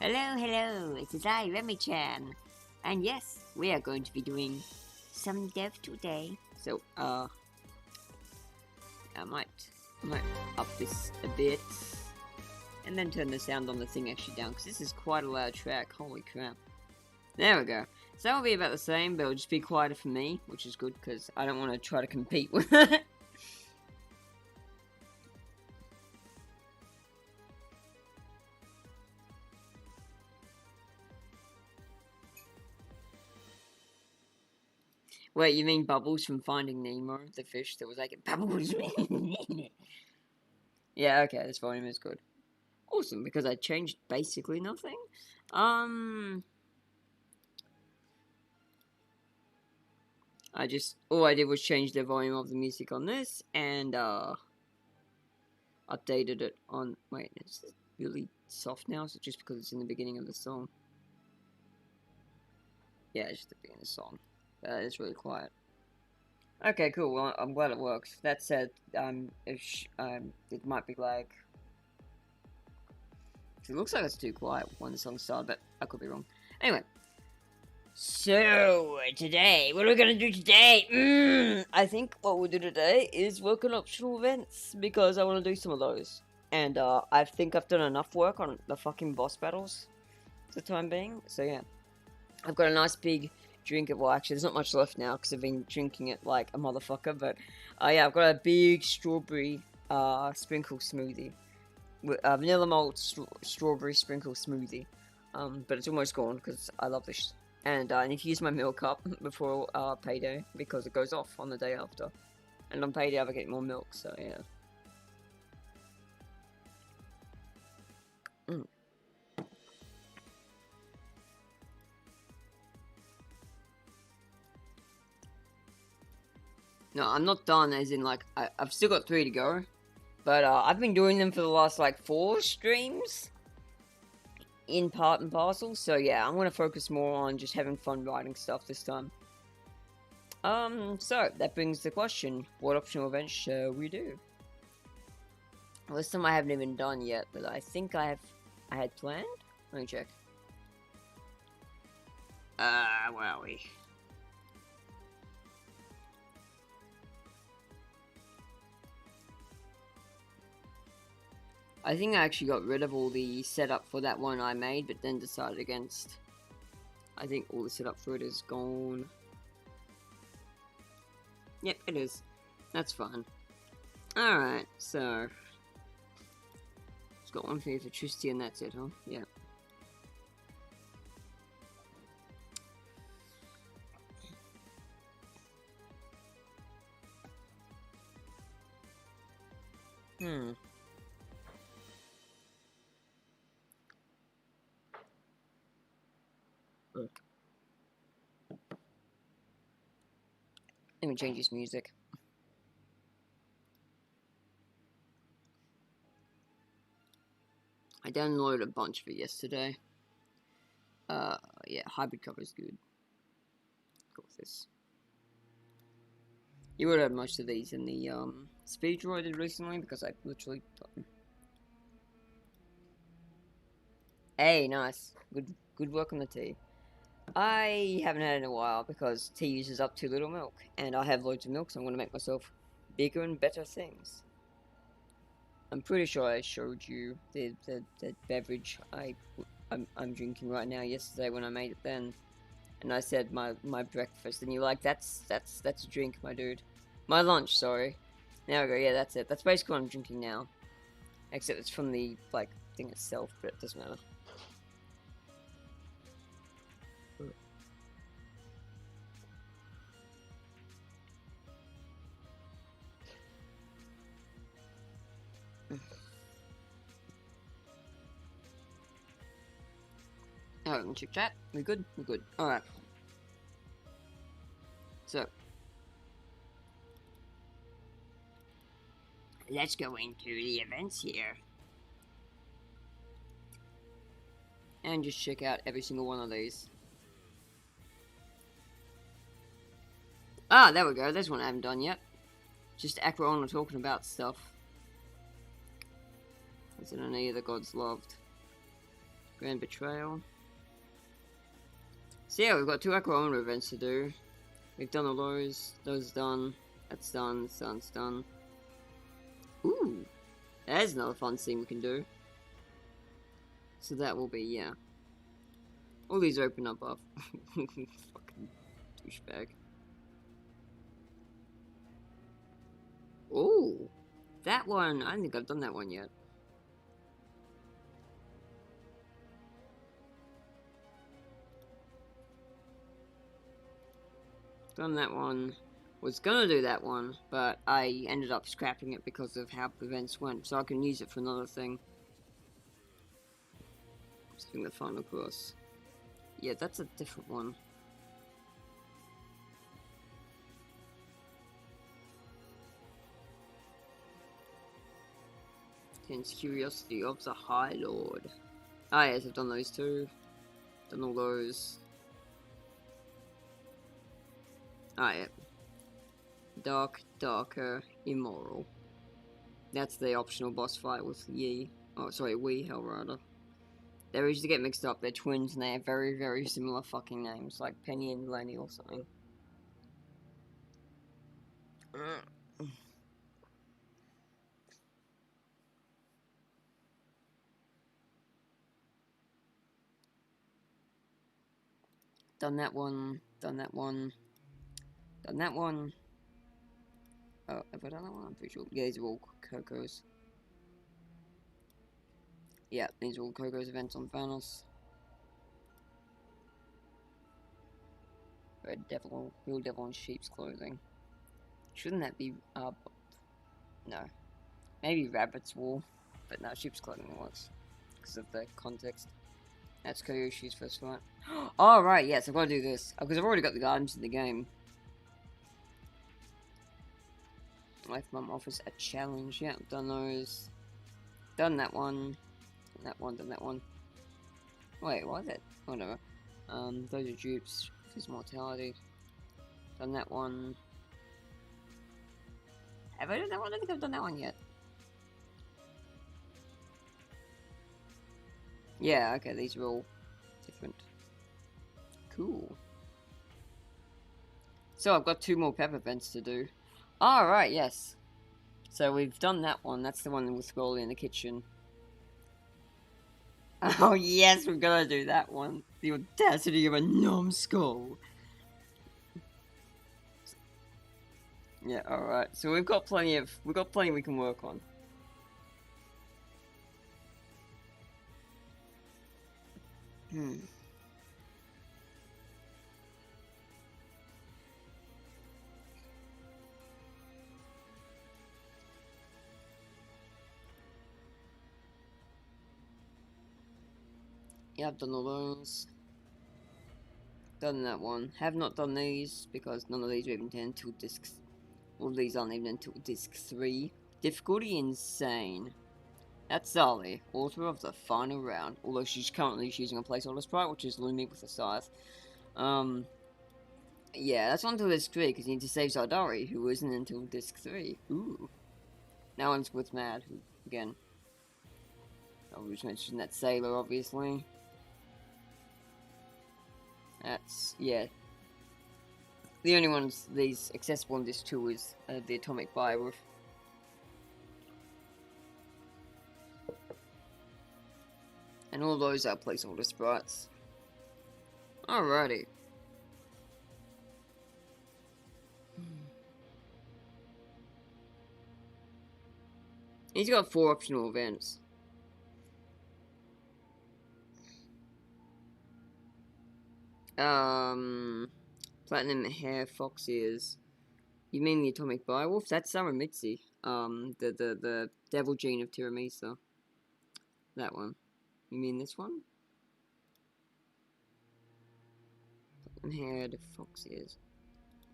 Hello, hello, it is I, Remi-chan. And yes, we are going to be doing some dev today. So, I might up this a bit. And then turn the sound on the thing actually down, because this is quite a loud track, holy crap. There we go. So that'll be about the same, but it'll just be quieter for me, which is good, because I don't want to try to compete with it. Wait, you mean Bubbles from Finding Nemo, the fish that was like, Bubbles? Yeah, okay, this volume is good. Awesome, because I changed basically nothing. All I did was change the volume of the music on this, and, updated it on, wait, it's really soft now, so just because it's in the beginning of the song. Yeah, it's just the beginning of the song. It's really quiet. Okay, cool, well, I'm glad it works. That said, it might be like... It looks like it's too quiet when the song started, but I could be wrong. Anyway. So, today, what are we gonna do today? I think what we'll do today is work on optional events, because I want to do some of those. And, I think I've done enough work on the fucking boss battles for the time being, so yeah. I've got a nice big drink well, actually, there's not much left now, because I've been drinking it like a motherfucker, but, yeah, I've got a big strawberry, sprinkle smoothie. Vanilla malt strawberry sprinkle smoothie. But it's almost gone because I love this. And I need to use my milk up before payday because it goes off on the day after. And on payday I get more milk, so yeah. No, I'm not done, as in, like, I've still got 3 to go. But I've been doing them for the last, like, 4 streams. In part and parcel, so yeah, I'm gonna focus more on just having fun writing stuff this time. So, that brings the question, what optional events shall we do? Well, this time I haven't even done yet, but I think I had planned? Let me check. Where are we? I think I actually got rid of all the setup for that one I made, but then decided against. I think all the setup for it is gone. Yep, it is. That's fine. Alright, so... It's got one for electricity and that's it, huh? Yeah. Let me change this music. I downloaded a bunch of it yesterday. Yeah, hybrid cover is good. Go with this. You would have most of these in the, speed draw I did recently, because I literally... Hey, nice. Good work on the tea. I haven't had it in a while because tea uses up too little milk, and I have loads of milk, so I'm going to make myself bigger and better things. I'm pretty sure I showed you the beverage I'm drinking right now yesterday when I made it then, and I said my breakfast, and you're like, that's a drink, my dude. My lunch, sorry. There we go. Yeah, that's it. That's basically what I'm drinking now, except it's from the like thing itself, but it doesn't matter. Oh, chip chat. We good? We good. Alright. So. Let's go into the events here. And just check out every single one of these. Ah, there we go. There's one I haven't done yet. Just Acroona talking about stuff. Xenoneen, the gods loved. Grand Betrayal. So yeah, we've got 2 Acroona events to do. We've done all those. Those done. That's done. It's done. It's done. Ooh, there's another fun scene we can do. So that will be, yeah. All these open up off. Fucking douchebag. Ooh, that one. I don't think I've done that one yet. Done that one. Was gonna do that one, but I ended up scrapping it because of how the events went, so I can use it for another thing. Just bring the fun across. Yeah, that's a different one. Tense Curiosity of the High Lord. Ah yes, I've done those 2. Done all those. Ah yeah. Dark, Darker, Immoral. That's the optional boss fight with Yi. Oh, sorry, Wee Hell rather. They usually get mixed up. They're twins and they have very, very similar fucking names, like Penny and Lenny or something. Done that one. Done that one. Done that one. Oh, have I done that one? I'm pretty sure. Yeah, these are all Coco's. Yeah, these are all Coco's events on Thanos. Red Devil, Real Devil in sheep's clothing. Shouldn't that be, no. Maybe Rabbit's wool, but no, sheep's clothing works. Because of the context. That's Koyoshi's first fight. Oh, right, yes, I've got to do this. Because I've already got the items in the game. Life Mum offers a challenge. Yeah, I've done those. Done that one. Done that one, done that one. Wait, what is it? Whatever. Those are dupes. His mortality. Done that one. Have I done that one? I don't think I've done that one yet. Yeah, okay, these are all different. Cool. So I've got 2 more pep events to do. Alright, yes. So we've done that one. That's the one with Scully in the kitchen. Oh yes, we're gonna do that one. The audacity of a numbskull. Yeah, alright. So we've got plenty we can work on. Yeah, I've done all those. Done that one. Have not done these because none of these are even until disc. All these aren't even until disc 3. Difficulty insane. That's Zali, author of the final round. Although she's currently using a placeholder sprite, which is Lumi with a scythe. Yeah, that's on until disc 3 because you need to save Zardari, who isn't until disc 3. Ooh. That one's with Mad, who, again. I was mentioning that Sailor, obviously. That's, yeah. The only ones these accessible in disc 2 is the Atomic Bioroof. And all those are placeholder sprites. Alrighty. He's got 4 optional events. Platinum hair, fox ears. You mean the Atomic Bioroof? That's Saramitsu. The Devil Gene of Tiramisu. That one. You mean this one? Platinum haired, fox ears.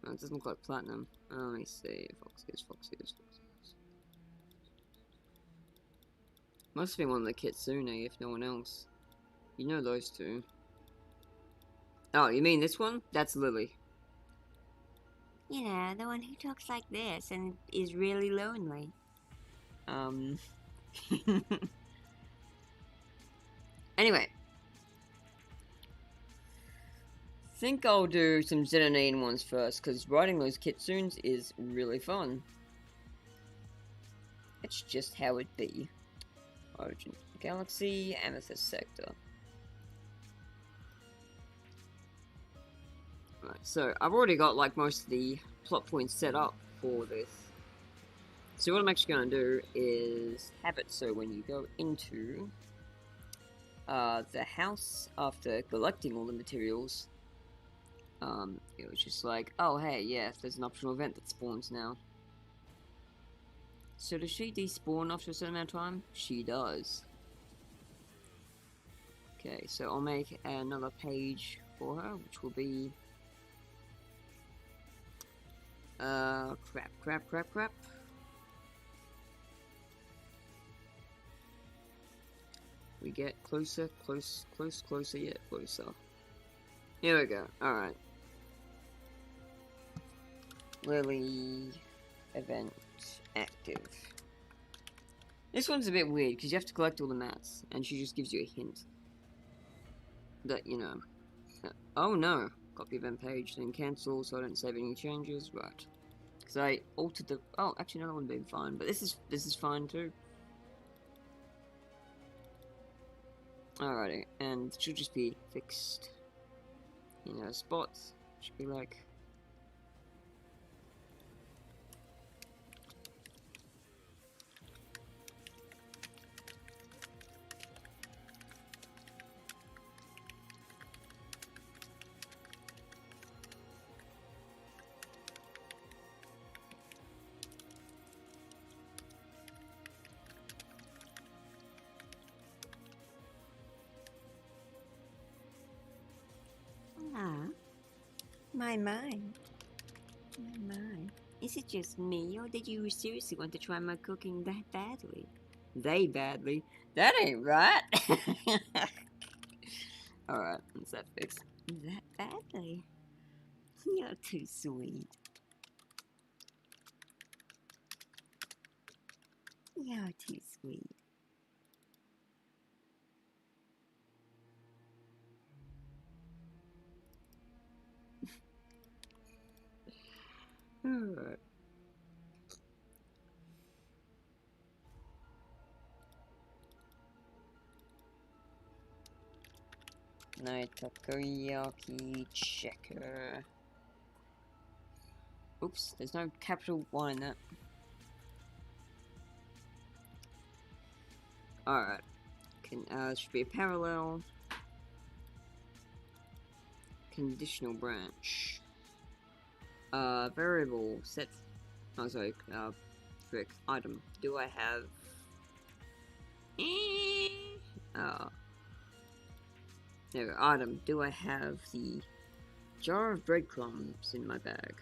Oh, it doesn't look like platinum. Oh, let me see. Fox ears, fox ears, fox ears. Must have been one of the Kitsune, if no one else. You know those 2. Oh, you mean this one? That's Lily. You know, the one who talks like this and is really lonely. Anyway. think I'll do some Xenoneen ones first, because writing those kitsunes is really fun. It's just how it be. Origin Galaxy, Amethyst Sector. Right, so I've already got like most of the plot points set up for this. So what I'm actually going to do is have it so when you go into the house after collecting all the materials, it was just like, oh hey, yeah, there's an optional event that spawns now. So does she despawn after a certain amount of time? She does. Okay, so I'll make another page for her, which will be... crap. We get closer, closer, yet closer. Here we go, alright. Lily... event active. This one's a bit weird, because you have to collect all the mats, and she just gives you a hint. That, you know... oh no! Copy event page, then cancel, so I don't save any changes, right. Because I altered the... oh, actually no, that would be fine, but this is fine too. Alrighty, and it should just be fixed, you know, spots. Should be like... ah, my. Is it just me, or did you seriously want to try my cooking that badly? They badly? That ain't right! Alright, that's that fixed. That badly? You're too sweet. You're too sweet. Alright. Night takoyaki checker. Oops, there's no capital Y in that. Alright. Should be a parallel. Conditional branch. Variable set. Oh, sorry. Frick. Item. Do I have. There we go. Item. Do I have the jar of breadcrumbs in my bag?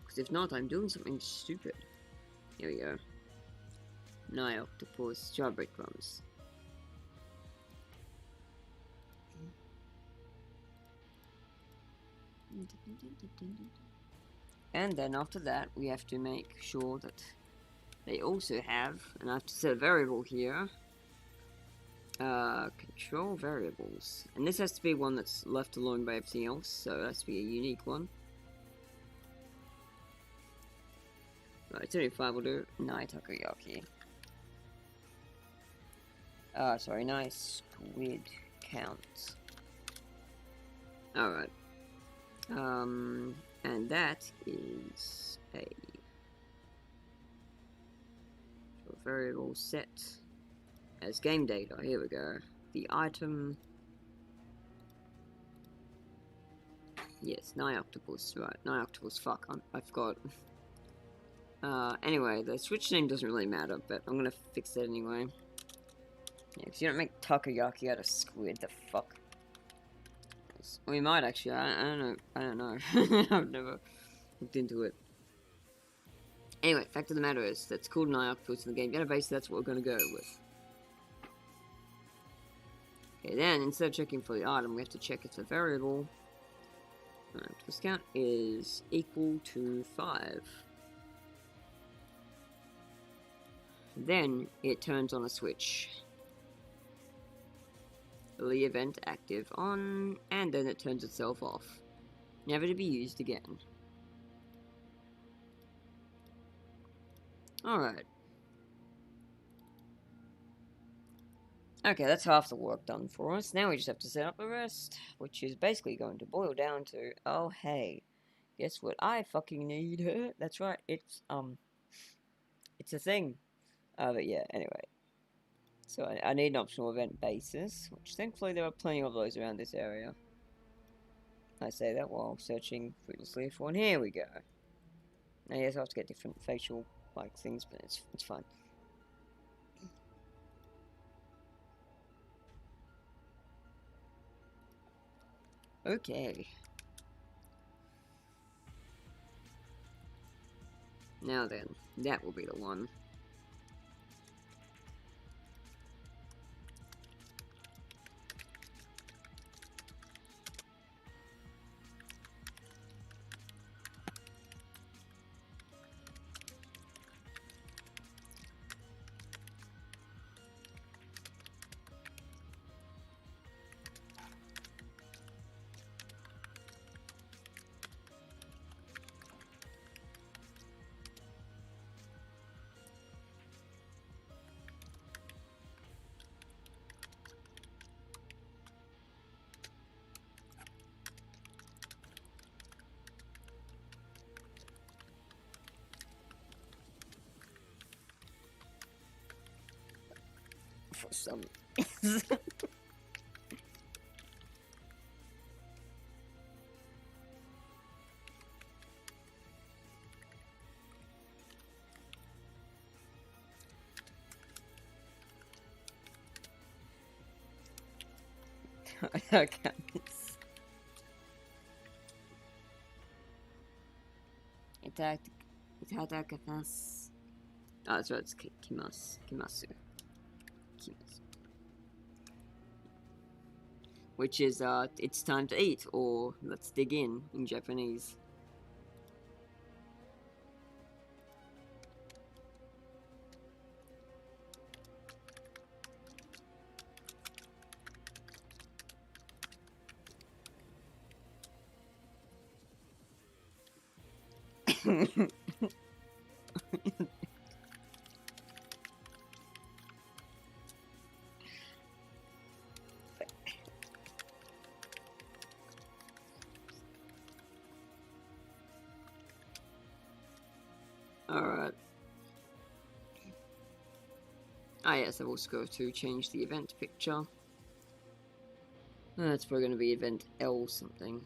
Because if not, I'm doing something stupid. Here we go. Nigh octopus, jar of breadcrumbs. And then after that, we have to make sure that they also have, and I have to set a variable here, control variables. And this has to be one that's left alone by everything else, so it has to be a unique one. Right, 75 will do. Nai takoyaki. Sorry, nice squid count. Alright. And that is a variable set as game data. Here we go. The item. Yes, nigh octopus. Right, nigh octopus. Fuck, I forgot. Anyway, the switch name doesn't really matter, but I'm gonna fix that anyway. Yeah, because you don't make takoyaki out of squid. The fuck. We might actually. I don't know. I've never looked into it. Anyway, fact of the matter is, that's called an octopus in the game database, so that's what we're going to go with. Okay, then, instead of checking for the item, we have to check if the variable octopus count is equal to 5. Then, it turns on a switch. The event active on, and then it turns itself off. Never to be used again. Alright. Okay, that's half the work done for us. Now we just have to set up the rest, which is basically going to boil down to, oh hey, guess what I fucking need? That's right, it's a thing. But yeah, anyway. So I need an optional event basis, which thankfully there are plenty of those around this area. I say that while searching fruitlessly for one. Here we go. Now yes, I have to get different facial like things, but it's fine. Okay. Now then, that will be the one. For some. I can't miss. Itadakimasu. Oh, that's right, it's Kimasu. Which is, it's time to eat, or let's dig in Japanese. Alright. Ah yes, I've also got to change the event picture. That's probably going to be event L something.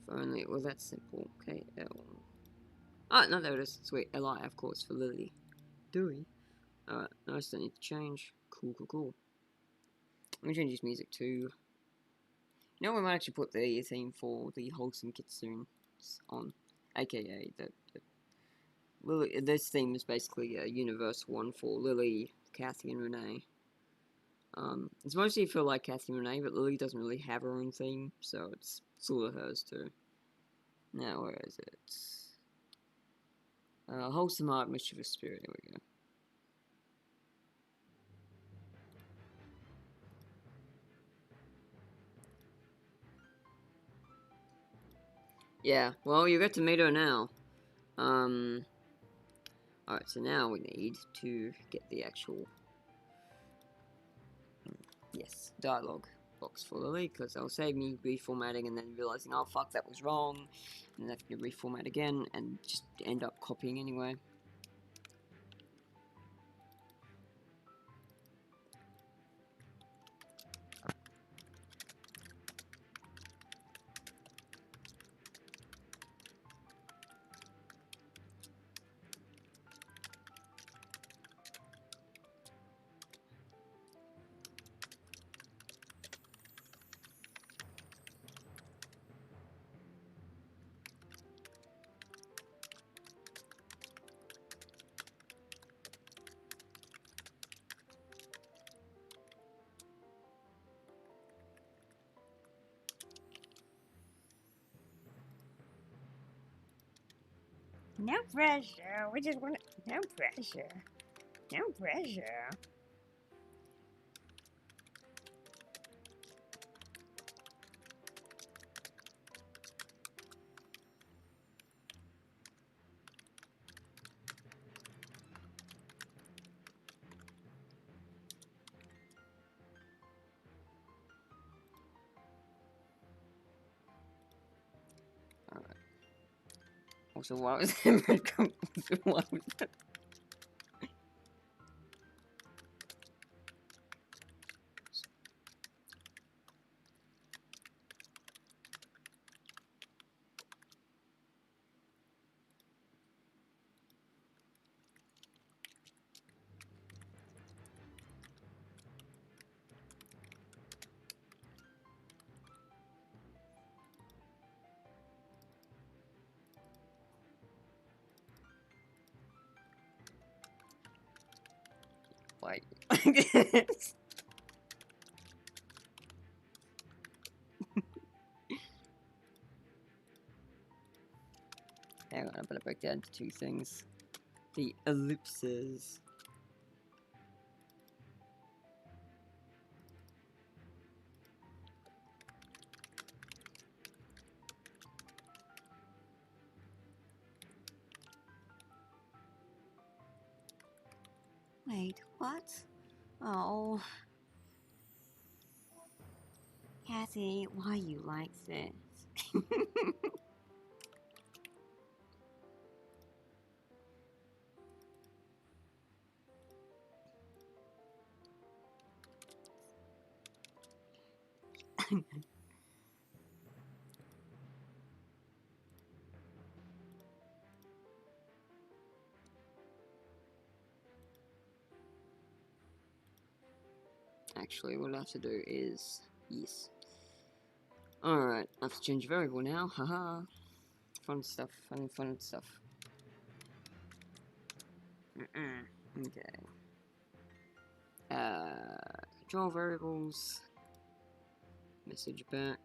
If only it was that simple. Okay, L. Ah, no, there it is. Sweet. Li, of course, for Lily. Dewey. Alright, no, I still need to change. Cool. Let me change this music too. You know, we might actually put the theme for the Wholesome Kit soon on. AKA, Lily. This theme is basically a universal one for Lily, Kathy, and Renee. It's mostly for like Kathy and Renee, but Lily doesn't really have her own theme, so it's sort of hers too. Now, where is it? Wholesome Heart, Mischievous Spirit, there we go. Yeah, well, you got to meet her now. Alright, so now we need to get the actual, yes, dialogue box for Lily, because that'll save me reformatting and then realizing, oh fuck, that was wrong, and then having to reformat again, and just end up copying anyway. No pressure. We just want to. No pressure. No pressure. Alright. Also, why was that? Why was that? Why? Hang on, I better break down into two things. The ellipses. Wait, what? Oh. Cassie, why you like this? Actually, what I have to do is... Yes. Alright, I have to change variable now, haha. Fun stuff, fun stuff. Okay. Control variables. Message back.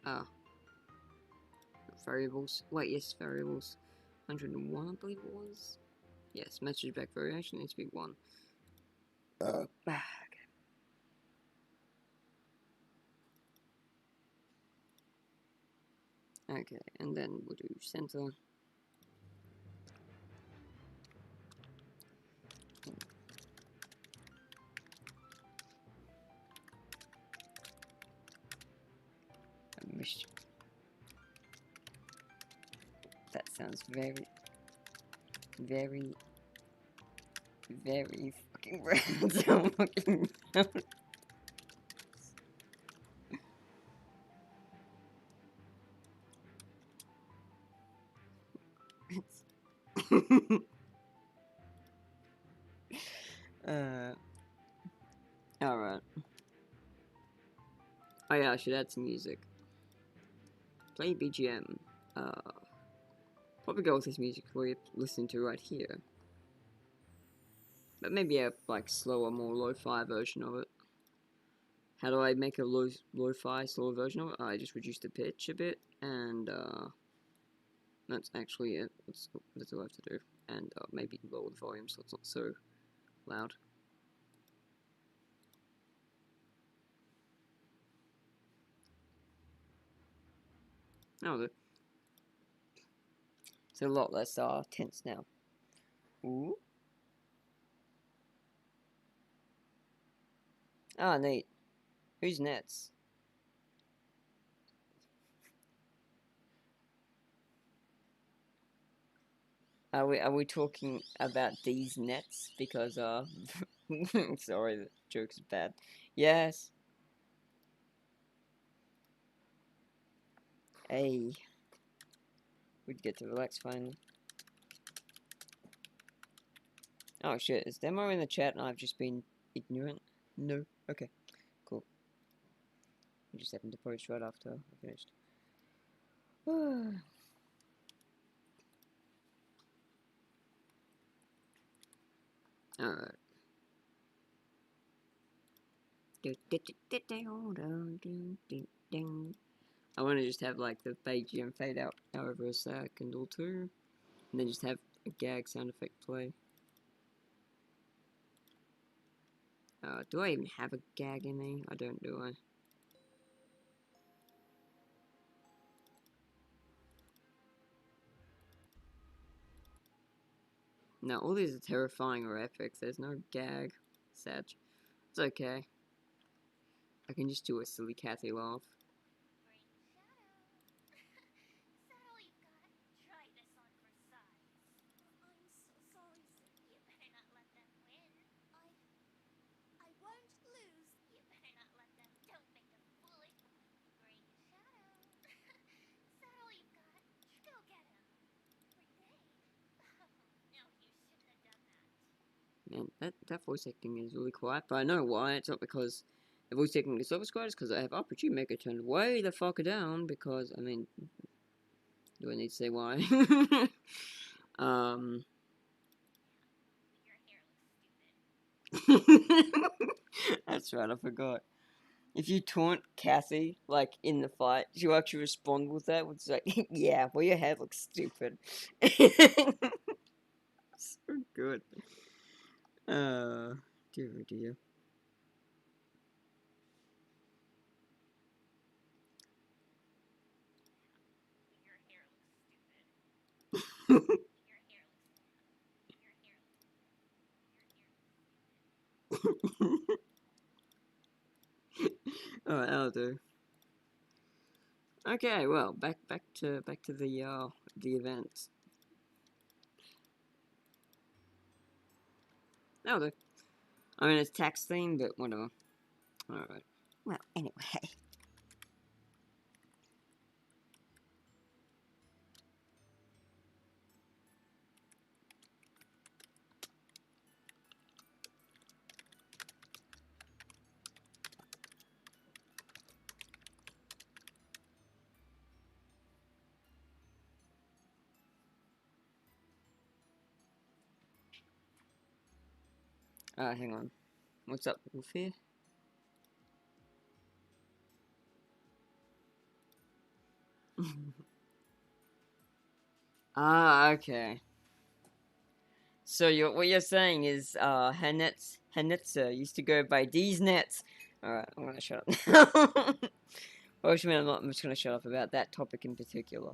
Ah. Variables. Wait, yes, variables. 101, I believe it was. Yes, message back variation needs to be 1. Okay. Okay, and then we'll do center. That sounds very fucking random. Fucking Alright. Oh yeah, I should add some music. Play BGM. Probably go with this music we're listening to right here. But maybe a like slower, more lo-fi version of it. How do I make a lo-fi slower version of it? I just reduce the pitch a bit, and that's actually it. That's all I have to do. And maybe lower the volume so it's not so loud. Oh, it's a lot less tense now. Ooh. Ah, neat. Who's Nets? Are we talking about these nets? Because sorry, the joke's bad. Yes. Hey. We'd get to relax finally. Oh shit, is demo in the chat and I've just been ignorant? No. Okay. Cool. I just happened to post right after I finished. Alright. I want to just have like the BGM fade out however a second or two. And then just have a gag sound effect play. Do I even have a gag in me? I don't, do I? No, all these are terrifying or epic. There's no gag. Sad. It's okay. I can just do a silly Kathy laugh. Man, that voice acting is really quiet, but I know why. It's not because the voice acting is so quiet, it's because I have RPG Maker turned way the fuck down, because, I mean, do I need to say why? That's right, I forgot. If you taunt Cassie, like, in the fight, she'll actually respond with that, which is like, yeah, well, your head looks stupid. So good. Dear, oh dear. Alright, that'll do. Okay, well, back to the events. That'll do. I mean, it's tax theme, but whatever. Alright. Well, anyway. Hang on. What's up, Wolfie? Okay. So what you're saying is, Hanetsa used to go by these nets. Alright, I'm gonna shut up now. Well, actually, I'm just gonna shut up about that topic in particular.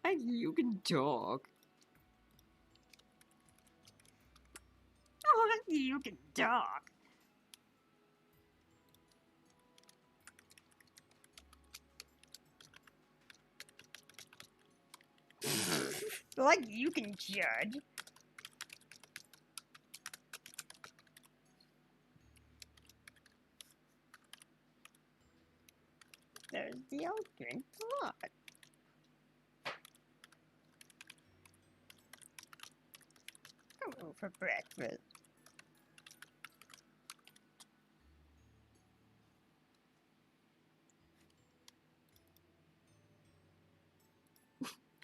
Hey, you can talk. Oh, you can talk. Like you can judge. There's the open plot. Come for breakfast.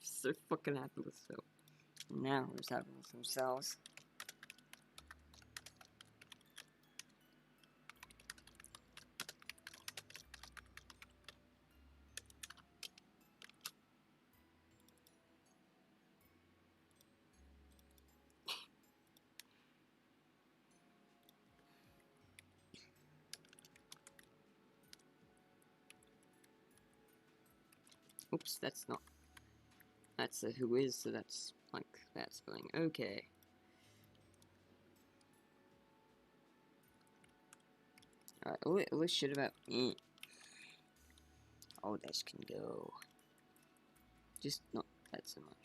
So fucking happy with so. Now who's happy with themselves? Oops, that's not. That's a who is, so that's like that spelling. Okay. Alright, all this shit about me. Oh, this can go. Just not that so much.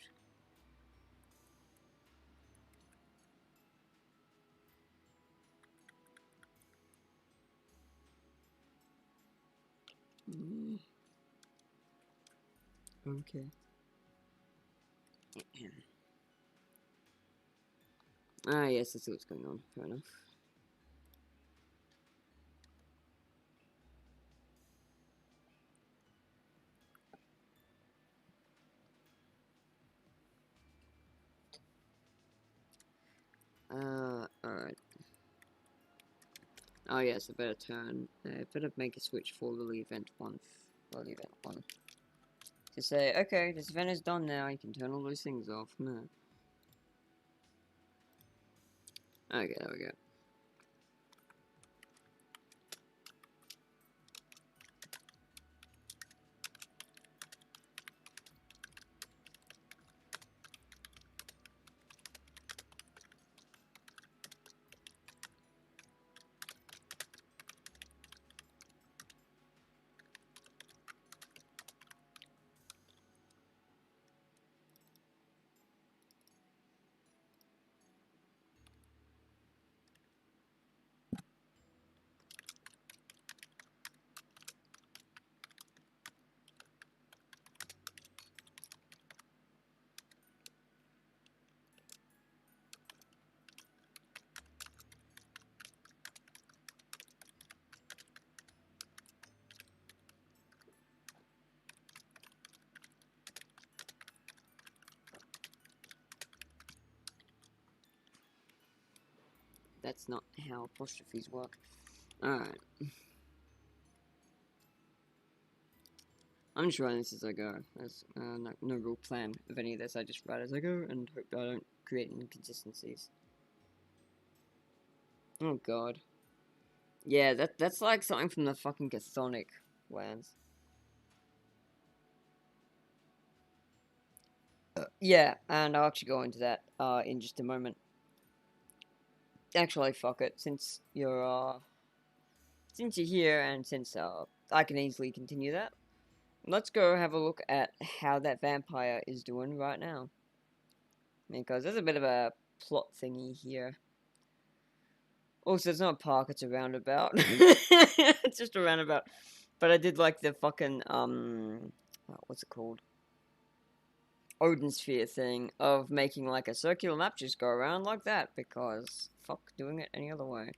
Okay. Ah, yes, I see what's going on. Fair enough. Alright. Oh, yes, I better turn. I better make a switch for Lily Event 1. Lily Event 1. To say, okay, this event is done now, you can turn all those things off. No. Okay, there we go. That's not how apostrophes work. Alright. I'm just writing this as I go. There's no real plan of any of this. I just write as I go and hope I don't create inconsistencies. Oh god. Yeah, that's like something from the fucking Chthonic lands. Yeah, and I'll actually go into that in just a moment. Actually, fuck it. Since you're here and since I can easily continue that, let's go have a look at how that vampire is doing right now. Because there's a bit of a plot thingy here. Also, it's not a park, it's a roundabout. It's just a roundabout. But I did like the fucking, what's it called? Odin sphere thing of making like a circular map just go around like that, because fuck doing it any other way.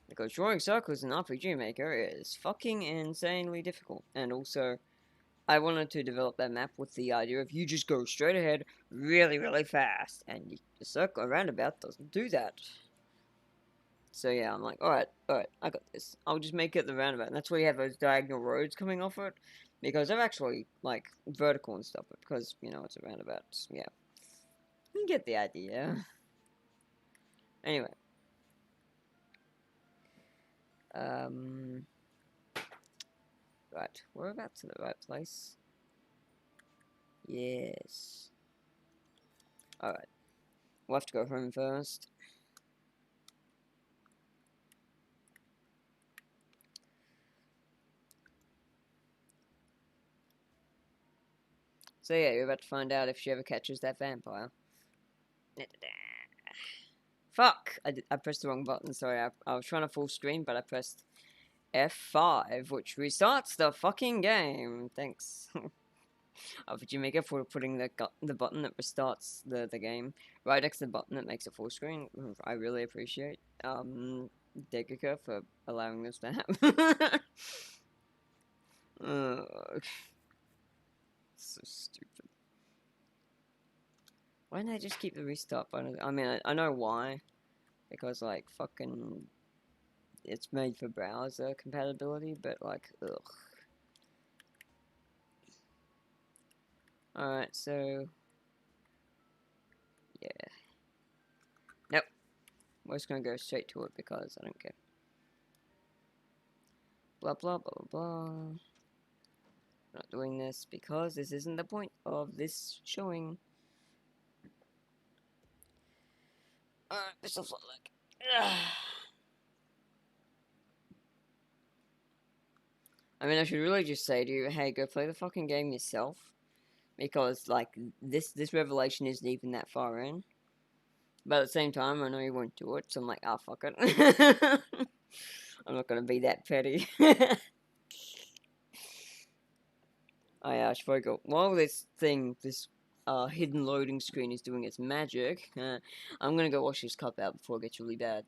Because drawing circles in RPG Maker is fucking insanely difficult. And also, I wanted to develop that map with the idea of you just go straight ahead really, really fast. And the circle roundabout doesn't do that. So yeah, I'm like, alright, I got this. I'll just make it the roundabout. And that's where you have those diagonal roads coming off it. Because they're actually, like, vertical and stuff. But because, you know, it's a roundabout, yeah. You get the idea. Anyway. Right, we're about to the right place. Yes. Alright. We'll have to go home first. So yeah, you're about to find out if she ever catches that vampire. Fuck! I pressed the wrong button, sorry. I was trying to full screen, but I pressed F5, which restarts the fucking game. Thanks. Did you make it for putting the button that restarts the game right next to the button that makes it full screen? I really appreciate Degika for allowing this to happen. So stupid. Why didn't I just keep the restart button? I mean, I know why. Because, like, fucking... It's made for browser compatibility, but, like, ugh. Alright, so... Yeah. Nope. We're just gonna go straight to it because I don't care. Blah, blah, blah, blah, blah. Not doing this because this isn't the point of this showing. This will feel like. I mean, I should really just say to you, hey, go play the fucking game yourself. Because, like, this revelation isn't even that far in. But at the same time, I know you won't do it, so I'm like, ah, fuck it. I'm not gonna be that petty. Oh yeah, I should probably go. While this hidden loading screen is doing its magic, I'm gonna go wash this cup out before it gets really bad.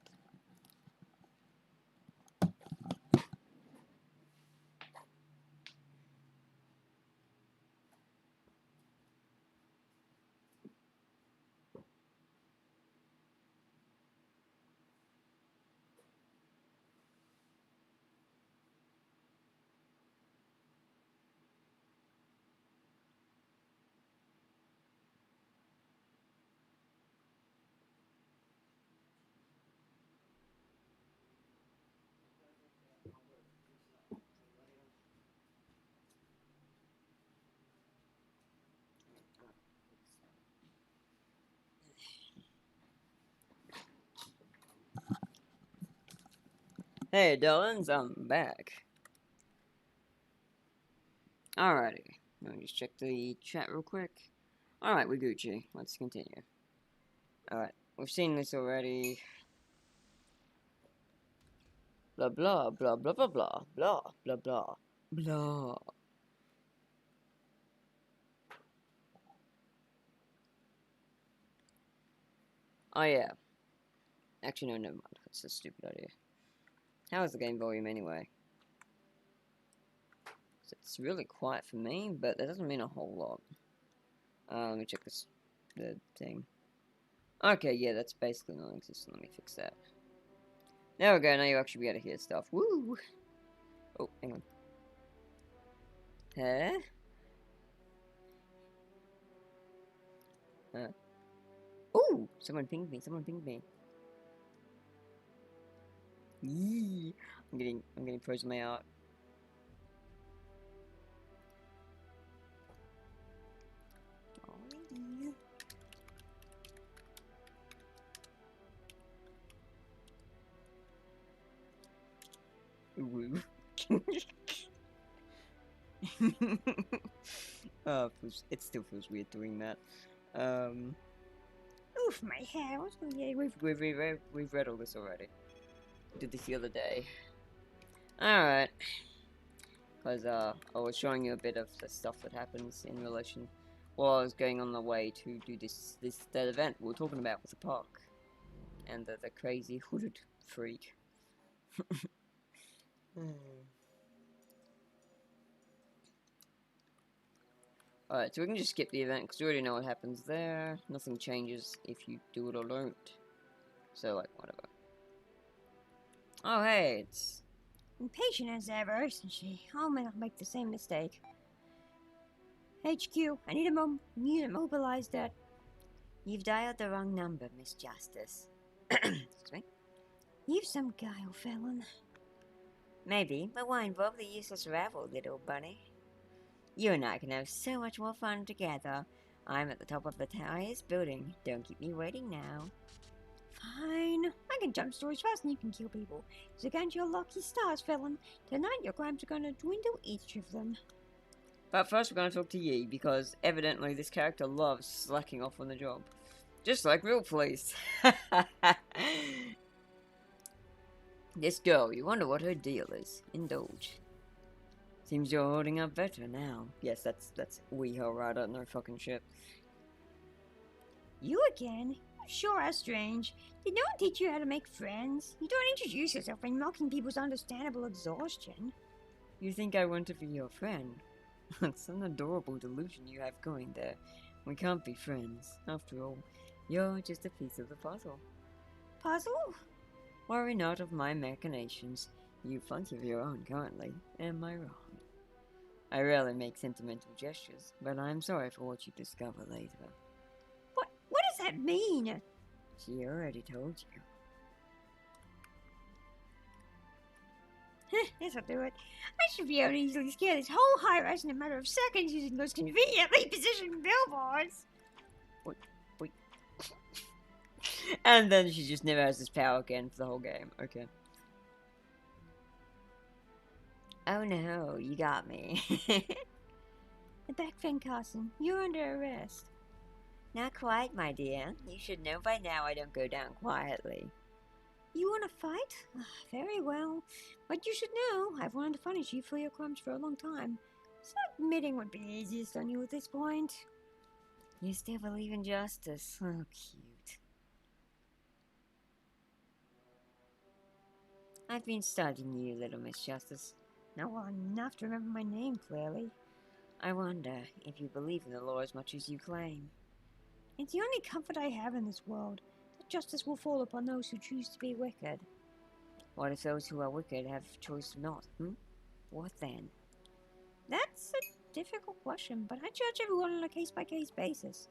Hey, Dylan's, I'm back. Alrighty, let me just check the chat real quick. Alright, we're Gucci. Let's continue. Alright, we've seen this already. Blah blah blah blah blah blah blah blah blah blah. Oh yeah. Actually, no, never mind. That's a stupid idea. How is the game volume anyway? It's really quiet for me, but that doesn't mean a whole lot. Let me check the thing. Okay, yeah, that's basically non-existent. Let me fix that. There we go, now you actually be able to hear stuff. Woo! Oh, hang on. Huh? Oh! Someone pinged me, someone pinged me. Yee! I'm getting frozen my art. Woo. Oh, it still feels weird doing that. Oof, my hair. Yeah, we've read all this already. Did this the other day. Alright. Because I was showing you a bit of the stuff that happens in relation while I was going on the way to do that event we were talking about with the park. And the crazy hooded freak. Alright, so we can just skip the event because we already know what happens there. Nothing changes if you do it or don't. So, like, whatever. Oh, hey, it's... Impatient as ever, isn't she? I'll make the same mistake. HQ, I need to mobilize that. You've dialed the wrong number, Miss Justice. Excuse me? You've some guile, Felon. Maybe, but why involve the useless rabble, little bunny? You and I can have so much more fun together. I'm at the top of the highest building. Don't keep me waiting now. Fine. I can jump stories fast and you can kill people. It's against your lucky stars, Felon. Tonight your crimes are gonna dwindle each of them. But first we're going to talk to Yi, because evidently this character loves slacking off on the job. Just like real police. This girl, you wonder what her deal is. Indulge. Seems you're holding up better now. Yes, that's Weho Rider, no fucking shit. You again? You sure are strange. Did no one teach you how to make friends? You don't introduce yourself by mocking people's understandable exhaustion. You think I want to be your friend? It's an adorable delusion you have going there. We can't be friends. After all, you're just a piece of the puzzle. Puzzle? Worry not of my machinations. You've plenty of your own currently. Am I wrong? I rarely make sentimental gestures, but I'm sorry for what you discover later. What does that mean? She already told you. This'll do it. I should be able to easily scare this whole high-rise in a matter of seconds using those conveniently positioned billboards. And then she just never has this power again for the whole game. Okay. Oh no, you got me. The back fin, Carson. You're under arrest. Not quite, my dear. You should know by now I don't go down quietly. You want to fight? Very well. But you should know, I've wanted to punish you for your crimes for a long time. So admitting would be easiest on you at this point. You still believe in justice. Oh, cute. I've been studying you, little Miss Justice. Not well enough to remember my name clearly. I wonder if you believe in the law as much as you claim. It's the only comfort I have in this world, that justice will fall upon those who choose to be wicked. What if those who are wicked have choice not, What then? That's a difficult question, but I judge everyone on a case-by-case basis.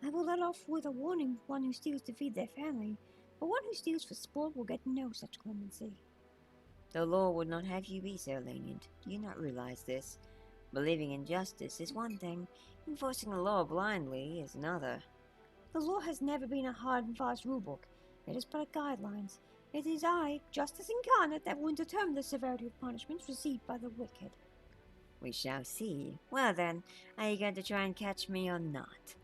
I will let off with a warning one who steals to feed their family, but one who steals for sport will get no such clemency. The law would not have you be so lenient. Do you not realize this? Believing in justice is one thing, enforcing the law blindly is another. The law has never been a hard and fast rulebook. It is but a guidelines. It is I, justice incarnate, that will determine the severity of punishments received by the wicked. We shall see. Well then, are you going to try and catch me or not?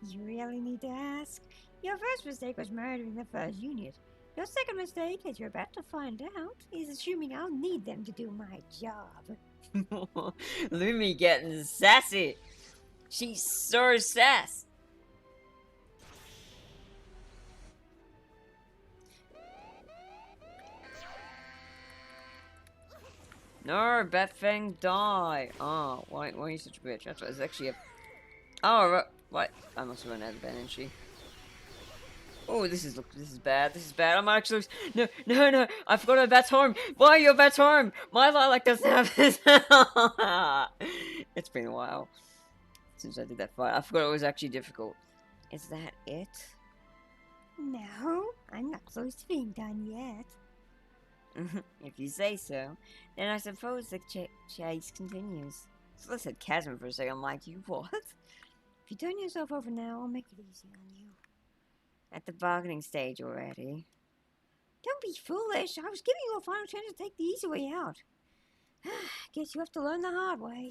You really need to ask. Your first mistake was murdering the first unit. Your second mistake, as you're about to find out, is assuming I'll need them to do my job. Lumi getting sassy. She's so sass. No, Batfang, die. Oh, why are you such a bitch? That's what it's actually a... Oh, what? I must have run out of energy. Oh, this is bad. This is bad. I'm actually... No. I forgot about Bat's home. Why are you Bat's home? My Lilac doesn't have this. It's been a while since I did that fight. I forgot it was actually difficult. Is that it? No, I'm not close to being done yet. If you say so, then I suppose the chase continues. So I said chasm for a second. I'm like, you what? If you turn yourself over now, I'll make it easy on you. At the bargaining stage already. Don't be foolish. I was giving you a final chance to take the easy way out. Guess you have to learn the hard way.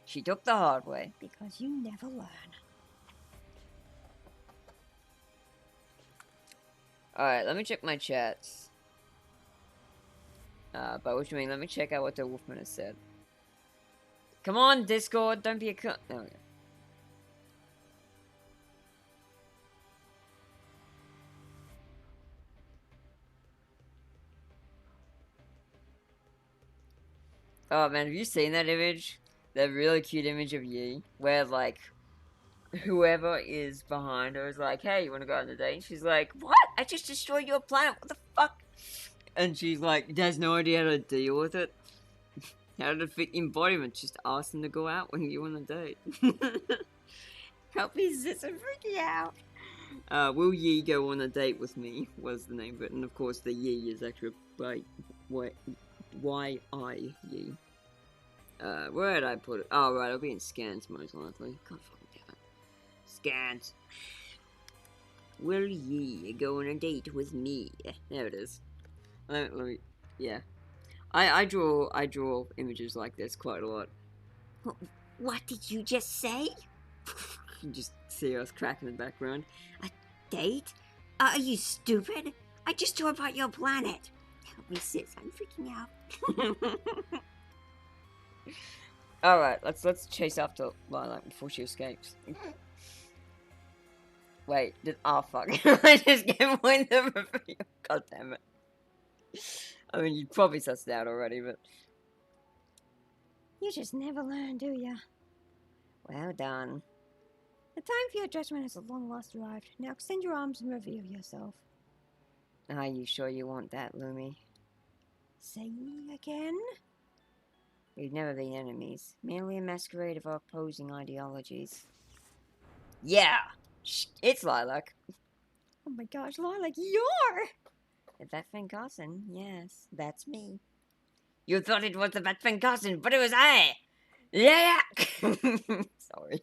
She took the hard way. Because you never learn. Alright, let me check my chats. By which I mean, let me check out what the Wolfman has said. Come on, Discord, don't be a cunt. There we go. Oh man, have you seen that image? That really cute image of Yi, where like, whoever is behind her is like, hey, you wanna go on a date? And she's like, what? I just destroyed your planet, what the fuck? And she's like, has no idea how to deal with it. How to fit embodiment, just ask them to go out when you want a date. Help me, sis, I'm freaking out. Will Yi go on a date with me? Was the name of it, and of course the Yi is actually Y-I-Yi. Where did I put it? Oh, right, it'll be in scans, most likely. God fucking damn it. Scans. Will Yi go on a date with me? There it is. Let me, yeah. I draw images like this quite a lot. What did you just say? You just see us crack in the background. A date? Are you stupid? I just tore apart your planet. Help me, sis, I'm freaking out. Alright, let's chase after Lilac before she escapes. Wait, oh fuck. I just gave away the reveal. God damn it. I mean, you probably sussed it out already, but... You just never learn, do ya? Well done. The time for your judgment has at long last arrived. Now extend your arms and reveal yourself. Are you sure you want that, Lumi? Say again? We've never been enemies. Merely a masquerade of our opposing ideologies. Yeah! It's Lilac. Oh my gosh, Lilac, you're... The Batfang Carson, yes, that's me. You thought it was the Batfang Carson, but it was I! Yeah! Sorry.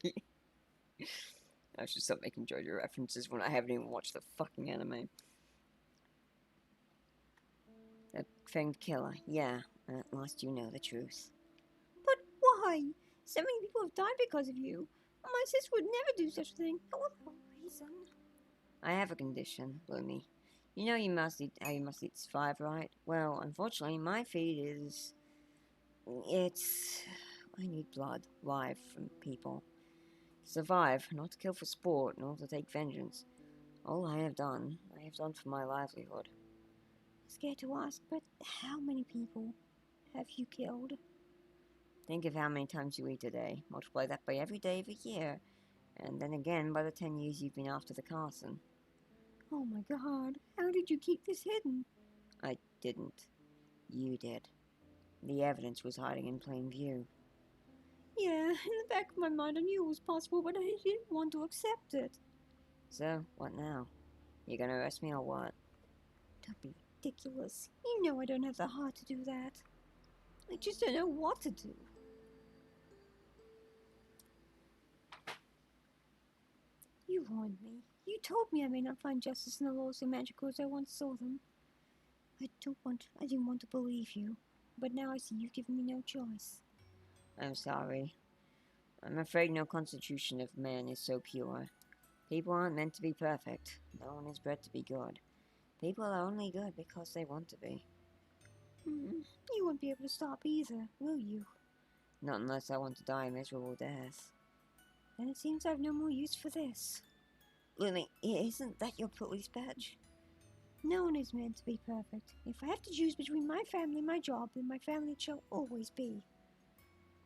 I should stop making JoJo references when I haven't even watched the fucking anime. The famed killer, yeah. At last you know the truth. But why? So many people have died because of you. My sister would never do such a thing. I will have a reason. I have a condition, Bloomy. You know you must eat how you must eat to survive, right? Well, unfortunately, my feed is... It's... I need blood, live, from people. To survive, not to kill for sport, nor to take vengeance. All I have done for my livelihood. Scared to ask, but how many people have you killed? Think of how many times you eat a day. Multiply that by every day of a year. And then again by the 10 years you've been after the Carson. Oh my god, how did you keep this hidden? I didn't. You did. The evidence was hiding in plain view. Yeah, in the back of my mind I knew it was possible, but I didn't want to accept it. So, what now? You gonna arrest me or what? Don't be ridiculous. You know I don't have the heart to do that. I just don't know what to do. You warned me. You told me I may not find justice in the laws so magical as I once saw them. I didn't want to believe you, but now I see you've given me no choice. I'm sorry. I'm afraid no constitution of man is so pure. People aren't meant to be perfect. No one is bred to be good. People are only good because they want to be. You won't be able to stop either, will you? Not unless I want to die a miserable death. Then it seems I've no more use for this. Lily, isn't that your police badge? No one is meant to be perfect. If I have to choose between my family and my job, then my family it shall always be.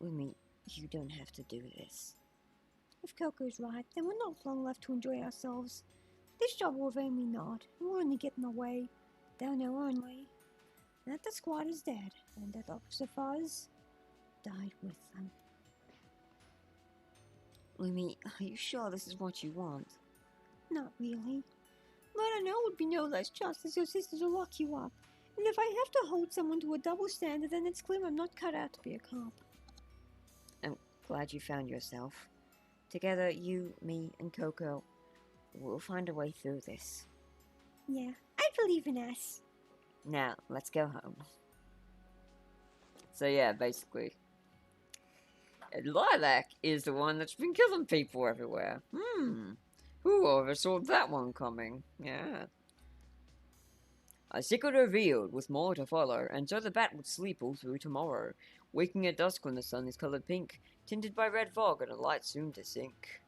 Lily, you don't have to do this. If Coco's right, then we're not long left to enjoy ourselves. This job will avail me not, and we'll only get in the way. They'll know only that the squad is dead, and that Officer Fuzz died with them. Lily, are you sure this is what you want? Not really. But I know it would be no less just as your sister to lock you up. And if I have to hold someone to a double standard, then it's clear I'm not cut out to be a cop. I'm glad you found yourself. Together, you, me, and Coco, we'll find a way through this. Yeah, I believe in us. Now, let's go home. So yeah, basically, Lilac is the one that's been killing people everywhere. Who ever saw that one coming? Yeah. A secret revealed, with more to follow, and so the bat would sleep all through tomorrow, waking at dusk when the sun is coloured pink, tinted by red fog and a light soon to sink.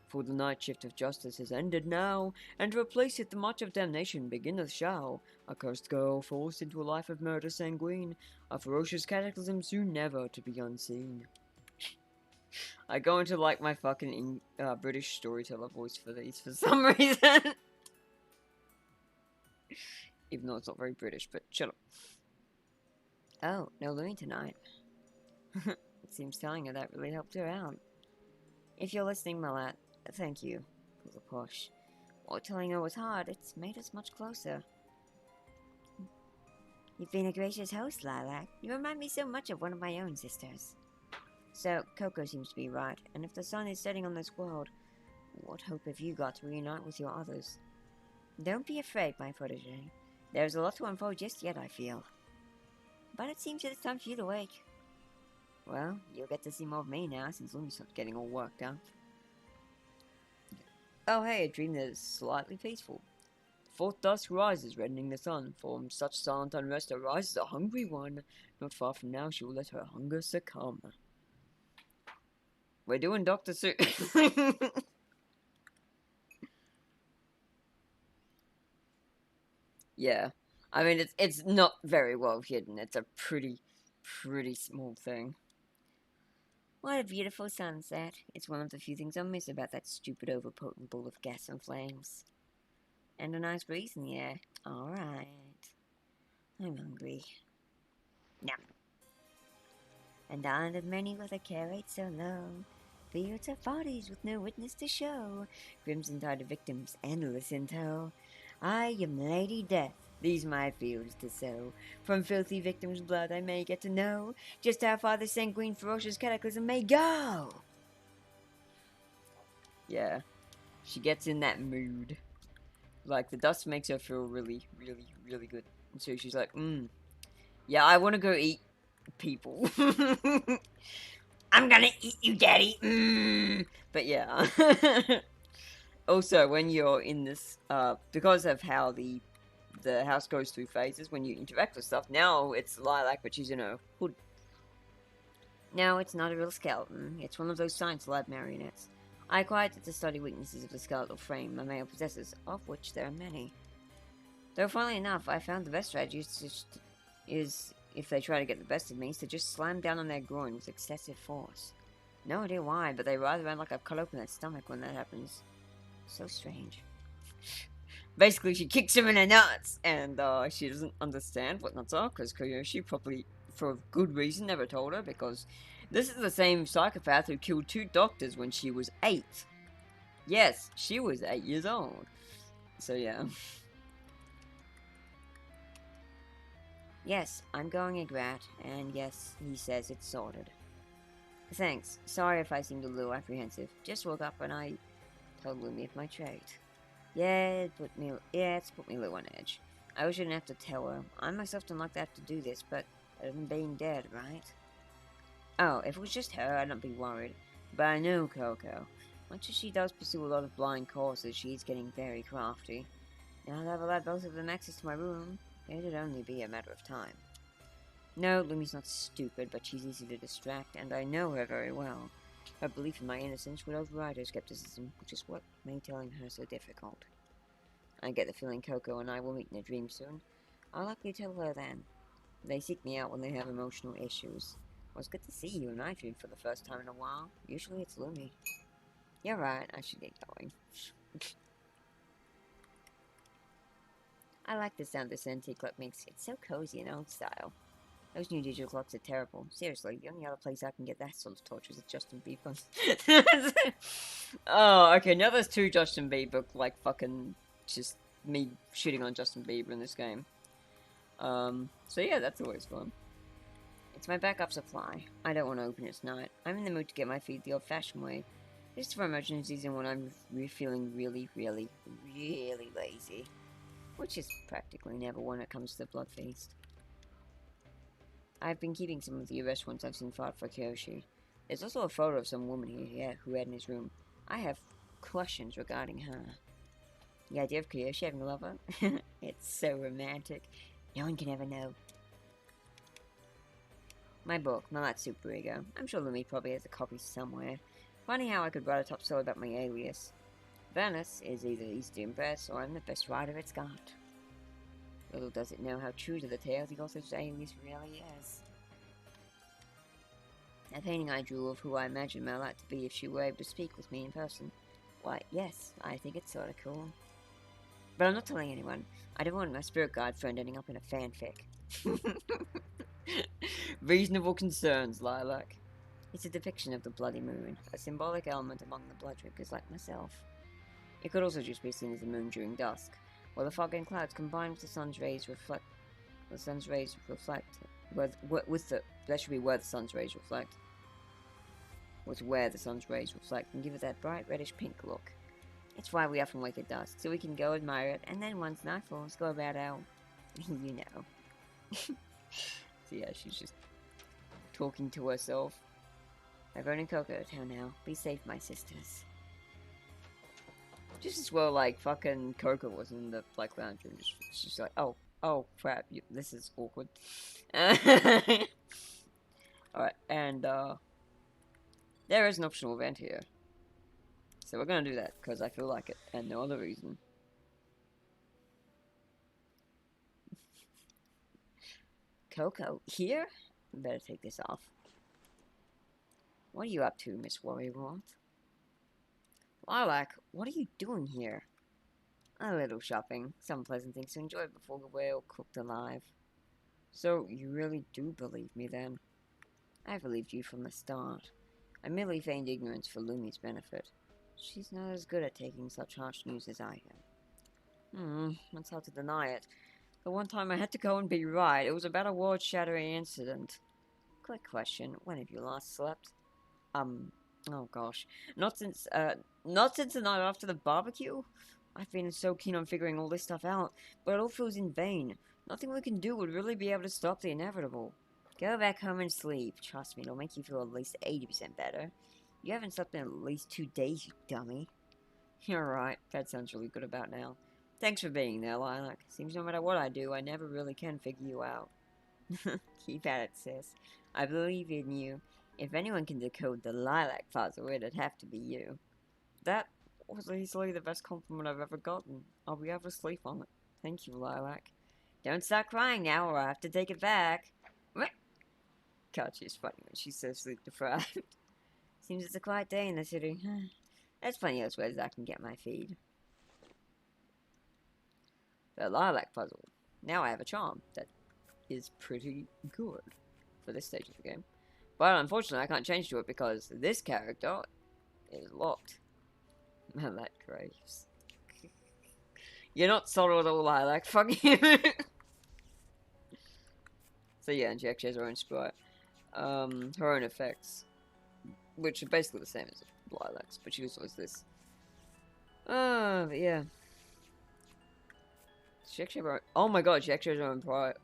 For the night shift of justice has ended now, and to replace it the march of damnation beginneth shall. A cursed girl forced into a life of murder sanguine, a ferocious cataclysm soon never to be unseen. I go into like my fucking British storyteller voice for these for some reason. Even though it's not very British, but shut up. Oh, no Louie tonight. It seems telling her that really helped her out. If you're listening, Malat, thank you for the push. While telling her was hard, it's made us much closer. You've been a gracious host, Lilac. You remind me so much of one of my own sisters. So, Coco seems to be right, and if the sun is setting on this world, what hope have you got to reunite with your others? Don't be afraid, my protege. There's a lot to unfold just yet, I feel. But it seems that it's time for you to wake. Well, you'll get to see more of me now, since Lumi's not getting all worked up. Oh hey, a dream that is slightly peaceful. Forth dusk rises, reddening the sun. From such silent unrest arises a hungry one. Not far from now she will let her hunger succumb. We're doing Dr. Seuss. Yeah. I mean, it's not very well hidden. It's a pretty small thing. What a beautiful sunset. It's one of the few things I miss about that stupid overpotent ball of gas and flames. And a nice breeze in the air. Alright. I'm hungry. Now. And on of many with a carrot so low. Fields of bodies with no witness to show. Crimson tide victims endless in tow. I am Lady Death, these my fields to sow. From filthy victims' blood I may get to know just how far this sanguine ferocious cataclysm may go. yeah, she gets in that mood. Like, the dust makes her feel really, really, really good. And so she's like, yeah, I want to go eat people. I'm gonna eat you, daddy. But yeah. Also, when you're in this, because of how the house goes through phases when you interact with stuff, now it's Lilac, but she's in a hood. No, it's not a real skeleton. It's one of those science lab marionettes. I acquired it to study weaknesses of the skeletal frame my male possesses, of which there are many. Though, funnily enough, I found the best strategy is, if they try to get the best of me, is to just slam down on their groin with excessive force. No idea why, but they writhe around like I've cut open their stomach when that happens. So strange. Basically, she kicks him in the nuts, and she doesn't understand what nuts are, because Koyoshi probably, for good reason, never told her, because this is the same psychopath who killed 2 doctors when she was 8. Yes, she was 8 years old. So yeah. Yes, I'm going a grat, and yes, he says it's sorted. Thanks. Sorry if I seemed a little apprehensive. Just woke up and I told Lumi of my trait. Yeah, it's put me a little on edge. I wish I didn't have to tell her. I myself don't like to have to do this, but better than being dead, right? Oh, if it was just her, I'd not be worried. But I know Coco. Much as she does pursue a lot of blind courses, she's getting very crafty. Now that I've allowed both of them access to my room, it'd only be a matter of time. No, Lumi's not stupid, but she's easy to distract, and I know her very well. Her belief in my innocence would override her skepticism, which is what made telling her so difficult. I get the feeling Coco and I will meet in a dream soon. I'll likely tell her then. They seek me out when they have emotional issues. Well, it's good to see you and I dream for the first time in a while. Usually it's Lumi. You're right, I should get going. I like the sound this antique clock makes. It's so cozy and old style. Those new digital clocks are terrible. Seriously, the only other place I can get that sort of torture is at Justin Bieber. Oh, okay, now there's 2 Justin Bieber, like, fucking, just me shitting on Justin Bieber in this game. So yeah, that's always fun. It's my backup supply. I don't want to open it tonight. I'm in the mood to get my feet the old-fashioned way. Just for emergencies and when I'm feeling really, really, really lazy. Which is practically never when it comes to the Blood Feast. I've been keeping some of the arrest ones I've seen fought for Kyoshi. There's also a photo of some woman who had in his room. I have questions regarding her. The idea of Kyoshi having a lover? It's so romantic. No one can ever know. My book, my last super ego. I'm sure Lumi probably has a copy somewhere. Funny how I could write a top story about my alias. Venice is either easy to impress or I'm the best writer it's got. Little does it know how true to the tale the author's alias really is. A painting I drew of who I imagined Malat to be if she were able to speak with me in person. Why, yes, I think it's sorta cool. But I'm not telling anyone. I don't want my spirit guide friend ending up in a fanfic. Reasonable concerns, Lilac. It's a depiction of the bloody moon, a symbolic element among the blood drinkers like myself. It could also just be seen as the moon during dusk, where the fog and clouds combine with the sun's rays reflect. The sun's rays reflect. That should be where the sun's rays reflect. Where the sun's rays reflect and give it that bright reddish pink look. It's why we often wake at dusk, so we can go admire it, and then once night falls, go about our, you know. So yeah, she's just talking to herself. I've only Coco Town now. Be safe, my sisters. Just as well, like, fucking Coco was in the Black Lounge room. She's like, oh, crap, this is awkward. Alright, and, there is an optional event here. So we're gonna do that, because I feel like it, and no other reason. Coco, here? Better take this off. What are you up to, Miss Worrywart? Lilac, what are you doing here? A little shopping. Some pleasant things to enjoy before we're all cooked alive. So, you really do believe me, then? I believed you from the start. I merely feigned ignorance for Lumi's benefit. She's not as good at taking such harsh news as I am. It's hard to deny it. The one time I had to go and be right, it was about a world-shattering incident. Quick question, when have you last slept? Oh gosh, not since the night after the barbecue. I've been so keen on figuring all this stuff out, but it all feels in vain. Nothing we can do would really be able to stop the inevitable. Go back home and sleep. Trust me, it'll make you feel at least 80% better. You haven't slept in at least 2 days, you dummy. You're right. That sounds really good about now. Thanks for being there, Lilac. Seems no matter what I do, I never really can figure you out. Keep at it, sis. I believe in you. If anyone can decode the lilac puzzle, it'd have to be you. That was easily the best compliment I've ever gotten. I'll be able to sleep on it. Thank you, Lilac. Don't start crying now, or I have to take it back. God, she's funny when she's so sleep deprived. Seems it's a quiet day in the city. There's plenty of ways I can get my feed. The lilac puzzle. Now I have a charm that is pretty good for this stage of the game. But unfortunately, I can't change to it because this character is locked. Man, that Graves. You're not sold at all, Lilac. Fuck you. So yeah, and she actually has her own sprite. Her own effects. Which are basically the same as Lilac's, but she also has this. But yeah. She actually have her own... Oh my god, she actually has her own sprite.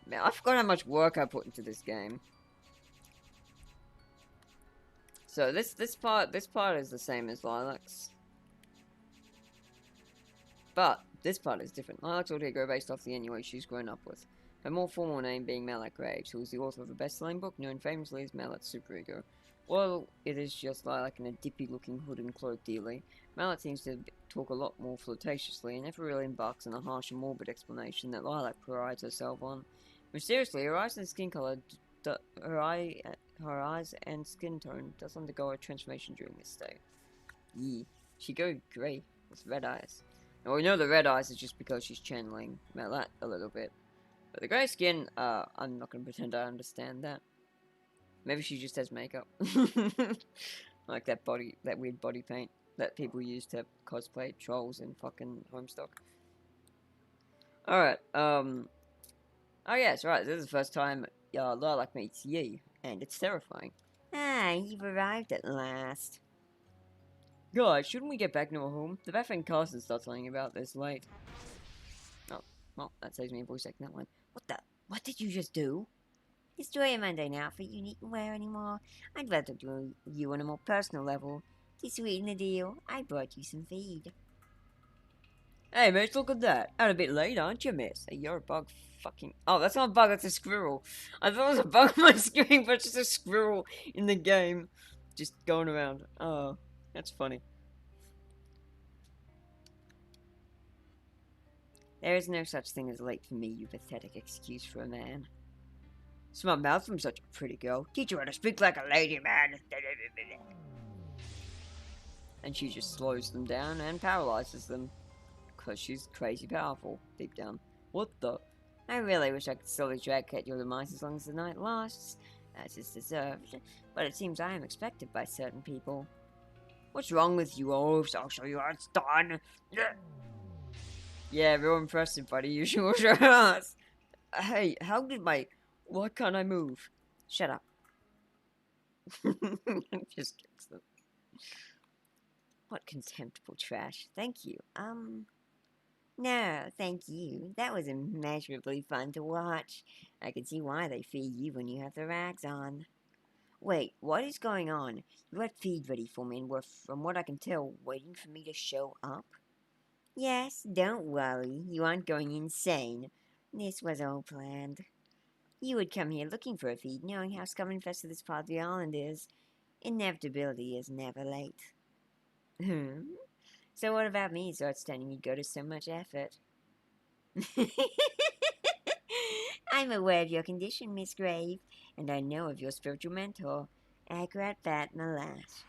Man, I forgot how much work I put into this game. So this part is the same as Lilac's. But this part is different. Lilac's alter ego based off the anime she's grown up with. Her more formal name being Malak Graves, who is the author of a best-selling book known famously as Malak's superego. While it is just Lilac in a dippy-looking hood and cloak dearly, Malak seems to talk a lot more flirtatiously and never really embarks on the harsh and morbid explanation that Lilac prides herself on. Mysteriously, her eyes and skin color, her eyes and skin tone does undergo a transformation during this state. Yeah, she go grey with red eyes. Now we know the red eyes is just because she's channeling Malak a little bit. But the grey skin, I'm not going to pretend I understand that. Maybe she just has makeup. Like that weird body paint that people use to cosplay trolls in fucking Homestuck. Alright, oh yes, right, this is the first time Lilac meets Yi, and it's terrifying. Ah, you've arrived at last. Guys, shouldn't we get back to our home? The Beth and Carson start telling about this late. Oh, well, that saves me a voice acting that one. What did you just do? Destroy a Monday outfit you needn't wear anymore. I'd rather do you on a more personal level. To sweeten the deal, I brought you some feed. Hey, miss, look at that. Out a bit late, aren't you, miss? Hey, you're a bug fucking... Oh, that's not a bug, that's a squirrel. I thought it was a bug on my screen, but it's just a squirrel in the game. Just going around. Oh, that's funny. There is no such thing as late for me, you pathetic excuse for a man. Smart mouth from such a pretty girl. Teach her how to speak like a lady, man. And she just slows them down and paralyzes them. Because she's crazy powerful, deep down. What the? I really wish I could slowly drag at your demise as long as the night lasts, as is deserved, but it seems I am expected by certain people. What's wrong with you, Oafs? I'll show you how it's done. Yeah, real impressive, buddy. You sure show us. Hey, how did my... Why can't I move? Shut up. Just kicks them. What contemptible trash. Thank you. No, thank you. That was immeasurably fun to watch. I can see why they feed you when you have the rags on. Wait, what is going on? You had feed ready for me and were, from what I can tell, waiting for me to show up? Yes, don't worry. You aren't going insane. This was all planned. You would come here looking for a feed, knowing how scum-infested this part of the island is. Inevitability is never late. So what about me, so outstanding you'd go to so much effort? I'm aware of your condition, Miss Grave, and I know of your spiritual mentor, Agrat Bat Malash.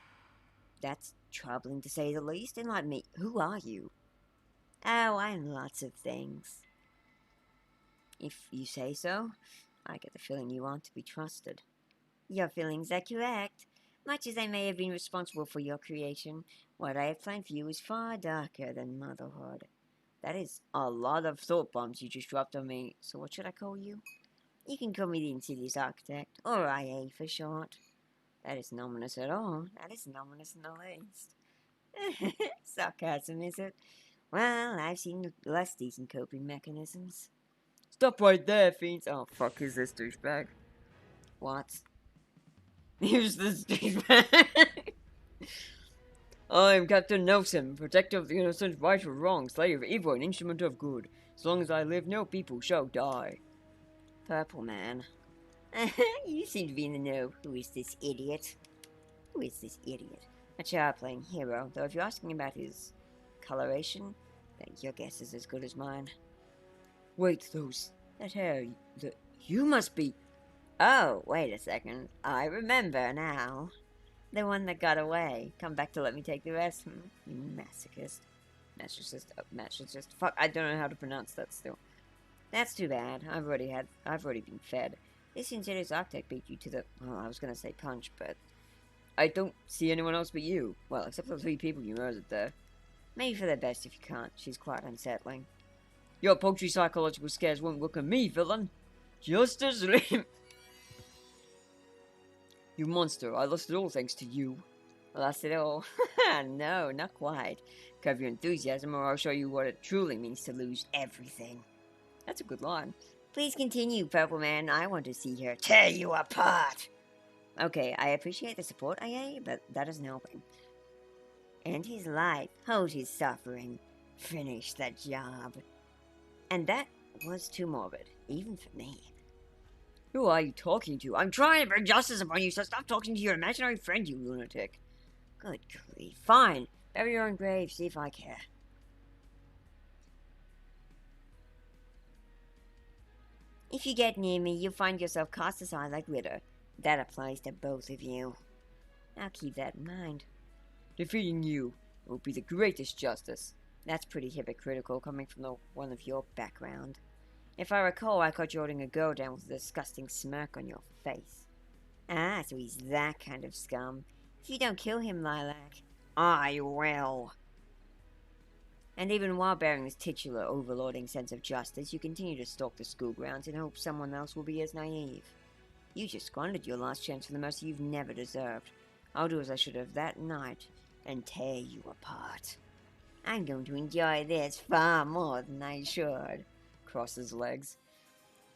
That's troubling to say the least, and like me, who are you? Oh, I'm lots of things. If you say so, I get the feeling you aren't to be trusted. Your feelings are correct. Much as I may have been responsible for your creation, what I have planned for you is far darker than motherhood. That is a lot of thought bombs you just dropped on me. So what should I call you? You can call me the Insidious Architect, or IA for short. That isn't ominous at all. That isn't ominous in the least. Sarcasm, is it? Well, I've seen less decent coping mechanisms. Stop right there, fiends. Oh, fuck, who's this douchebag? What? Who's this douchebag? I'm Captain Nelson, protector of the innocent, right or wrong, slayer of evil, and instrument of good. As long as I live, no people shall die. Purple man. You seem to be in the know. Who is this idiot? Who is this idiot? A child-playing hero, though if you're asking about his coloration, then your guess is as good as mine. Wait, that hair, you must be... Oh, wait a second. I remember now. The one that got away. Come back to let me take the rest. You masochist. Masochist. Fuck, I don't know how to pronounce that still. That's too bad. I've already been fed. This Insidious Architect beat you to the... Well, I was gonna say punch, but... I don't see anyone else but you. Well, except for the 3 people you murdered there. Maybe for the best if you can't. She's quite unsettling. Your paltry psychological scares won't work on me, villain. Just as lame. You monster, I lost it all thanks to you. Lost it all? No, not quite. Curb your enthusiasm or I'll show you what it truly means to lose everything. That's a good line. Please continue, Purple Man. I want to see her tear you apart. Okay, I appreciate the support, IA, but that isn't helping. End his life. Hold his suffering. Finish the job. And that was too morbid, even for me. Who are you talking to? I'm trying to bring justice upon you, so stop talking to your imaginary friend, you lunatic. Good grief. Fine. Bury your own grave, see if I care. If you get near me, you'll find yourself cast aside like litter. That applies to both of you. I'll keep that in mind. Defeating you will be the greatest justice. That's pretty hypocritical coming from one of your background. If I recall, I caught you holding a girl down with a disgusting smirk on your face. Ah, so he's that kind of scum. If you don't kill him, Lilac, I will. And even while bearing this titular overlording sense of justice, you continue to stalk the school grounds in hopes someone else will be as naive. You just squandered your last chance for the mercy you've never deserved. I'll do as I should have that night and tear you apart. I'm going to enjoy this far more than I should. Crosses legs.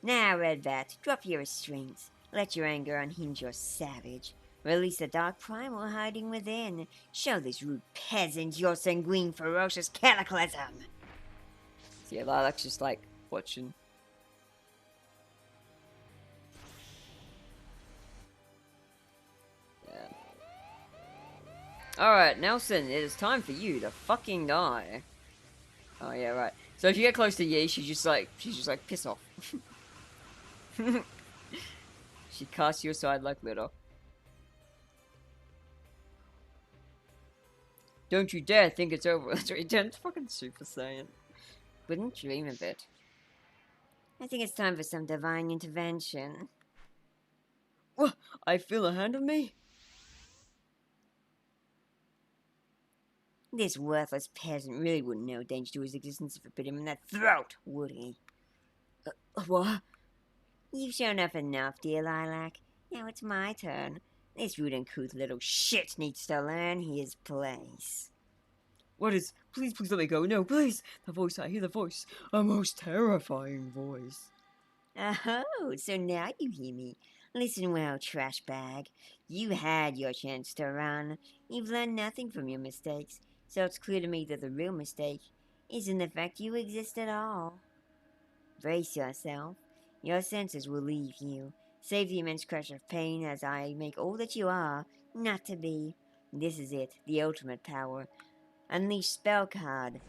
Now, Red Bat, drop your restraints. Let your anger unhinge your savage. Release the dark primal hiding within. Show this rude peasant your sanguine, ferocious cataclysm. So yeah, Lilac's just like watching. Yeah. Alright, Nelson, it is time for you to fucking die. Oh yeah, right. So if you get close to Yi, she's just like, piss off. She casts you aside like litter. Don't you dare think it's over. That's what he did. Fucking Super Saiyan. Wouldn't dream of it. I think it's time for some divine intervention. What? I feel a hand on me? This worthless peasant really wouldn't know danger to his existence if it bit him in that throat, would he? What? You've shown up enough, dear Lilac. Now it's my turn. This rude and uncouth little shit needs to learn his place. What is... Please let me go. No, please. The voice, I hear the voice. A most terrifying voice. Oh, so now you hear me. Listen well, trash bag. You had your chance to run. You've learned nothing from your mistakes. So it's clear to me that the real mistake isn't the fact you exist at all. Brace yourself. Your senses will leave you. Save the immense crush of pain as I make all that you are not to be. This is it, the ultimate power. Unleash spell card.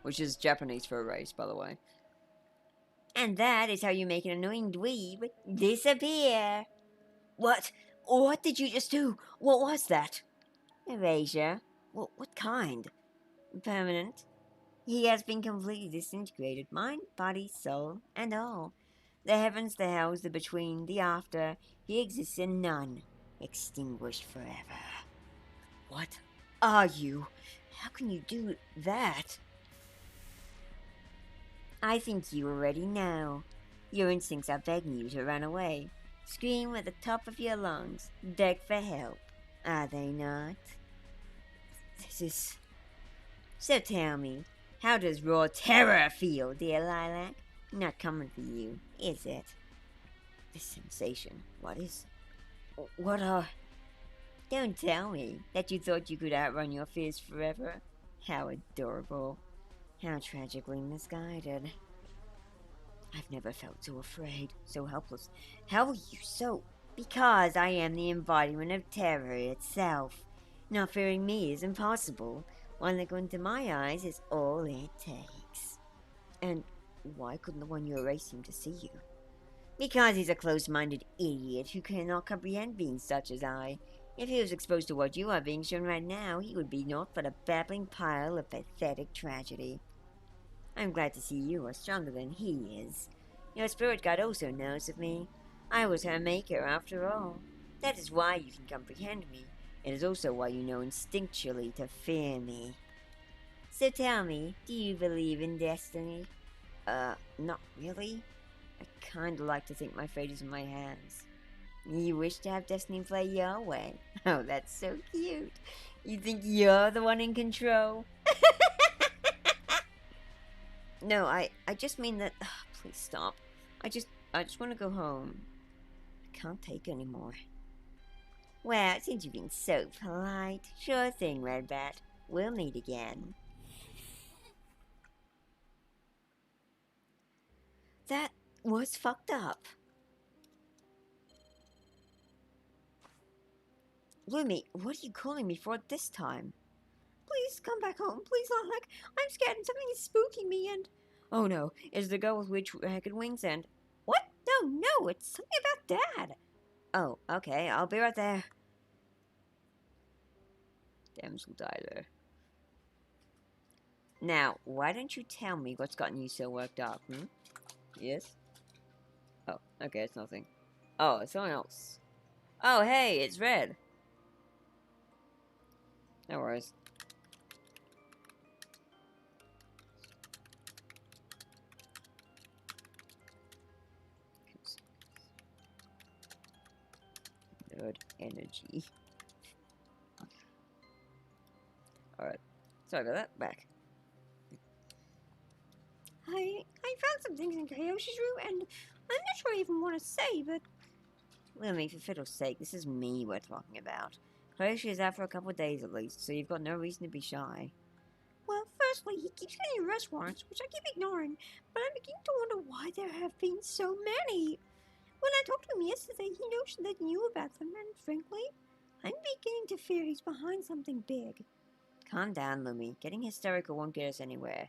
Which is Japanese for erase, by the way. And that is how you make an annoying dweeb disappear. What? What did you just do? What was that? Erasure. What kind? Permanent. He has been completely disintegrated, mind, body, soul, and all. The heavens, the hells, the between, the after, he exists in none. Extinguished forever. What are you? How can you do that? I think you already know. Your instincts are begging you to run away. Scream at the top of your lungs. Beg for help. Are they not? This is... So tell me, how does raw terror feel, dear Lilac? Not coming for you, is it? This sensation, what is... What are... Don't tell me that you thought you could outrun your fears forever. How adorable. How tragically misguided. I've never felt so afraid, so helpless. How are you so? Because I am the embodiment of terror itself. Not fearing me is impossible. One look into my eyes is all it takes. And why couldn't the one you erased seem to see you? Because he's a close-minded idiot who cannot comprehend beings such as I. If he was exposed to what you are being shown right now, he would be naught but a babbling pile of pathetic tragedy. I'm glad to see you are stronger than he is. Your spirit god also knows of me. I was her maker, after all. That is why you can comprehend me. It is also why you know instinctually to fear me. So tell me, do you believe in destiny? Not really. I kinda like to think my fate is in my hands. You wish to have destiny play your way? Oh, that's so cute. You think you're the one in control? No, I just mean that... please stop. I just want to go home. I can't take anymore. Well, since you've been so polite, sure thing, Redbat. We'll meet again. That was fucked up. Lumi, what are you calling me for this time? Please come back home. Please, Lilac. I'm scared and something is spooking me and... Oh no, it's the girl with witch-ragged wings and... What? No, it's something about Dad. Oh, okay, I'll be right there. Damsel Dialer. Now, why don't you tell me what's gotten you so worked up, Yes? Oh, okay, it's nothing. Oh, it's someone else. Oh, hey, it's Red. No worries. Nerd energy. Alright. Sorry about that. Back. I found some things in Kyoshi's room and I'm not sure I even want to say, but... Lumi, for fiddle's sake, this is me we're talking about. Kyoshi is out for a couple of days at least, so you've got no reason to be shy. Well, firstly, he keeps getting arrest warrants, which I keep ignoring, but I'm beginning to wonder why there have been so many. When I talked to him yesterday, he noticed that knew about them, and frankly, I'm beginning to fear he's behind something big. Calm down, Lumi. Getting hysterical won't get us anywhere.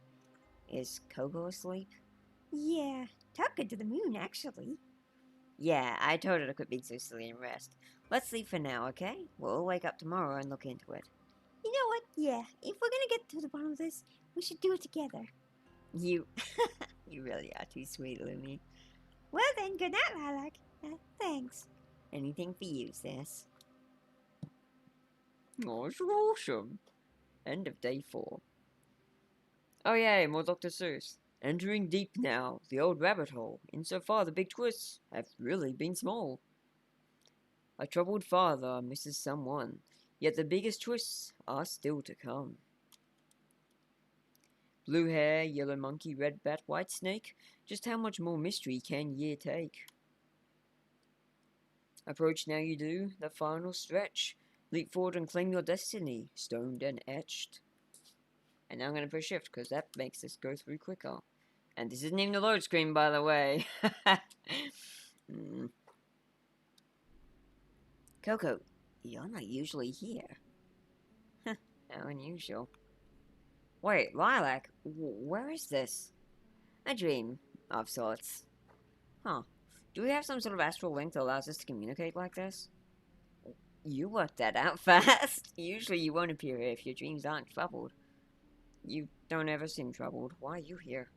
Is Coco asleep? Yeah, talking to the moon, actually. Yeah, I told her to quit being so silly and rest. Let's sleep for now, okay? We'll wake up tomorrow and look into it. You know what? Yeah, if we're gonna get to the bottom of this, we should do it together. You... you really are too sweet, Lumi. Well then, good night, Lilac. Thanks. Anything for you, sis. Oh, it's awesome. End of day 4. Oh yay, more Dr. Seuss. Entering deep now, the old rabbit hole. Insofar, the big twists have really been small. A troubled father misses someone, yet the biggest twists are still to come. Blue hair, yellow monkey, red bat, white snake. Just how much more mystery can ye take? Approach now you do, the final stretch. Leap forward and claim your destiny, stoned and etched. And now I'm going to push shift, because that makes this go through quicker. And this isn't even the load screen, by the way. Coco, you're not usually here. How unusual. Wait, Lilac, where is this? A dream, of sorts. Huh. Do we have some sort of astral link that allows us to communicate like this? You worked that out fast. Usually you won't appear here if your dreams aren't troubled. You don't ever seem troubled. Why are you here?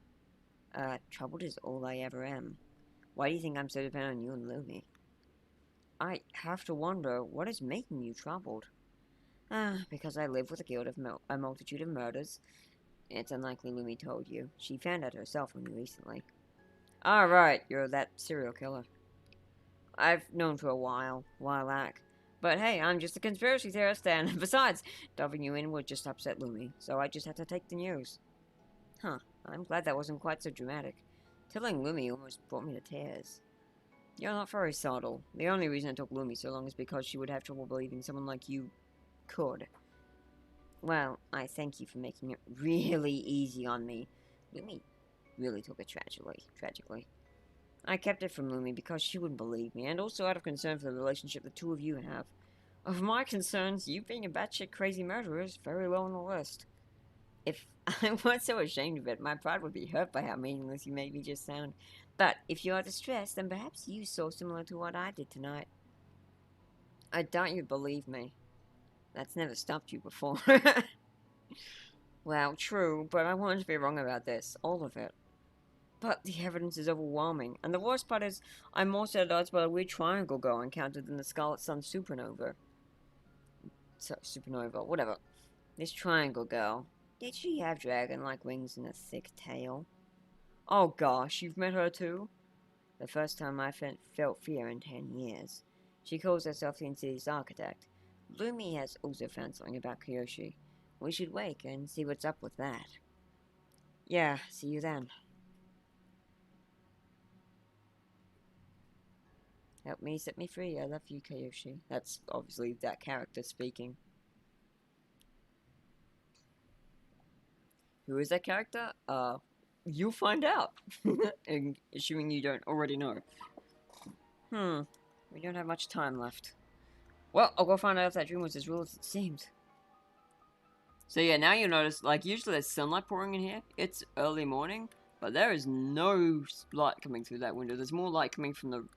Troubled is all I ever am. Why do you think I'm so dependent on you and Lumi? I have to wonder, what is making you troubled? Because I live with a guild of a multitude of murders. It's unlikely Lumi told you. She found out herself only recently. Ah, right, you're that serial killer. I've known for a while back. But hey, I'm just a conspiracy theorist, and besides, dumping you in would just upset Lumi, so I just had to take the news. Huh, I'm glad that wasn't quite so dramatic. Telling Lumi almost brought me to tears. You're not very subtle. The only reason it took Lumi so long is because she would have trouble believing someone like you could. Well, I thank you for making it really easy on me. Lumi really took it tragically. I kept it from Lumi because she wouldn't believe me, and also out of concern for the relationship the two of you have. Of my concerns, you being a batshit crazy murderer is very low on the list. If I weren't so ashamed of it, my pride would be hurt by how meaningless you made me just sound. But if you are distressed, then perhaps you saw similar to what I did tonight. I doubt you'd believe me. That's never stopped you before. Well, true, but I wanted to be wrong about this. All of it. But the evidence is overwhelming, and the worst part is, I'm more set at odds by the weird triangle girl encountered in the Scarlet Sun supernova. Supernova, whatever. This triangle girl. Did she have dragon-like wings and a thick tail? Oh gosh, you've met her too? The first time I felt fear in 10 years. She calls herself the city's architect. Lumi has also found something about Kyoshi. We should wake and see what's up with that. Yeah, see you then. Help me, set me free. I love you, Kyoshi. That's obviously that character speaking. Who is that character? You'll find out. Assuming you don't already know. We don't have much time left. Well, I'll go find out if that dream was as real as it seemed. So yeah, now you notice, like, usually there's sunlight pouring in here. It's early morning, but there is no light coming through that window. There's more light coming from the,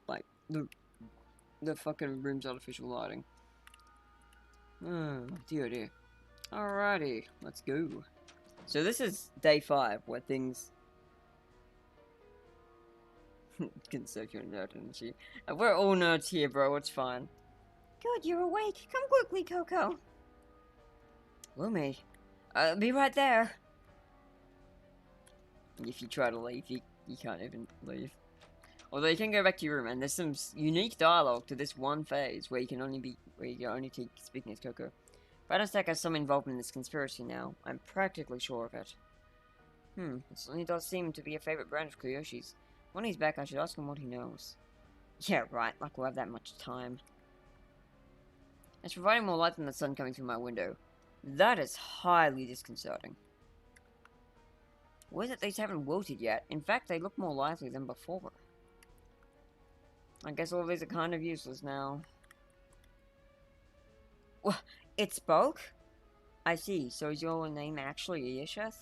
like, the fucking room's artificial lighting. Oh, dear. Alrighty, let's go. So this is day 5, where things... Conserve your nerd energy. We're all nerds here, bro, it's fine. Good, you're awake. Come quickly, Coco. Lumi, be right there. If you try to leave, you can't even leave. Although you can go back to your room, and there's some unique dialogue to this one phase where you can only keep speaking as Coco. Battlestack has some involvement in this conspiracy now. I'm practically sure of it. It certainly does seem to be a favorite brand of Kyoshi's. When he's back, I should ask him what he knows. Yeah, right, like we'll have that much time. It's providing more light than the sun coming through my window. That is highly disconcerting. What is it these haven't wilted yet? In fact, they look more lively than before. I guess all these are kind of useless now. Well, it spoke? I see, so is your name actually Yesheth?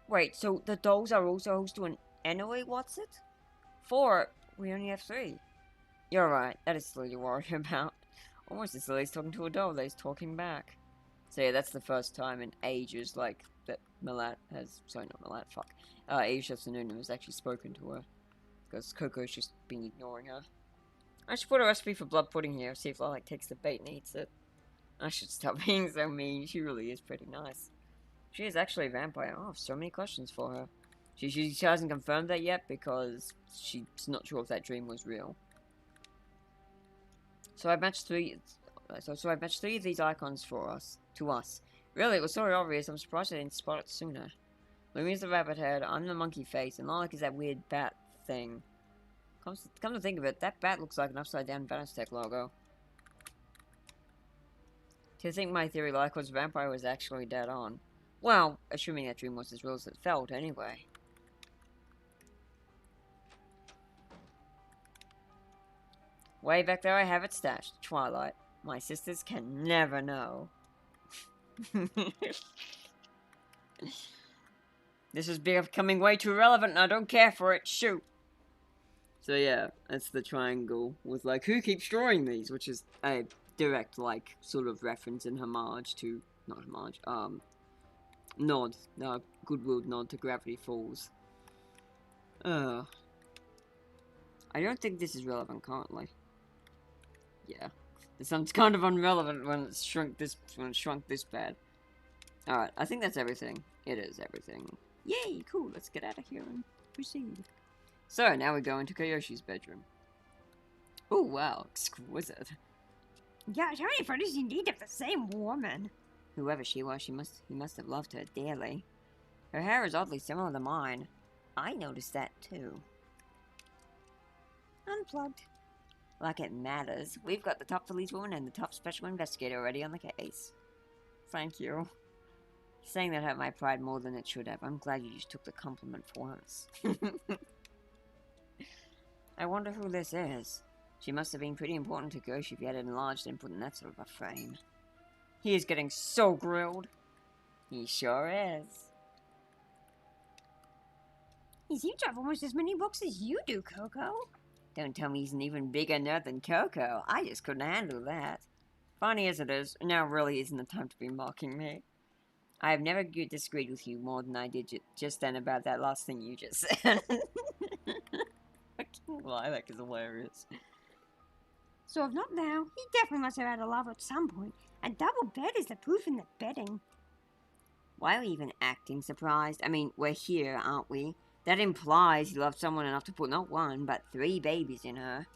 Wait, so the dolls are also host to an Anyway, what's it? 4, we only have 3. You're right, that is silly to worry about. Almost as silly as talking to a doll that is talking back. So yeah, that's the first time in ages, like, that Malat has, sorry, not Malat, fuck. Asia Xenoneen has actually spoken to her. Because Coco's just been ignoring her. I should put a recipe for blood pudding here, see if Lilac takes the bait and eats it. I should stop being so mean, she really is pretty nice. She is actually a vampire. Oh, I have so many questions for her. She hasn't confirmed that yet because she's not sure if that dream was real. So I've matched 3. So I've matched 3 of these icons to us. Really, it was so obvious. I'm surprised I didn't spot it sooner. Lumi's the rabbit head. I'm the monkey face, and Lilac is that weird bat thing. Come to think of it, that bat looks like an upside down Battlestack logo. To think my theory Lilac was a vampire was actually dead on. Well, assuming that dream was as real as it felt, anyway. Way back there I have it stashed. Twilight. My sisters can never know. This is becoming way too relevant and I don't care for it. Shoot. So yeah, that's the triangle with like, who keeps drawing these? Which is a direct, like, sort of reference and homage to, not homage, nod, goodwill nod to Gravity Falls. I don't think this is relevant currently. Yeah, this sounds kind of irrelevant when it's shrunk this bad. Alright, I think that's everything. It is everything. Yay, cool, let's get out of here and proceed. So, now we go into Kyoshi's bedroom. Oh wow, exquisite. Gosh, how many photos do you need of the same woman? Whoever she was, he must have loved her dearly. Her hair is oddly similar to mine. I noticed that too. Unplugged. Like it matters. We've got the top police woman and the top special investigator already on the case. Thank you. Saying that hurt my pride more than it should have. I'm glad you just took the compliment for once. I wonder who this is. She must have been pretty important to Gersh if you had it enlarged and put in that sort of a frame. He is getting so grilled. He sure is. He seems to have almost as many books as you do, Coco. Don't tell me he's an even bigger nerd than Coco. I just couldn't handle that. Funny as it is, now really isn't the time to be mocking me. I have never disagreed with you more than I did just then about that last thing you just said. I can't lie, that is hilarious. So if not now, he definitely must have had a lover at some point. A double bed is the proof in the bedding. Why are we even acting surprised? I mean, we're here, aren't we? That implies he loved someone enough to put not one, but 3 babies in her.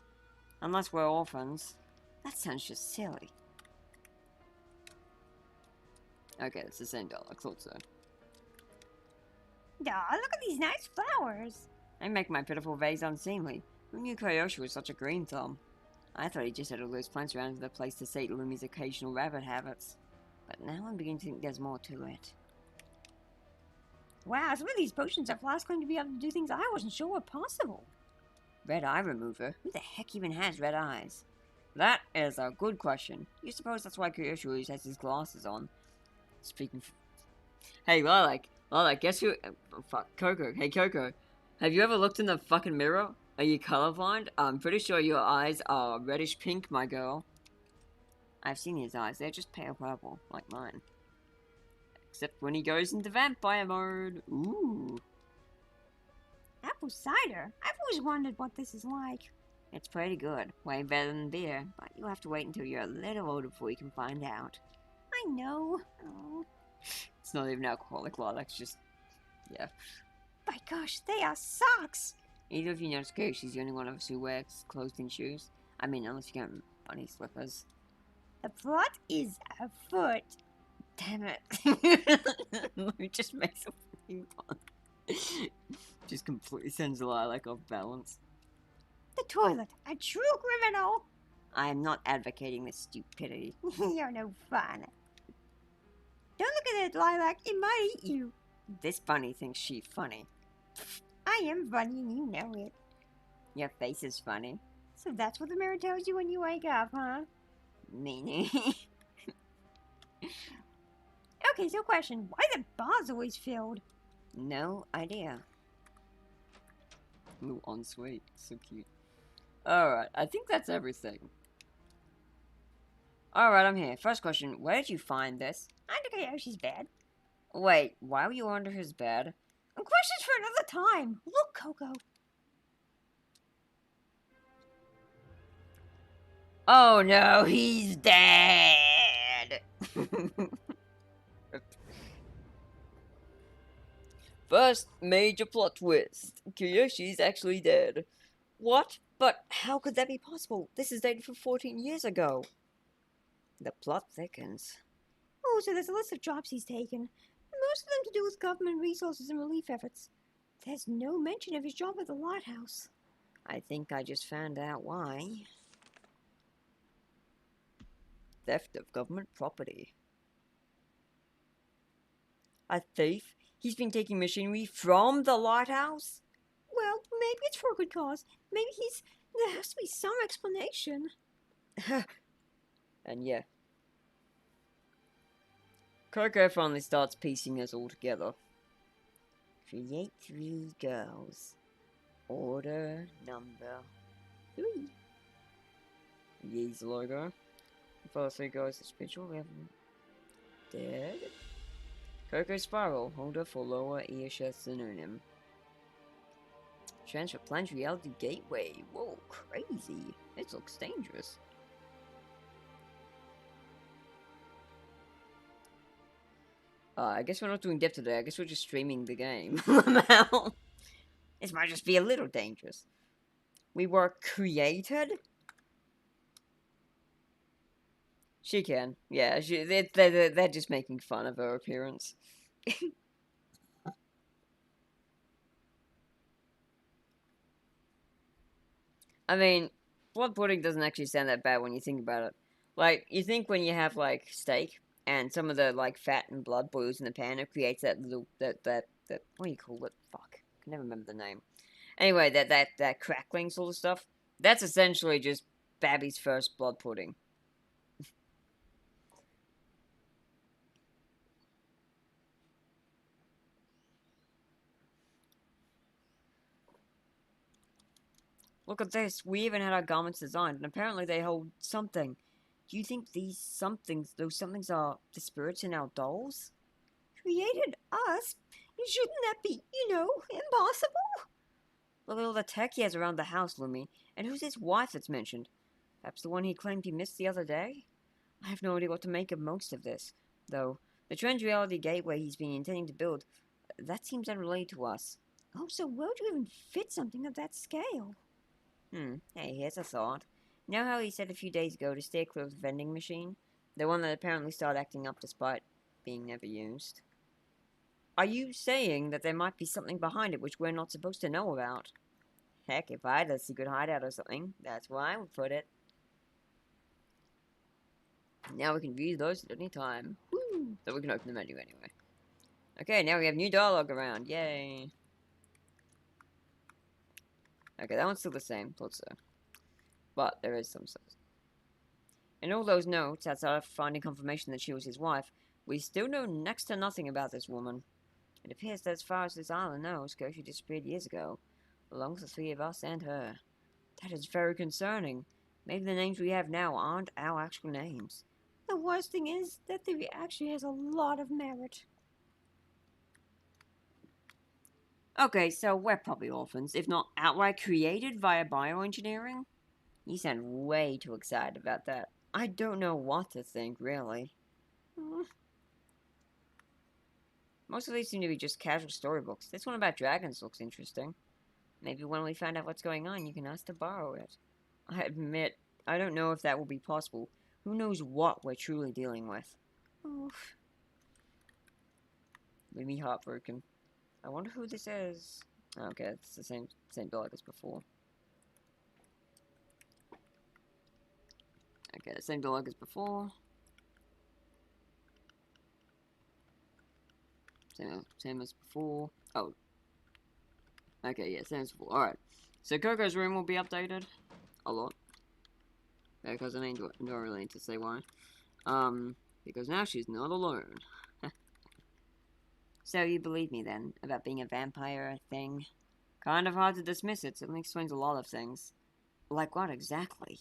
Unless we're orphans. That sounds just silly. Okay, it's the same doll. I thought so. Aw, look at these nice flowers. They make my pitiful vase unseemly. Who knew Kyoshi was such a green thumb? I thought he just had all those plants around the place to sate Lumi's occasional rabbit habits. But now I'm beginning to think there's more to it. Wow, some of these potions have flasks claim to be able to do things I wasn't sure were possible. Red eye remover? Who the heck even has red eyes? That is a good question. You suppose that's why Kyoshi always has his glasses on? Speaking Hey, Lilac, guess who? Fuck, Coco. Hey, Coco. Have you ever looked in the fucking mirror? Are you colorblind? I'm pretty sure your eyes are reddish pink, my girl. I've seen his eyes. They're just pale purple, like mine. Except when he goes into vampire mode. Ooh. Apple cider? I've always wondered what this is like. It's pretty good. Way better than beer. But you'll have to wait until you're a little older before you can find out. I know. Oh. It's not even alcoholic, Lilac's just... yeah. By gosh, they are socks! Either of you notice She's the only one of us who wears closed-in shoes. I mean, unless you get bunny slippers. The plot is afoot. Damn it. It just makes a fucking pun. Just completely sends Lilac off balance. The toilet, a true criminal! I am not advocating this stupidity. You're no fun. Don't look at it, Lilac, it might eat you. This bunny thinks she's funny. I am funny and you know it. Your face is funny. So that's what the mirror tells you when you wake up, huh? Meaning? Okay, so question, why are the bars always filled? No idea. Ooh, ensuite. So cute. Alright, I think that's everything. Alright, I'm here. First question, where did you find this? Under Kyoshi's bed. Wait, why were you under his bed? And questions for another time. Look, Coco. Oh no, he's dead! First major plot twist. Kyoshi's actually dead. What? But how could that be possible? This is dated from 14 years ago. The plot thickens. Oh, so there's a list of jobs he's taken. Most of them to do with government resources and relief efforts. There's no mention of his job at the lighthouse. I think I just found out why. Theft of government property. A thief? He's been taking machinery from the lighthouse? Well, maybe it's for a good cause. Maybe there has to be some explanation. And yeah. Coco finally starts piecing us all together. Create 3 girls. Order number 3. Yee's logo. First 3 girls is spiritual. We have dead. Coco Spiral, holder for lower Earshot Xenoneen. Transfer plans reality gateway. Whoa, crazy. This looks dangerous. I guess we're not doing depth today. I guess we're just streaming the game. This might just be a little dangerous. We were created? She can. Yeah, they're just making fun of her appearance. I mean, blood pudding doesn't actually sound that bad when you think about it. Like, you think when you have, like, steak, and some of the, like, fat and blood boils in the pan, it creates that little, that what do you call it? Fuck. I can never remember the name. Anyway, that crackling sort of stuff, that's essentially just Babby's first blood pudding. Look at this. We even had our garments designed, and apparently they hold something. Do you think those somethings are the spirits in our dolls? Created us? Shouldn't that be, impossible? Look at all the tech he has around the house, Lumi. And who's his wife that's mentioned? Perhaps the one he claimed he missed the other day? I have no idea what to make of most of this. Though, the Trend Reality Gateway he's been intending to build, that seems unrelated to us. Oh, so where would you even fit something of that scale? Hey, here's a thought. You know how he said a few days ago to stay clear of the vending machine? The one that apparently started acting up despite being never used? Are you saying that there might be something behind it which we're not supposed to know about? Heck, if I had a secret hideout or something, that's where I would put it. Now we can view those at any time. Woo! So we can open the menu anyway. Okay, now we have new dialogue around. Yay! Okay, that one's still the same. Thought so. But there is some stuff. In all those notes, outside of finding confirmation that she was his wife, we still know next to nothing about this woman. It appears that as far as this island knows, Goshi disappeared years ago, along with the three of us and her. That is very concerning. Maybe the names we have now aren't our actual names. The worst thing is that theory actually has a lot of merit. Okay, so we're probably orphans, if not outright created via bioengineering? You sound way too excited about that. I don't know what to think, really. Most of these seem to be just casual storybooks. This one about dragons looks interesting. Maybe when we find out what's going on, you can ask to borrow it. I admit, I don't know if that will be possible. Who knows what we're truly dealing with? Oof. Made me heartbroken. I wonder who this is. Okay, it's the same dog as before. Okay, the same dog as before. Same as before. Oh. Okay, yeah, same as before. Alright. So Coco's room will be updated. A lot. Because I don't really need to say why. Because now she's not alone. So you believe me then, about being a vampire thing? Kind of hard to dismiss it, certainly explains a lot of things. Like what exactly?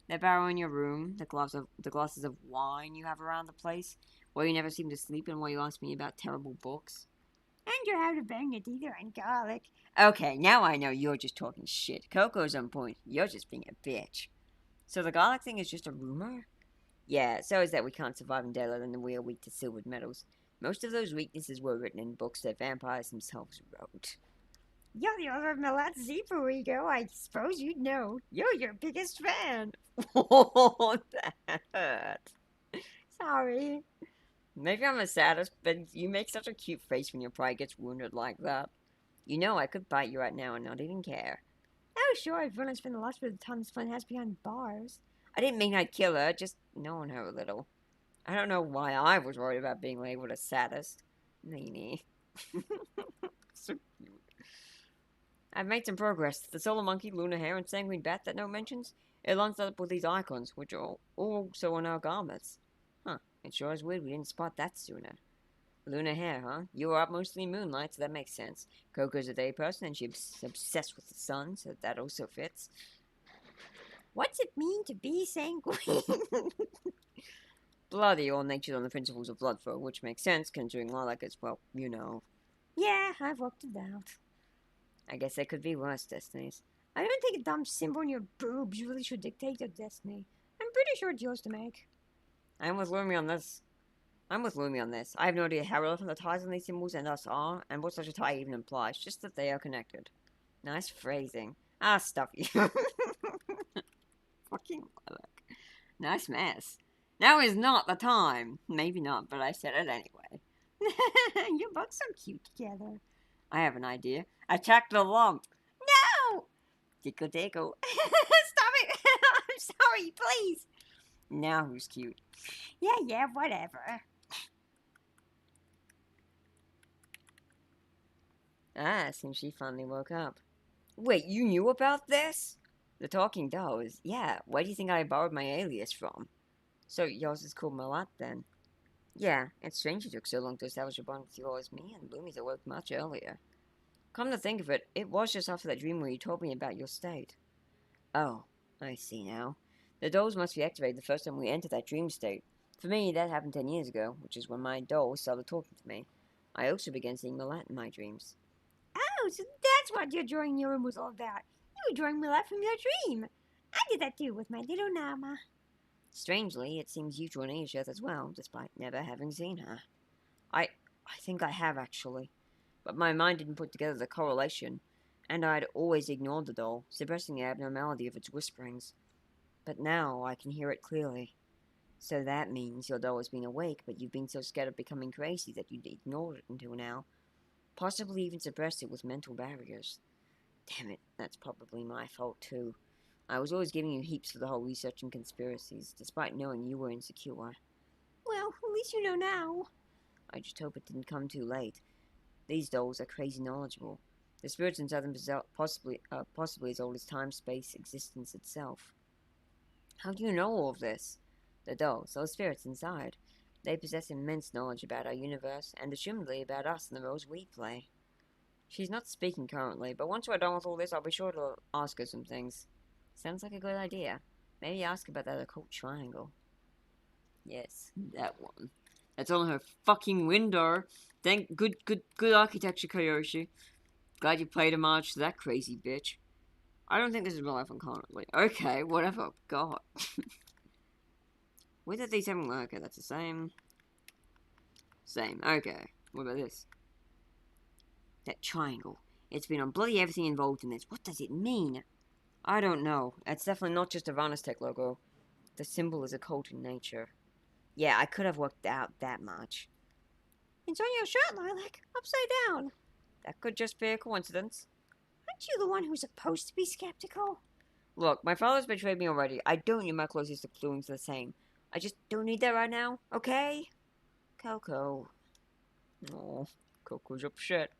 That barrel in your room, the glasses of wine you have around the place, where you never seem to sleep and where you ask me about terrible books. And you're out of bang it either and garlic. Okay, now I know you're just talking shit. Coco's on point. You're just being a bitch. So the garlic thing is just a rumor? Yeah, so is that we can't survive in daylight and we are weak to silvered metals. Most of those weaknesses were written in books that vampires themselves wrote. You're the author of Milat Zipo, I suppose you'd know. You're your biggest fan. Oh, that hurt. Sorry. Maybe I'm a sadist, but you make such a cute face when your pride gets wounded like that. You know I could bite you right now and not even care. Oh, sure, I've run and spent a lot of the time Flint has behind bars. I didn't mean I'd kill her, just knowing her a little. I don't know why I was worried about being labeled a sadist. Meanie. So cute. I've made some progress. The solar monkey, lunar hare, and sanguine bat that note mentions, it lines up with these icons, which are also on our garments. Huh, it sure is weird we didn't spot that sooner. Lunar hare, huh? You were up mostly in moonlight, so that makes sense. Coco's a day person, and she's obsessed with the sun, so that also fits. What's it mean to be sanguine? Bloody all natured on the principles of blood flow, which makes sense, considering Lilac is, well, you know. Yeah, I've worked it out. I guess there could be worse destinies. I don't think a dumb symbol on your boobs really should dictate your destiny. I'm pretty sure it's yours to make. I'm with Lumi on this. I have no idea how relevant the ties on these symbols and us are, and what such a tie even implies, just that they are connected. Nice phrasing. Ah, stuff you. Fucking Lilac. Nice mess. Now is not the time. Maybe not, but I said it anyway. You're both so cute together. I have an idea. Attack the lump. No! Tickle tickle. Stop it! I'm sorry, please. Now who's cute? Yeah, whatever. Ah, seems she finally woke up. Wait, you knew about this? The talking dolls? Yeah, where do you think I borrowed my alias from? So yours is called Malat then? Yeah, it's strange you took so long to establish a bond with yours. Me and Bloomies awoke much earlier. Come to think of it, it was just after that dream where you told me about your state. Oh, I see now. The dolls must be activated the first time we entered that dream state. For me, that happened 10 years ago, which is when my dolls started talking to me. I also began seeing Malat in my dreams. Oh, so that's what your drawing in your room was all about. You were drawing me from your dream. I did that too with my little Nama. Strangely, it seems you drew an Asia as well, despite never having seen her. I think I have actually, but my mind didn't put together the correlation, and I'd always ignored the doll, suppressing the abnormality of its whisperings. But now I can hear it clearly. So that means your doll has been awake, but you've been so scared of becoming crazy that you'd ignored it until now. Possibly even suppressed it with mental barriers. Damn it, that's probably my fault too. I was always giving you heaps for the whole research and conspiracies, despite knowing you were insecure. Well, at least you know now. I just hope it didn't come too late. These dolls are crazy knowledgeable. The spirits inside them possibly as old as time, space, existence itself. How do you know all of this? The dolls, those spirits inside. They possess immense knowledge about our universe, and assumedly about us and the roles we play. She's not speaking currently, but once we're done with all this, I'll be sure to ask her some things. Sounds like a good idea. Maybe ask about that occult triangle. Yes, that one. That's on her fucking window. Good architecture, Koyoshi. Glad you played homage to that crazy bitch. I don't think this is relevant currently. Okay, whatever. God. Where did these haven't worked? Okay, that's the same. Same. Okay. What about this? That triangle. It's been on bloody everything involved in this. What does it mean? I don't know. It's definitely not just a Vanastech logo. The symbol is occult in nature. Yeah, I could have worked out that much. It's on your shirt, Lilac, upside down. That could just be a coincidence. Aren't you the one who's supposed to be skeptical? Look, my father's betrayed me already. I don't need my closest influence the same. I just don't need that right now, okay? Coco. Oh, Coco's up shit.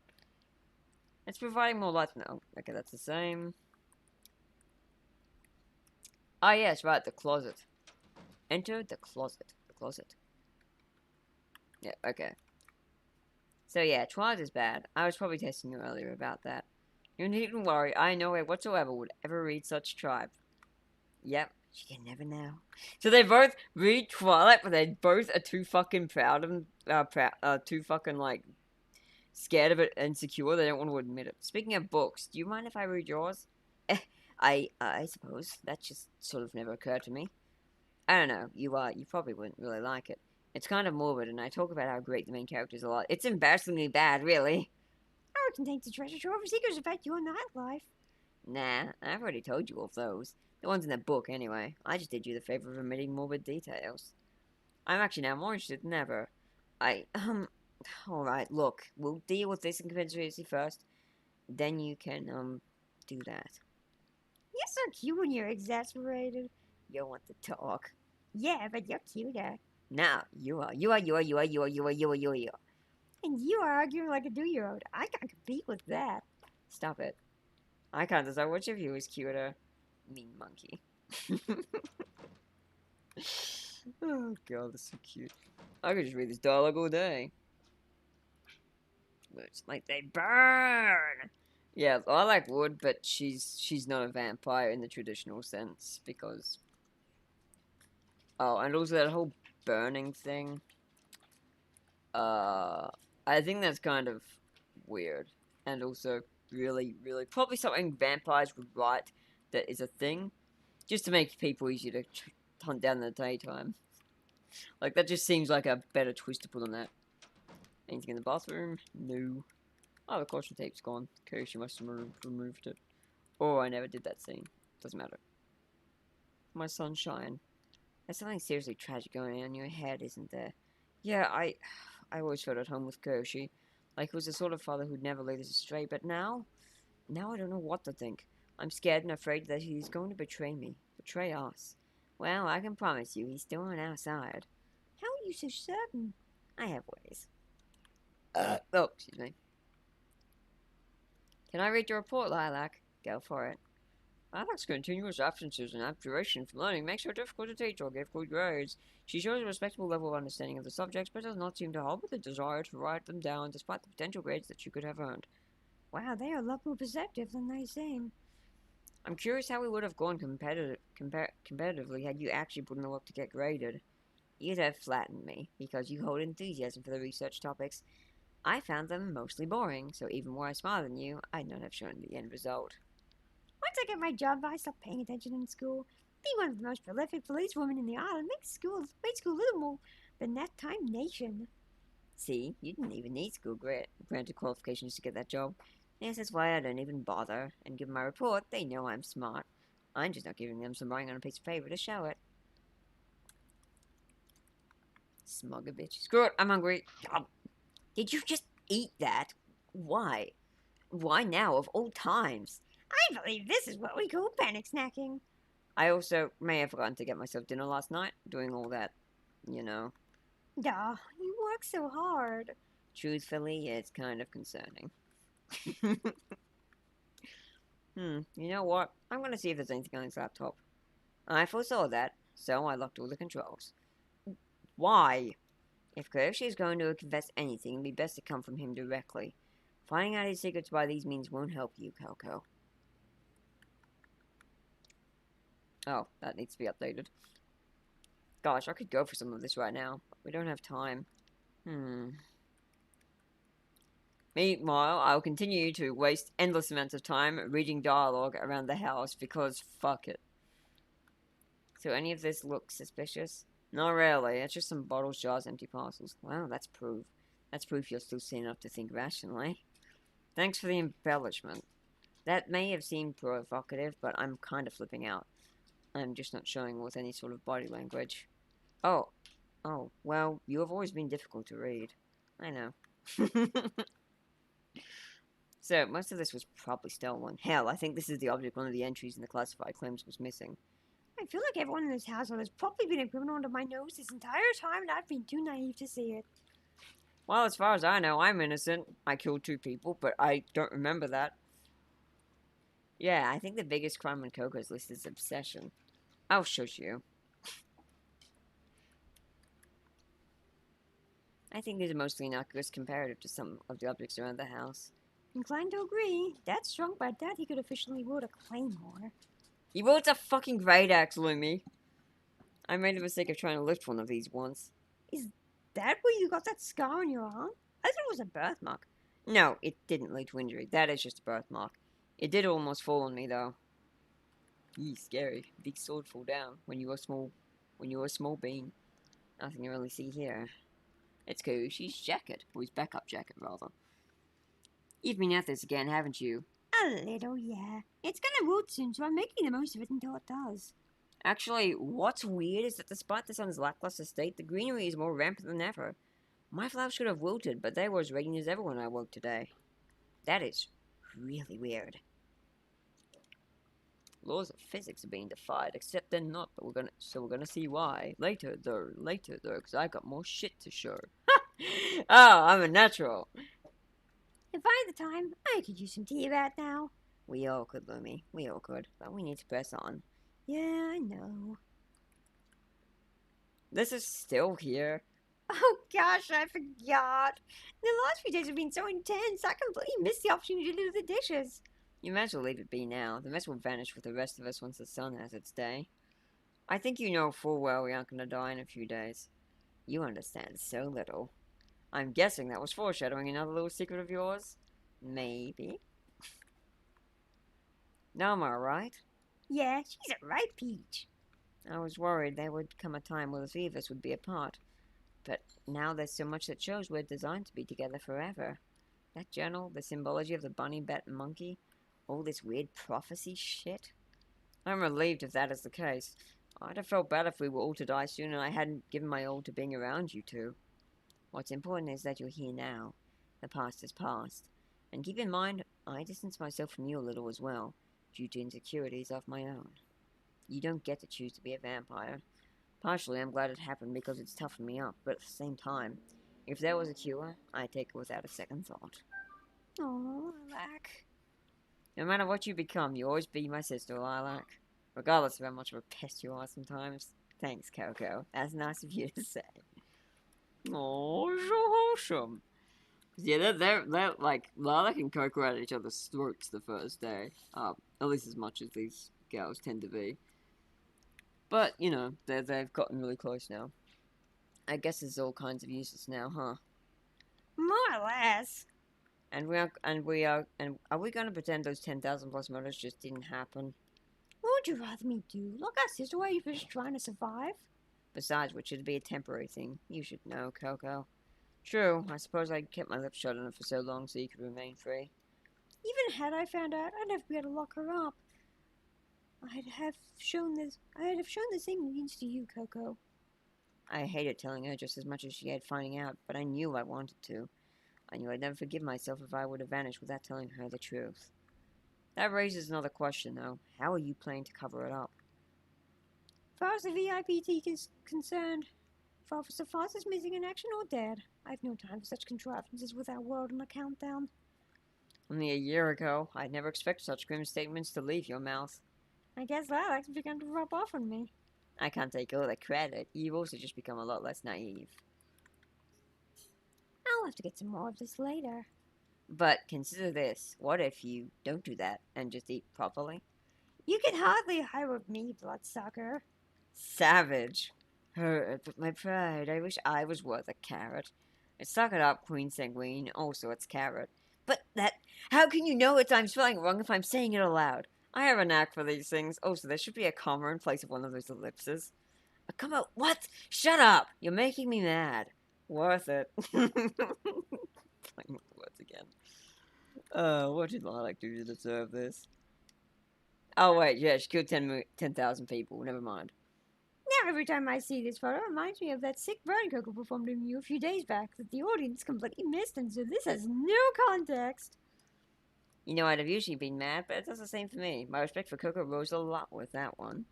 It's providing more light now. Okay, that's the same. Ah, yes, right, the closet. Enter the closet. The closet. Yeah, okay. So yeah, Twilight is bad. I was probably testing you earlier about that. You needn't worry, I no way whatsoever would ever read such tribe. Yep, she can never know. So they both read Twilight, but they both are too fucking proud of, too fucking, like, scared of it and insecure. They don't want to admit it. Speaking of books, do you mind if I read yours? I suppose. That just sort of never occurred to me. I don't know, you probably wouldn't really like it. It's kind of morbid, and I talk about how great the main character is a lot. It's embarrassingly bad, really. Or it contains a treasure trove of secrets about your nightlife. Nah, I've already told you of those. The ones in the book, anyway. I just did you the favor of omitting morbid details. I'm actually now more interested than ever. Alright, look. We'll deal with this inconsistency first. Then you can, do that. You're so cute when you're exasperated. You want to talk. Yeah, but you're cuter. Now, you are. And you are arguing like a 2-year-old. I can't compete with that. Stop it. I can't decide which of you is cuter. Mean monkey. Oh god, that's so cute. I could just read this dialogue all day. It's like they burn. Yeah, I like Wood, but she's not a vampire in the traditional sense because. Oh, and also that whole burning thing. I think that's kind of weird, and also really, really probably something vampires would write that is a thing, just to make people easier to hunt down in the daytime. Like that just seems like a better twist to put on that. Anything in the bathroom? No. Oh, the caution tape's gone. Okay, she must have removed it. Oh, I never did that scene. Doesn't matter. My sunshine. There's something seriously tragic going on in your head, isn't there? Yeah, I always felt at home with Koshi. Like he was the sort of father who'd never lead us astray, but now I don't know what to think. I'm scared and afraid that he's going to betray me. Betray us. Well, I can promise you he's still on our side. How are you so certain? I have ways. Oh, excuse me. Can I read your report, Lilac? Go for it. Lilac's continuous absences and abjuration from learning makes her difficult to teach or give good grades. She shows a respectable level of understanding of the subjects, but does not seem to harbor the desire to write them down despite the potential grades that she could have earned. Wow, they are a lot more perceptive than they seem. I'm curious how we would have gone competitively had you actually put in the work to get graded. You'd have flattened me, because you hold enthusiasm for the research topics. I found them mostly boring, so even were I smarter than you, I'd not have shown the end result. Once I get my job, I stop paying attention in school. Being one of the most prolific policewomen in the island makes school a little more than that time nation. See, you didn't even need school granted qualifications to get that job. Yes, that's why I don't even bother. And given my report, they know I'm smart. I'm just not giving them some writing on a piece of paper to show it. Smug a bitch. Screw it, I'm hungry. Oh, did you just eat that? Why? Why now, of all times? I believe this is what we call panic snacking. I also may have forgotten to get myself dinner last night, doing all that, you know. Duh, you work so hard. Truthfully, it's kind of concerning. You know what? I'm gonna see if there's anything on his laptop. I foresaw that, so I locked all the controls. Why? If Koshi is going to confess anything, it'd be best to come from him directly. Finding out his secrets by these means won't help you, Coco. Oh, that needs to be updated. Gosh, I could go for some of this right now, but we don't have time. Meanwhile, I'll continue to waste endless amounts of time reading dialogue around the house because fuck it. So any of this look suspicious? Not really, it's just some bottles, jars, empty parcels. Wow, that's proof. That's proof you're still sane enough to think rationally. Thanks for the embellishment. That may have seemed provocative, but I'm kind of flipping out. I'm just not showing with any sort of body language. Oh, well, you have always been difficult to read. I know. So, most of this was probably stolen. Hell, I think this is the object one of the entries in the classified claims was missing. I feel like everyone in this household has probably been a criminal under my nose this entire time, and I've been too naive to see it. Well, as far as I know, I'm innocent. I killed 2 people, but I don't remember that. Yeah, I think the biggest crime on Coco's list is obsession. I'll shush you. I think these are mostly innocuous comparative to some of the objects around the house. Inclined to agree. That's strong, but I doubt he could officially wield a claymore. He wields a fucking great axe, Lumi. I made the mistake of trying to lift one of these once. Is that where you got that scar on your arm? I thought it was a birthmark. No, it didn't lead to injury. That is just a birthmark. It did almost fall on me, though. Yee, scary. Big sword fall down when you were a small bean. Nothing to really see here. It's Koshi's jacket, or his backup jacket, rather. You've been at this again, haven't you? A little, yeah. It's gonna wilt soon, so I'm making the most of it until it does. Actually, what's weird is that despite the sun's lackluster state, the greenery is more rampant than ever. My flowers should have wilted, but they were as radiant as ever when I woke today. That is really weird. Laws of physics are being defied, except they're not, but we're gonna see why. Later though, because I got more shit to show. Oh, I'm a natural. If I had the time, I could use some tea right now. We all could, Lumi. We all could. But we need to press on. Yeah, I know. This is still here. Oh gosh, I forgot. The last few days have been so intense, I completely missed the opportunity to do the dishes. You might as well leave it be now. The mess will vanish with the rest of us once the sun has its day. I think you know full well we aren't going to die in a few days. You understand so little. I'm guessing that was foreshadowing another little secret of yours? Maybe. Now am I right? Yeah, she's a right peach. I was worried there would come a time where the three of us would be apart. But now there's so much that shows we're designed to be together forever. That journal, the symbology of the bunny, bat, and monkey, all this weird prophecy shit. I'm relieved if that is the case. I'd have felt bad if we were all to die soon and I hadn't given my all to being around you two. What's important is that you're here now. The past is past. And keep in mind, I distance myself from you a little as well, due to insecurities of my own. You don't get to choose to be a vampire. Partially, I'm glad it happened because it's toughened me up, but at the same time, if there was a cure, I'd take it without a second thought. Oh, Lilac. No matter what you become, you always be my sister, Lilac. Regardless of how much of a pest you are sometimes. Thanks, Coco. That's nice of you to say. Oh, so wholesome. Yeah, they're like, Lilac and Coco are at each other's throats the first day. At least as much as these girls tend to be. But, you know, they've gotten really close now. I guess there's all kinds of uses now, huh? More or less. And are we gonna pretend those 10,000 plus murders just didn't happen? What would you rather me do? Lock our sister while you're just trying to survive? Besides which, it'd be a temporary thing. You should know, Coco. True, I suppose I kept my lips shut on it for so long so you could remain free. Even had I found out, I'd never be able to lock her up. I'd have shown the same means to you, Coco. I hated telling her just as much as she had finding out, but I knew I wanted to. I knew I'd never forgive myself if I would have vanished without telling her the truth. That raises another question, though. How are you planning to cover it up? As far as the VIPT is concerned, if Officer Foss is missing in action or dead, I have no time for such contrivances with our world on a countdown. Only a year ago, I'd never expected such grim statements to leave your mouth. I guess Lilac's begun to rub off on me. I can't take all the credit. You've also just become a lot less naive. I'll have to get some more of this later. But consider this. What if you don't do that and just eat properly? You can hardly hire with me, bloodsucker. Savage. Hurt, but my pride. I wish I was worth a carrot. Suck it up, Queen Sanguine. Also, it's carrot. But that... How can you know it's I'm spelling it wrong if I'm saying it aloud? I have a knack for these things. Also, there should be a comma in place of one of those ellipses. A comma... What? Shut up! You're making me mad. Worth it. Playing with words again. What did Lilac do to deserve this? Oh, wait, yeah, she killed 10,000 people. Never mind. Now every time I see this photo, it reminds me of that sick burn Coco performed in you a few days back that the audience completely missed, and so this has no context. You know, I'd have usually been mad, but it does the same for me. My respect for Coco rose a lot with that one.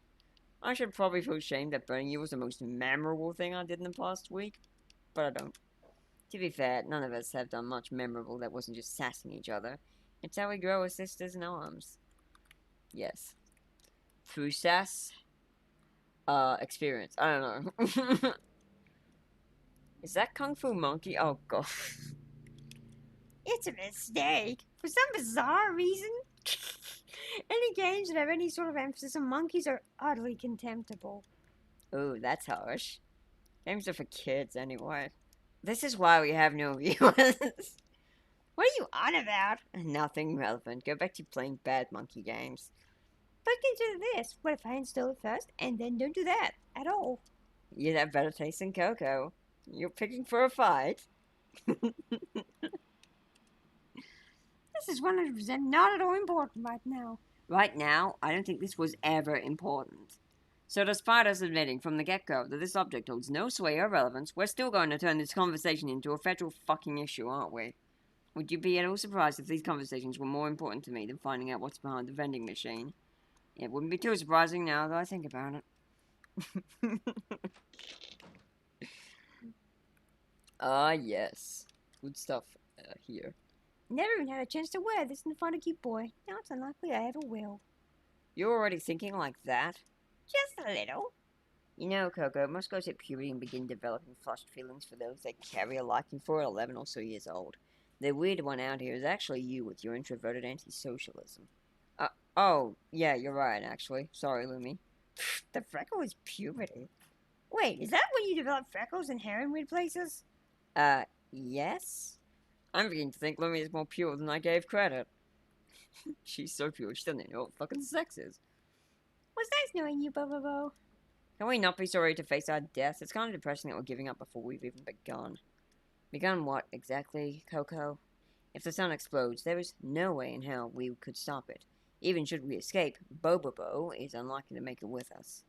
I should probably feel ashamed that burning you was the most memorable thing I did in the past week, but I don't. To be fair, none of us have done much memorable that wasn't just sassing each other. It's how we grow as sisters in arms. Yes. Through sass, experience. I don't know. Is that Kung Fu Monkey? Oh, God. It's a mistake. For some bizarre reason, any games that have any sort of emphasis on monkeys are utterly contemptible. Ooh, that's harsh. Games are for kids, anyway. This is why we have no viewers. What are you on about? Nothing relevant. Go back to playing bad monkey games. But consider this. What if I install it first, and then don't do that at all? You'd have better taste than Coco. You're picking for a fight. This is 100% not at all important right now. Right now, I don't think this was ever important. So despite us admitting from the get-go that this subject holds no sway or relevance, we're still going to turn this conversation into a federal fucking issue, aren't we? Would you be at all surprised if these conversations were more important to me than finding out what's behind the vending machine? It wouldn't be too surprising now that I think about it. Ah, yes. Good stuff here. Never even had a chance to wear this in front of cute boy. Now it's unlikely I ever will. You're already thinking like that? Just a little. You know, Coco, most girls hit puberty and begin developing flushed feelings for those they carry a liking for at 11 or so years old. The weird one out here is actually you with your introverted anti-socialism. Oh, yeah, you're right, actually. Sorry, Lumi. The freckle is puberty. Wait, is that when you develop freckles and hair in weird places? Yes? I'm beginning to think Lumi is more pure than I gave credit. She's so pure, she doesn't know what fucking sex is. Was nice knowing you, Bobo. Can we not be so ready to face our death? It's kind of depressing that we're giving up before we've even begun. Begun what, exactly, Coco? If the sun explodes, there is no way in hell we could stop it. Even should we escape, Bobobo is unlikely to make it with us.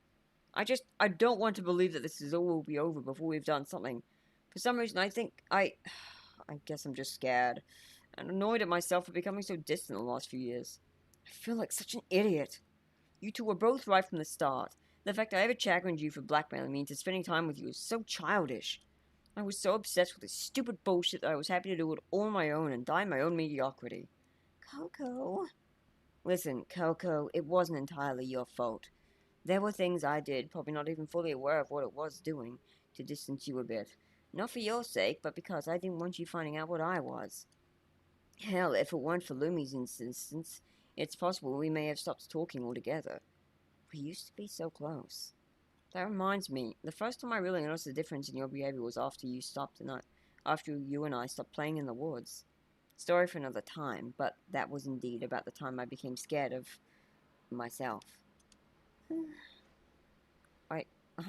I don't want to believe that this is all will be over before we've done something. For some reason, I guess I'm just scared and annoyed at myself for becoming so distant the last few years. I feel like such an idiot. You two were both right from the start. The fact I ever chagrined you for blackmailing me into spending time with you is so childish. I was so obsessed with this stupid bullshit that I was happy to do it all on my own and die in my own mediocrity. Coco. Listen, Coco, it wasn't entirely your fault. There were things I did, probably not even fully aware of what it was doing, to distance you a bit. Not for your sake, but because I didn't want you finding out what I was. Hell, if it weren't for Lumi's insistence, it's possible we may have stopped talking altogether. We used to be so close. That reminds me, the first time I really noticed the difference in your behavior was after you and I stopped playing in the woods. Story for another time, but that was indeed about the time I became scared of myself. I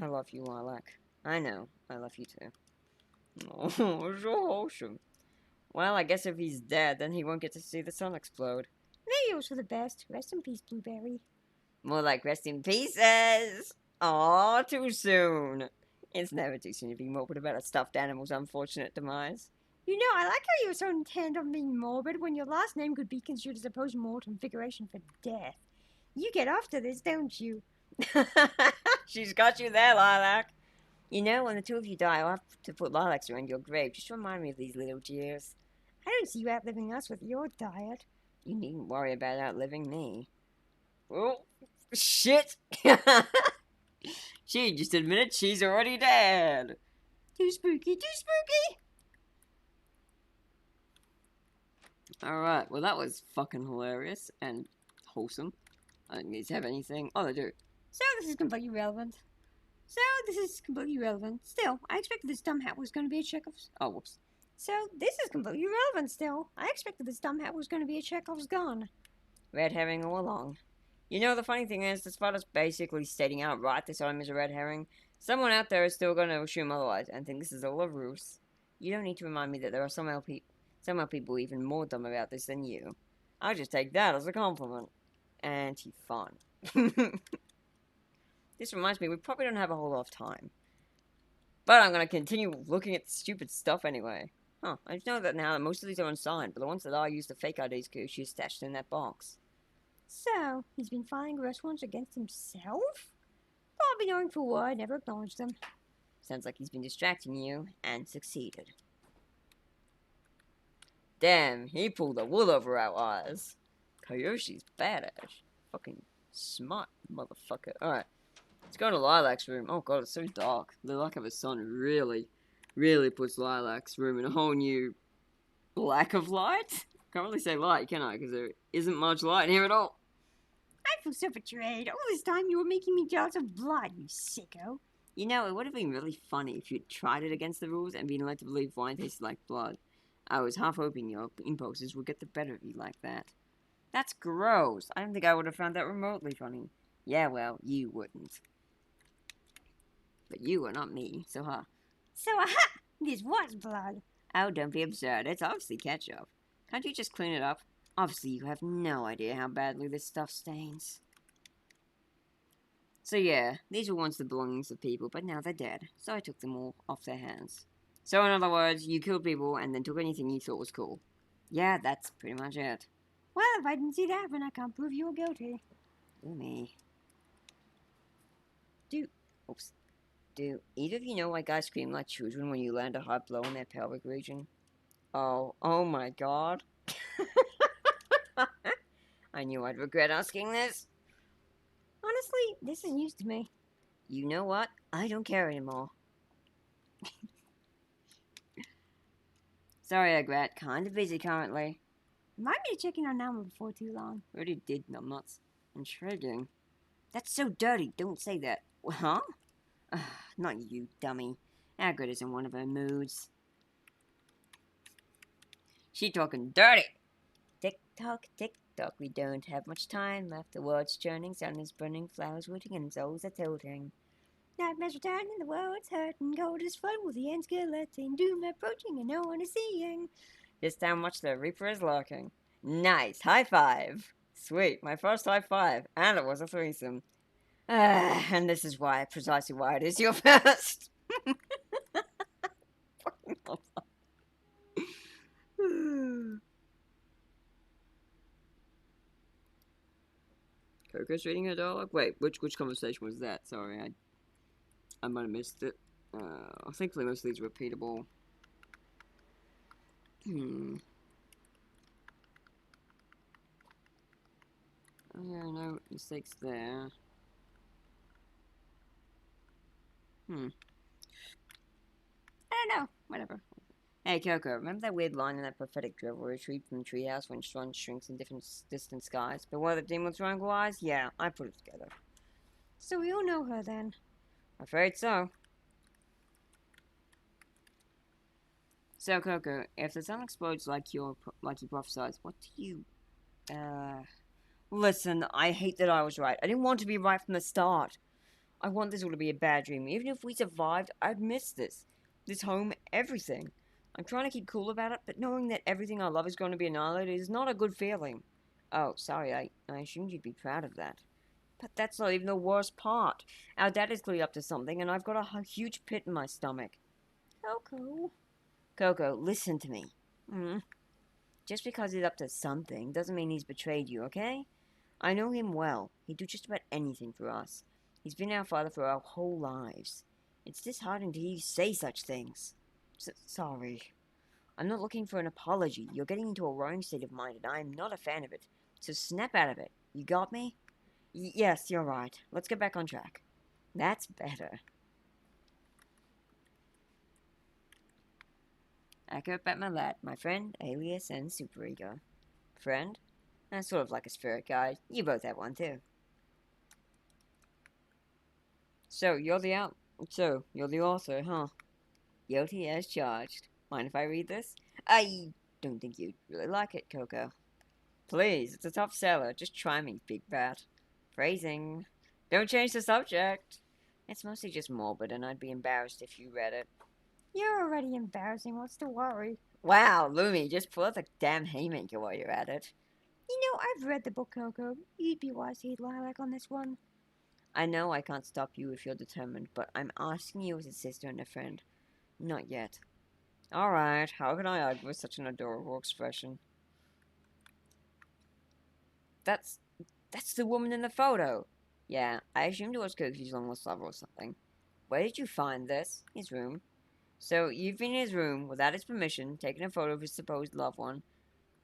love you, Lilac. I know, I love you too. Oh, so wholesome. Well, I guess if he's dead, then he won't get to see the sun explode. Maybe it was for the best. Rest in peace, Blueberry. More like rest in pieces. Aw, too soon. It's never too soon to be morbid about a stuffed animal's unfortunate demise. You know, I like how you were so intent on being morbid when your last name could be construed as a post-mortem figuration for death. You get after this, don't you? She's got you there, Lilac. You know, when the two of you die, I'll have to put lilacs around your grave. Just remind me of these little tears. I don't see you outliving us with your diet. You needn't worry about outliving me. Oh, shit! She just admitted she's already dead. Too spooky, too spooky! Alright, well that was fucking hilarious and wholesome. I don't need to have anything. Oh, they do. So this is completely irrelevant. Still, I expected this dumb hat was going to be a Chekhov's. Oh, whoops. So this is completely irrelevant still. I expected this dumb hat was going to be a Chekhov's gun. Red herring all along. You know, the funny thing is, despite us basically stating outright this item is a red herring, someone out there is still going to assume otherwise and think this is all a ruse. You don't need to remind me that there are somehow people even more dumb about this than you. I'll just take that as a compliment. Anti-fun. This reminds me, we probably don't have a whole lot of time. But I'm going to continue looking at the stupid stuff anyway. Huh, I just know that now that most of these are unsigned, but the ones that are use the fake IDs because she's stashed in that box. So, he's been filing arrest warrants against himself? Probably knowing for what, I never acknowledged them. Sounds like he's been distracting you, and succeeded. Damn, he pulled the wool over our eyes. Kayoshi's badass. Fucking smart motherfucker. Alright, let's go to Lilac's room. Oh god, it's so dark. The lack of a sun really puts Lilac's room in a whole new lack of light. Can't really say light, can I? Because there isn't much light here at all. I feel so betrayed. All this time you were making me jealous of blood, you sicko. You know, it would have been really funny if you'd tried it against the rules and been led to believe wine tasted like blood. I was half hoping your impulses would get the better of you like that. That's gross. I don't think I would have found that remotely funny. Yeah, well, you wouldn't. But you are not me, so huh. So, aha! This was blood. Oh, don't be absurd. It's obviously ketchup. Can't you just clean it up? Obviously, you have no idea how badly this stuff stains. So yeah, these were once the belongings of people, but now they're dead. So I took them all off their hands. So in other words, you killed people and then took anything you thought was cool. Yeah, that's pretty much it. Well, if I didn't see that happen, I can't prove you were guilty. Do me. Oops. Do either of you know why guys scream like children when you land a hard blow in their pelvic region? Oh my god. I knew I'd regret asking this. Honestly, this is news to me. You know what? I don't care anymore. Sorry, Agrat. Kinda busy currently. Remind me to check in on Alma before too long. Already did, numbnuts. Intriguing. That's so dirty. Don't say that. Huh? Not you, dummy. Agrat is in one of her moods. She talking dirty. Tick-tock, tick-tock. We don't have much time left. The world's churning, sun is burning, flowers rooting, and souls are tilting. Nightmares returning, the world's hurting, cold is flooded with the end skeleton, doom approaching and no one is seeing. Just how much the Reaper is lurking. Nice, high five. Sweet, my first high five, and it was a threesome. And this is precisely why it is your first. Coco's reading her dialogue? Wait, which conversation was that? Sorry, I might have missed it. Thankfully most of these are repeatable. Oh yeah, no mistakes there. I don't know. Whatever. Hey, Coco, remember that weird line in that prophetic drill where retrieved from the treehouse when sun shrinks in different distant skies? But what are the demons triangle eyes? Yeah, I put it together. So we all know her then. Afraid so. So, Coco, if the sun explodes like you prophesied, what do you... Listen, I hate that I was right. I didn't want to be right from the start. I want this all to be a bad dream. Even if we survived, I'd miss this. This home, everything. I'm trying to keep cool about it, but knowing that everything I love is going to be annihilated is not a good feeling. Oh, sorry, I assumed you'd be proud of that. But that's not even the worst part. Our dad is clearly up to something, and I've got a huge pit in my stomach. Coco, listen to me. Just because he's up to something doesn't mean he's betrayed you, okay? I know him well. He'd do just about anything for us. He's been our father for our whole lives. It's disheartening to hear you say such things. Sorry. I'm not looking for an apology. You're getting into a wrong state of mind, and I'm not a fan of it. So snap out of it. You got me? Yes, you're right. Let's get back on track. That's better. Echo Batmalat, my friend, alias, and superego. Friend? That's sort of like a spirit guide. You both have one too. So you're the author, huh? Guilty as charged. Mind if I read this? I don't think you'd really like it, Coco. Please, it's a tough seller. Just try me, big bat. Phrasing. Don't change the subject. It's mostly just morbid, and I'd be embarrassed if you read it. You're already embarrassing. What's the worry? Wow, Lumi, just pull out the damn haymaker while you're at it. You know, I've read the book, Coco. You'd be wise to eat lilac on this one. I know I can't stop you if you're determined, but I'm asking you as a sister and a friend. Not yet. Alright, how can I argue with such an adorable expression? That's the woman in the photo. Yeah, I assumed it was Cookie's long-lost lover or something. Where did you find this? His room. So, you've been in his room, without his permission, taken a photo of his supposed loved one,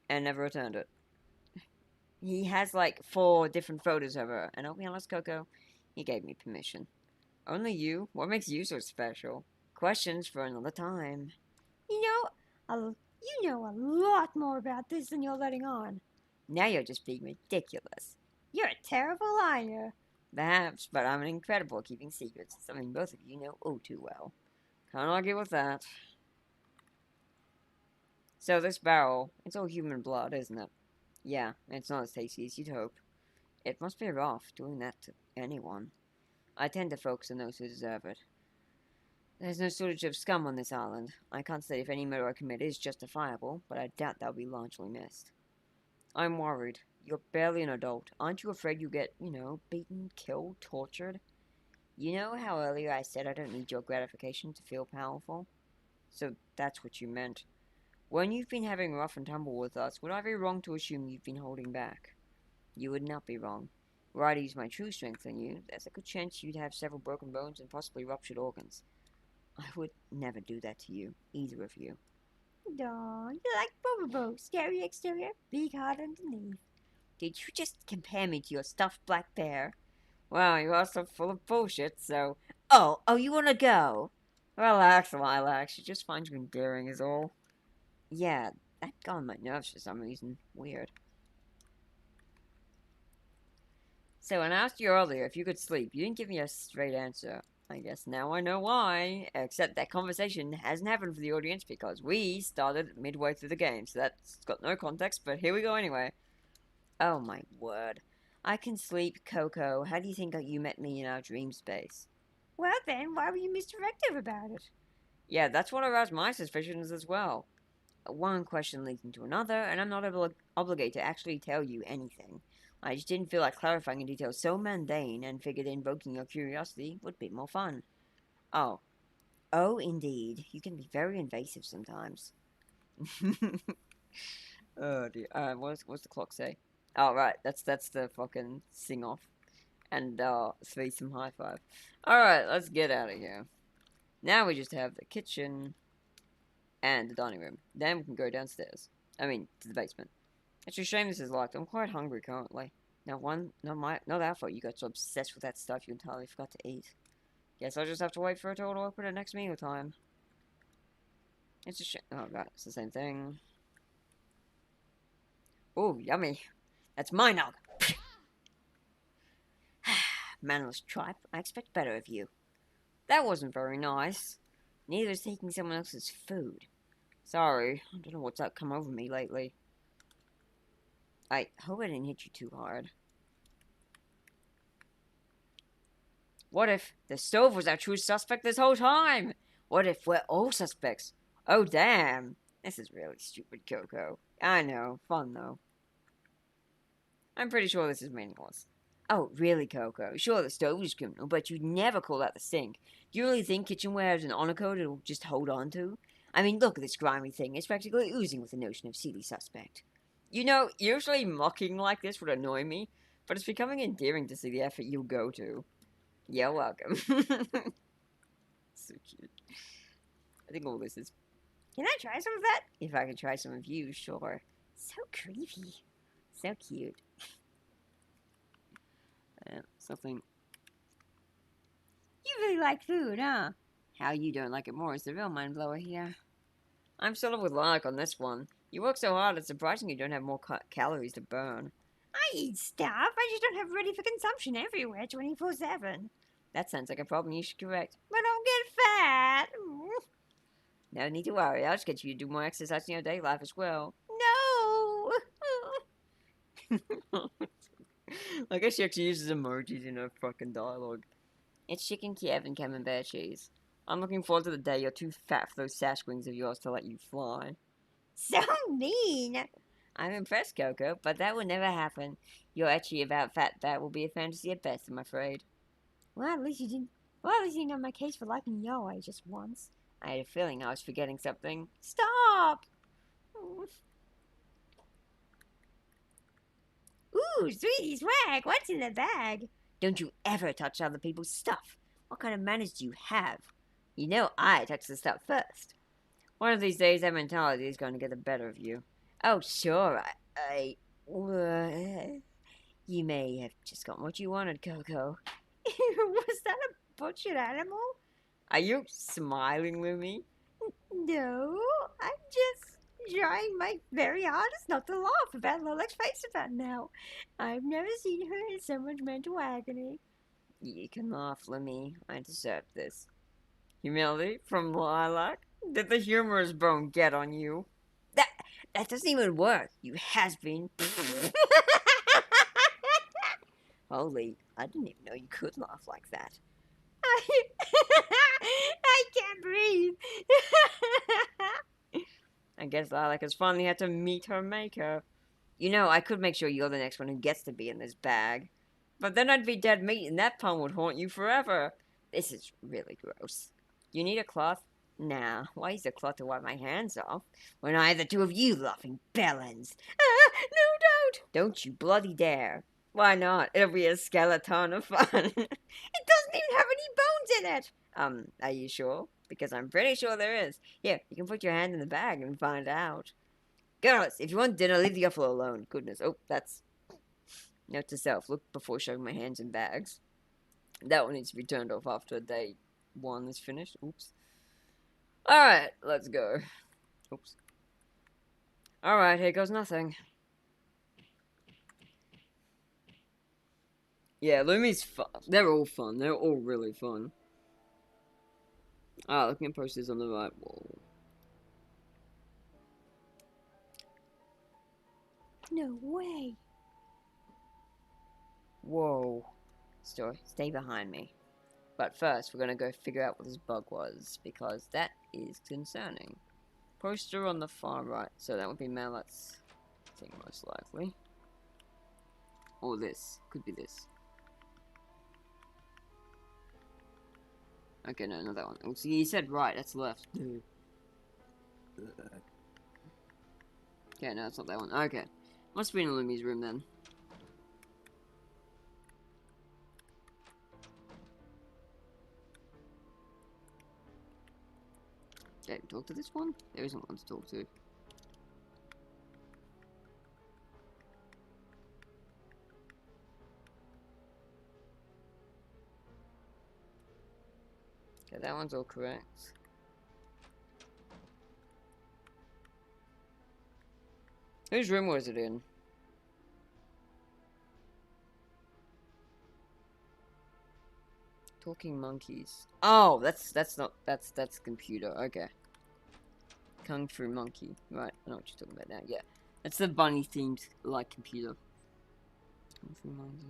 and never returned it. He has, like, 4 different photos of her, and I'll be honest, Coco, he gave me permission. Only you? What makes you so special? Questions for another time. You know a lot more about this than you're letting on. Now you're just being ridiculous. You're a terrible liar. Perhaps, but I'm incredible at keeping secrets, something both of you know oh too well. Can't argue with that. So this barrel, it's all human blood, isn't it? Yeah, it's not as tasty as you'd hope. It must be rough doing that to anyone. I tend to focus on those who deserve it. There's no shortage of scum on this island. I can't say if any murder I commit is justifiable, but I doubt that'll be largely missed. I'm worried. You're barely an adult. Aren't you afraid you get, beaten, killed, tortured? You know how earlier I said I don't need your gratification to feel powerful? So that's what you meant. When you've been having rough and tumble with us, would I be wrong to assume you've been holding back? You would not be wrong. Were I to use my true strength on you, there's a good chance you'd have several broken bones and possibly ruptured organs. I would never do that to you, either of you. Aw, you're like Bobo, scary exterior, big heart underneath. Did you just compare me to your stuffed black bear? Well, you are so full of bullshit, so... Oh, you wanna go? Relax, Lilac, she just finds you endearing is all. Yeah, that got on my nerves for some reason. Weird. So when I asked you earlier if you could sleep, you didn't give me a straight answer. I guess now I know why, except that conversation hasn't happened for the audience because we started midway through the game, so that's got no context, but here we go anyway. Oh my word. I can sleep, Coco. How do you think you met me in our dream space? Well then, why were you misdirective about it? Yeah, that's what aroused my suspicions as well. One question leads into another, and I'm not obligated to actually tell you anything. I just didn't feel like clarifying a detail so mundane and figured invoking your curiosity would be more fun. Oh. Oh, indeed. You can be very invasive sometimes. Oh, dear. What's the clock say? Oh, right. That's the fucking sing-off. And, some high five. Alright, let's get out of here. Now we just have the kitchen and the dining room. Then we can go downstairs. I mean, to the basement. It's a shame this is locked. I'm quite hungry currently. Not our fault you got so obsessed with that stuff you entirely forgot to eat. Guess I'll just have to wait for it all to open at next meal time. It's a shame. Oh god, it's the same thing. Ooh, yummy. That's my nog. Manless tripe, I expect better of you. That wasn't very nice. Neither is taking someone else's food. Sorry, I don't know what's come over me lately. I hope I didn't hit you too hard. What if the stove was our true suspect this whole time? What if we're all suspects? Oh, damn. This is really stupid, Coco. I know. Fun, though. I'm pretty sure this is meaningless. Oh, really, Coco? Sure, the stove is criminal, but you'd never call out the sink. Do you really think kitchenware has an honor code it'll just hold on to? I mean, look at this grimy thing. It's practically oozing with the notion of silly suspect. You know, usually mocking like this would annoy me, but it's becoming endearing to see the effort you go to. You're welcome. So cute. I think all this is... Can I try some of that? If I can try some of you, sure. So creepy. So cute. Something... You really like food, huh? How you don't like it more is the real mind blower here. I'm sort of with Lilac on this one. You work so hard, it's surprising you don't have more calories to burn. I eat stuff. I just don't have ready for consumption everywhere 24/7. That sounds like a problem you should correct. But I'll get fat. No need to worry. I'll just get you to do more exercise in your day life as well. No. I guess she actually uses emojis in her fucking dialogue. It's chicken Kiev and camembert cheese. I'm looking forward to the day you're too fat for those sash wings of yours to let you fly. So mean. I'm impressed, Coco, but that will never happen. Your etchy about fat will be a fantasy at best, I'm afraid. Well, at least you didn't. Well, at least you got my case for liking Yahweh just once. I had a feeling I was forgetting something. Stop! Ooh, sweetie swag, what's in the bag? Don't you ever touch other people's stuff. What kind of manners do you have? You know I touch the stuff first. One of these days, that mentality is going to get the better of you. Oh, sure, you may have just got what you wanted, Coco. Was that a butchered animal? Are you smiling, Lumi? No, I'm just trying my very hardest not to laugh about Lolek's face about now. I've never seen her in so much mental agony. You can laugh, Lumi. I deserve this. Humility from Lilac? Did the humorous bone get on you? That doesn't even work, you has-been. Holy, I didn't even know you could laugh like that. I can't breathe. I guess Lilac has finally had to meet her maker. You know, I could make sure you're the next one who gets to be in this bag. But then I'd be dead meat and that pun would haunt you forever. This is really gross. You need a cloth? Nah, why use a cloth to wipe my hands off when I have the two of you laughing bellends? No, don't! Don't you bloody dare. Why not? It'll be a skeleton of fun. It doesn't even have any bones in it. Are you sure? Because I'm pretty sure there is. Here, you can put your hand in the bag and find out. Girls, if you want dinner, leave the offal alone. Goodness. Oh, that's... Note to self, look before showing my hands in bags. That one needs to be turned off after day 1 is finished. Oops. Alright, let's go. Oops. Alright, here goes nothing. Yeah, Lumi's fun. They're all fun. They're all really fun. Ah, looking at posters on the right wall. No way. Whoa. Stay behind me. But first, we're gonna go figure out what this bug was, because that is concerning. Poster on the far right, so that would be Mallet's thing most likely. Or this. Could be this. Okay, no, not that one. Oh, see, he said right, that's left. Okay, no, it's not that one. Okay. Must be in Lumi's room then. Okay, talk to this one? There isn't one to talk to. Okay, that one's all correct. Whose room was it in? Talking monkeys. Oh, that's computer. Okay. Kung Fu Monkey. Right, I know what you're talking about now. Yeah. That's the bunny themed like computer. Kung Fu Monkey.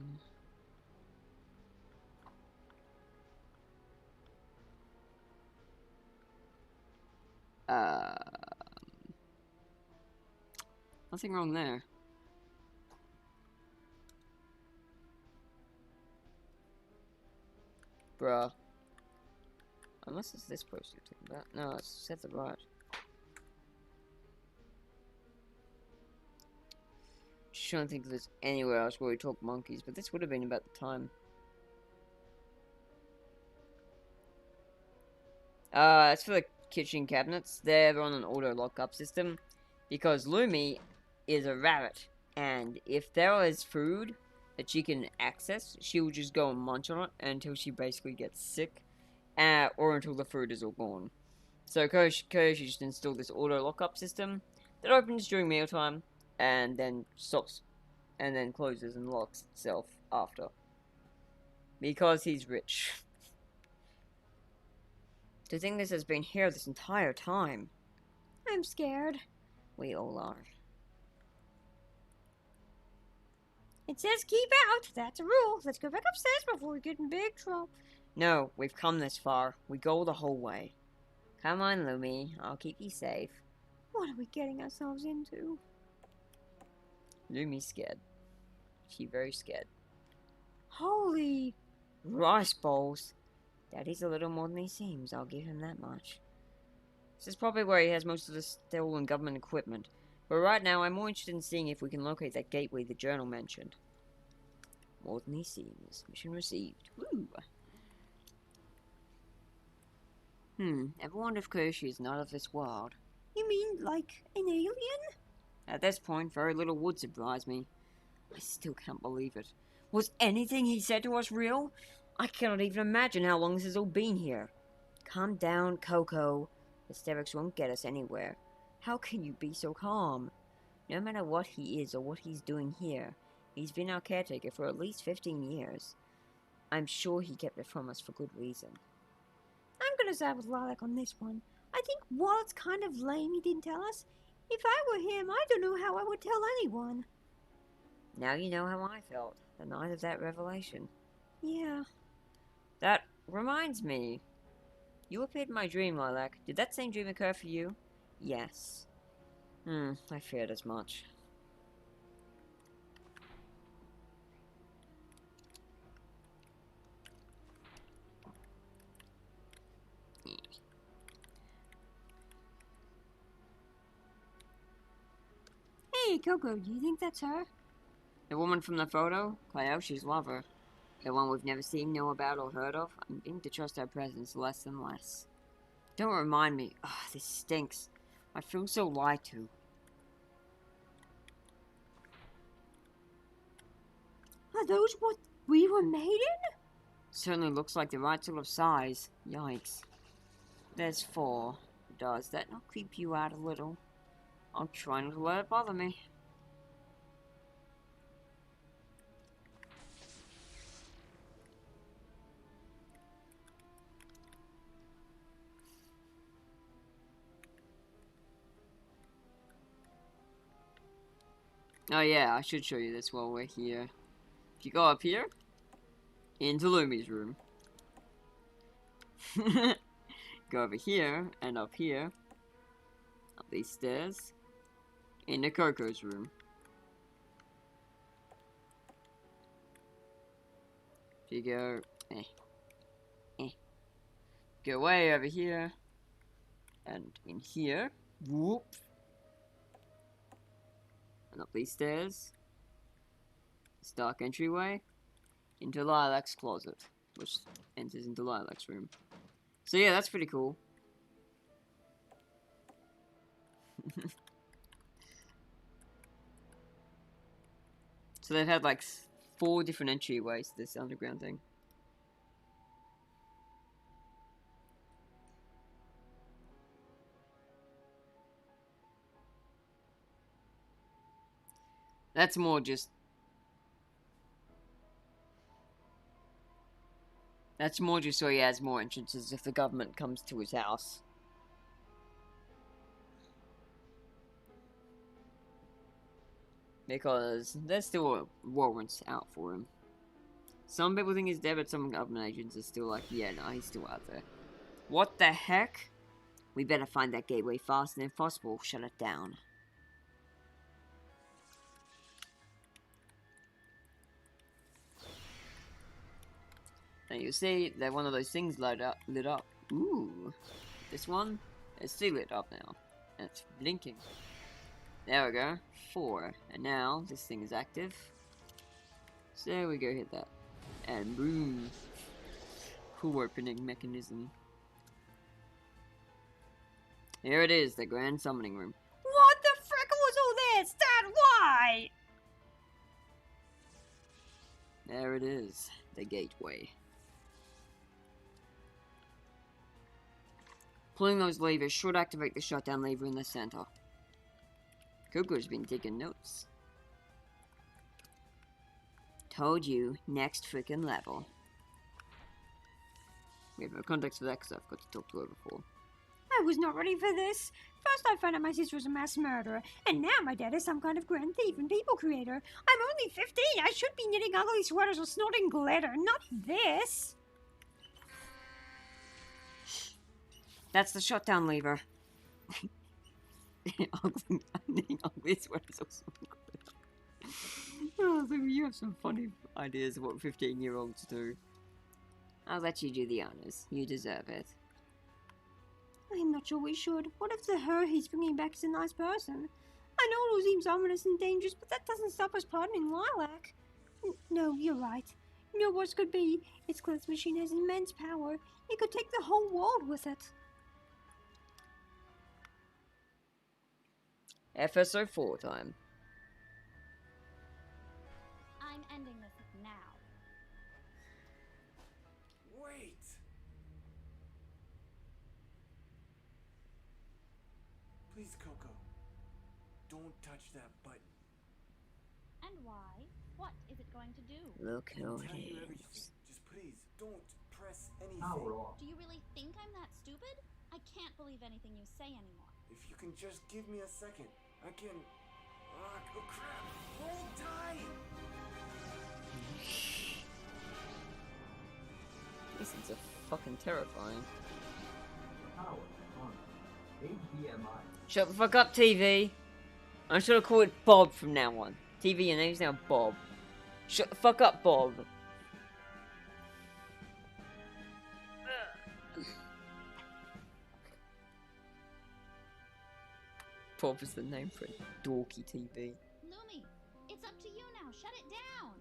Nothing wrong there. Bruh. Unless it's this post you're talking about. No, it's set the right. Just trying to think if there's anywhere else where we talk monkeys, but this would have been about the time. It's for the kitchen cabinets. They're on an auto lockup system because Lumi is a rabbit, and if there is food that she can access, she will just go and munch on it until she basically gets sick, or until the food is all gone. So Koshi just installed this auto lockup system that opens during mealtime and then stops and then closes and locks itself after. Because he's rich. To think this has been here this entire time. I'm scared. We all are. It says keep out. That's a rule. Let's go back upstairs before we get in big trouble. No, we've come this far. We go the whole way. Come on, Lumi. I'll keep you safe. What are we getting ourselves into? Lumi's scared. She's very scared. Holy Rice bowls. Daddy's a little more than he seems, I'll give him that much. This is probably where he has most of the stolen government equipment. But right now, I'm more interested in seeing if we can locate that gateway the journal mentioned. More than he seems. Mission received. Woo! Ever wonder if Koshi is not of this world? You mean like an alien? At this point, very little would surprise me. I still can't believe it. Was anything he said to us real? I cannot even imagine how long this has all been here. Calm down, Coco. Hysterics won't get us anywhere. How can you be so calm? No matter what he is or what he's doing here, he's been our caretaker for at least 15 years. I'm sure he kept it from us for good reason. I'm gonna side with Lilac on this one. I think while it's kind of lame he didn't tell us, if I were him, I don't know how I would tell anyone. Now you know how I felt, the night of that revelation. Yeah. That reminds me. You appeared in my dream, Lilac. Did that same dream occur for you? Yes. I feared as much. Hey, Coco, do you think that's her? The woman from the photo? Kayoshi's lover. The one we've never seen, know about, or heard of. I'm beginning to trust our presence less and less. Don't remind me. Ugh, this stinks. I feel so lied to. Are those what we were made in? Certainly looks like the right sort of size. Yikes. There's 4. Does that not creep you out a little? I'll try not to let it bother me. Oh yeah, I should show you this while we're here. If you go up here, into Lumi's room. Go over here, and up here, up these stairs, into Coco's room. you go. Go way over here. And in here. Whoop. And up these stairs. This dark entryway. Into Lilac's closet. Which enters into Lilac's room. So yeah, that's pretty cool. So they've had like 4 different entryways to this underground thing. That's more just... That's more just so he has more entrances if the government comes to his house. Because there's still warrants out for him. Some people think he's dead, but some government agents are still like, yeah, no, he's still out there. What the heck? We better find that gateway fast and if possible, shut it down. And you see that one of those things lit up. Ooh. This one is still lit up now. And it's blinking. There we go. 4. And now this thing is active. So there we go, hit that. And boom. Cool opening mechanism. Here it is, the grand summoning room. What the frick was all this? Dad, why? There it is, the gateway. Pulling those levers should activate the shutdown lever in the center. Coco's been taking notes. Told you, next freaking level. We have no context for that because I've got to talk to her before. I was not ready for this. First I found out my sister was a mass murderer, and now my dad is some kind of grand thief and people creator. I'm only 15. I should be knitting ugly sweaters or snorting glitter, not this. That's the shutdown lever. ugly sweaters or something. Oh, so you have some funny ideas of what 15-year-olds do. I'll let you do the honors. You deserve it. I'm not sure we should. What if the her he's bringing back is a nice person? I know it all seems ominous and dangerous, but that doesn't stop us pardoning Lilac. No, you're right. You know what could be? Its cleanse machine has immense power. It could take the whole world with it. FSO4 time. I'm ending this now. Wait! Please, Coco. Don't touch that button. And why? What is it going to do? Look I'll who it tell you is. everything. Just please, don't press anything. Do you really think I'm that stupid? I can't believe anything you say anymore. If you can just give me a second, I can... Oh, crap! Hold tight! These things are fucking terrifying. Power on. HDMI. Shut the fuck up, TV. I'm just gonna call it Bob from now on. TV, your name's now Bob. Shut the fuck up, Bob. Bob is the name for a dorky TV. Lumi, it's up to you now. Shut it down.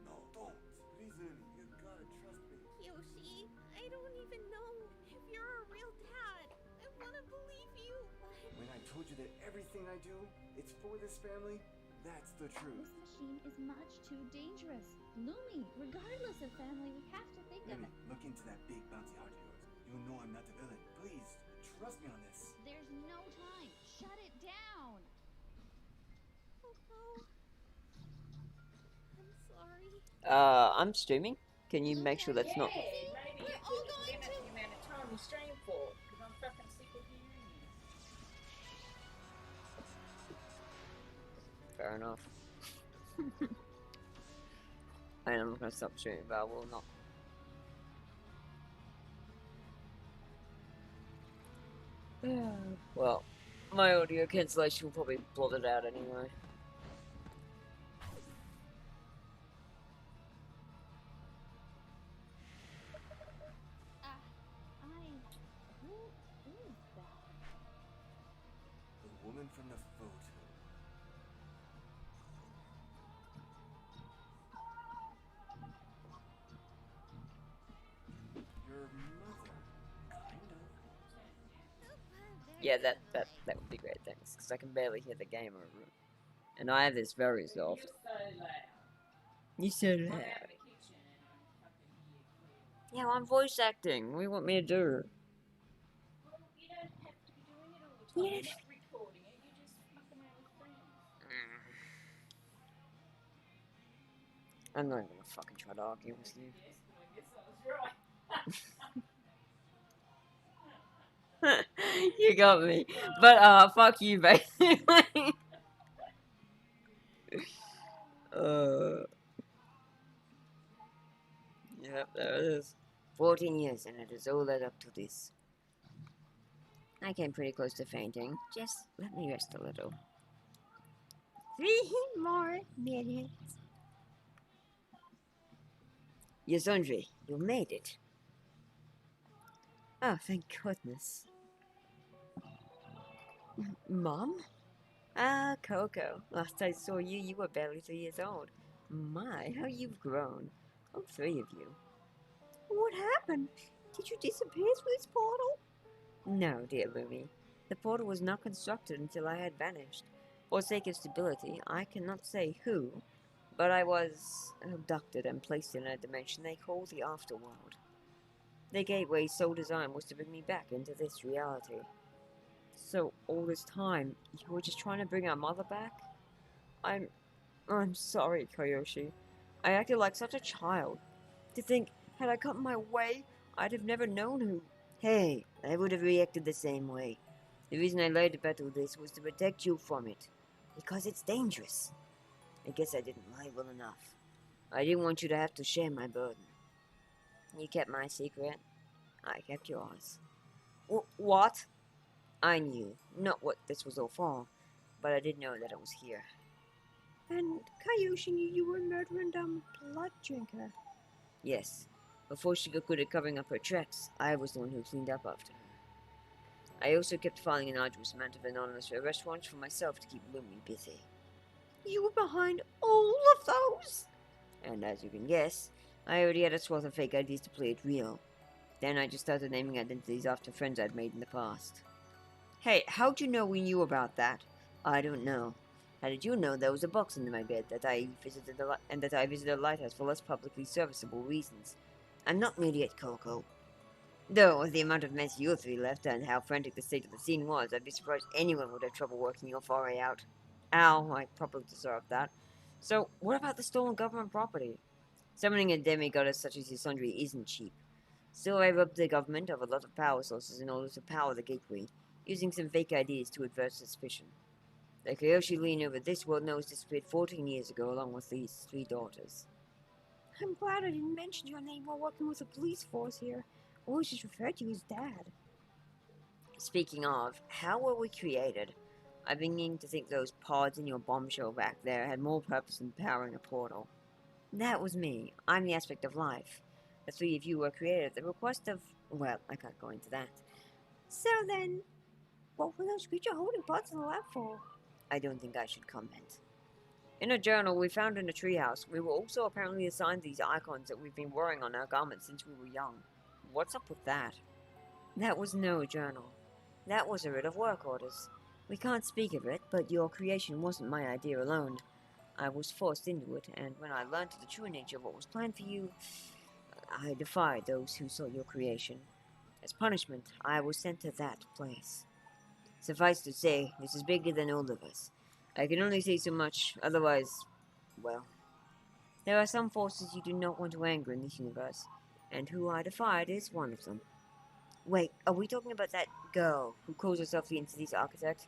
No, don't. Please, Lily, you gotta trust me. Yoshi, I don't even know if you're a real dad. I want to believe you, but... When I told you that everything I do, it's for this family, that's the truth. This machine is much too dangerous. Lumi, regardless of family, we have to think of Lily, it. look into that big bouncy heart of yours. You'll know I'm not the villain. Please, trust me on this. There's no time. Shut it down. Oh no. I'm sorry. I'm streaming. Can you make sure that's not... We're all going to... Fair enough. I am not gonna stop streaming, but I will not. Well, my audio cancellation will probably blot it out anyway. Your mother, kind of. Yeah, that would be great, thanks, because I can barely hear the game over it. And I have this very soft. You said that. Yeah, well, I'm voice acting. What do you want me to do? Yes. I'm not gonna fucking try to argue with you. You got me. But, fuck you, basically. Yep, there it is. 14 years, and it has all led up to this. I came pretty close to fainting. Just let me rest a little. 3 more minutes. Yes, Andre, you made it. Oh, thank goodness. Mom? Ah, Coco. Last I saw you, you were barely 3 years old. My, how you've grown. All 3 of you. What happened? Did you disappear through this portal? No, dear Lumi. The portal was not constructed until I had vanished. For sake of stability, I cannot say who, but I was abducted and placed in a dimension they call the Afterworld. The gateway's sole design was to bring me back into this reality. So all this time, you were just trying to bring our mother back? I'm sorry, Koyoshi. I acted like such a child. To think, had I gotten my way, I'd have never known who. Hey, I would have reacted the same way. The reason I lied about all this was to protect you from it. Because it's dangerous. I guess I didn't lie well enough. I didn't want you to have to share my burden. You kept my secret. I kept yours. What? I knew, not what this was all for, but I did know that it was here. And Kayoshi knew you were a murderer and blood drinker. Yes. Before she got good at covering up her tracks, I was the one who cleaned up after her. I also kept filing an arduous amount of anonymous arrest warrants for myself to keep Lumi busy. You were behind all of those? And as you can guess, I already had a swath of fake IDs to play it real. Then I just started naming identities after friends I'd made in the past. Hey, how'd you know we knew about that? I don't know. How did you know there was a box under my bed that I visited a lighthouse for less publicly serviceable reasons? I'm not an idiot, Coco. Though, with the amount of mess you three left and how frantic the state of the scene was, I'd be surprised anyone would have trouble working your foray out. Ow, I probably deserved that. So, what about the stolen government property? Summoning a demigoddess such as Yasundri isn't cheap. Still, I robbed the government of a lot of power sources in order to power the gateway, using some fake ideas to avert suspicion. The Kyoshi lean over this world knows disappeared 14 years ago along with these 3 daughters. I'm glad I didn't mention your name while working with the police force here. I always just referred to you as Dad. Speaking of, how were we created? I've been needing to think those pods in your bombshell back there had more purpose than powering a portal. That was me. I'm the aspect of life. The 3 of you were created at the request of... well, I can't go into that. So then, what were those creature holding pods in the lab for? I don't think I should comment. In a journal we found in a treehouse, we were also apparently assigned these icons that we've been wearing on our garments since we were young. What's up with that? That was no journal. That was a writ of work orders. We can't speak of it, but your creation wasn't my idea alone. I was forced into it, and when I learned the true nature of what was planned for you, I defied those who saw your creation. As punishment, I was sent to that place. Suffice to say, this is bigger than all of us. I can only say so much, otherwise, well, there are some forces you do not want to anger in this universe, and who I defied is one of them. Wait, are we talking about that girl who calls herself the Entity's architect?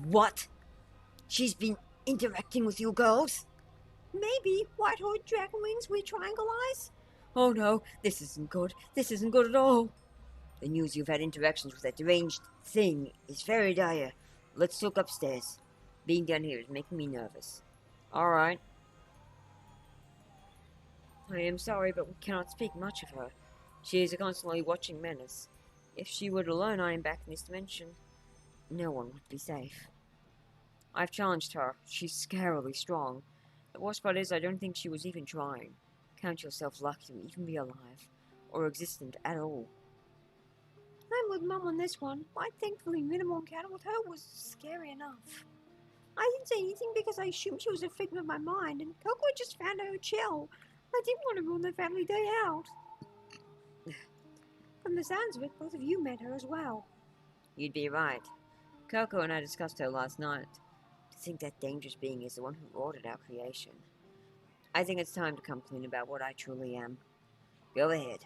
What? She's been interacting with you girls? Maybe white-horned dragon wings with triangle eyes? Oh no, this isn't good. This isn't good at all. The news you've had interactions with that deranged thing is very dire. Let's look upstairs. Being down here is making me nervous. Alright. I am sorry, but we cannot speak much of her. She is a constantly watching menace. If she were to learn I am back in this dimension, no one would be safe. I've challenged her. She's scarily strong. The worst part is I don't think she was even trying. Count yourself lucky to even be alive, or existent at all. I'm with Mum on this one. My thankfully minimal encounter with her was scary enough. I didn't say anything because I assumed she was a figment of my mind, and Coco just found her chill. I didn't want to ruin their family day out. From the sounds of it, both of you met her as well. You'd be right. Coco and I discussed her last night. To think that dangerous being is the one who ordered our creation. I think it's time to come clean about what I truly am. Go ahead.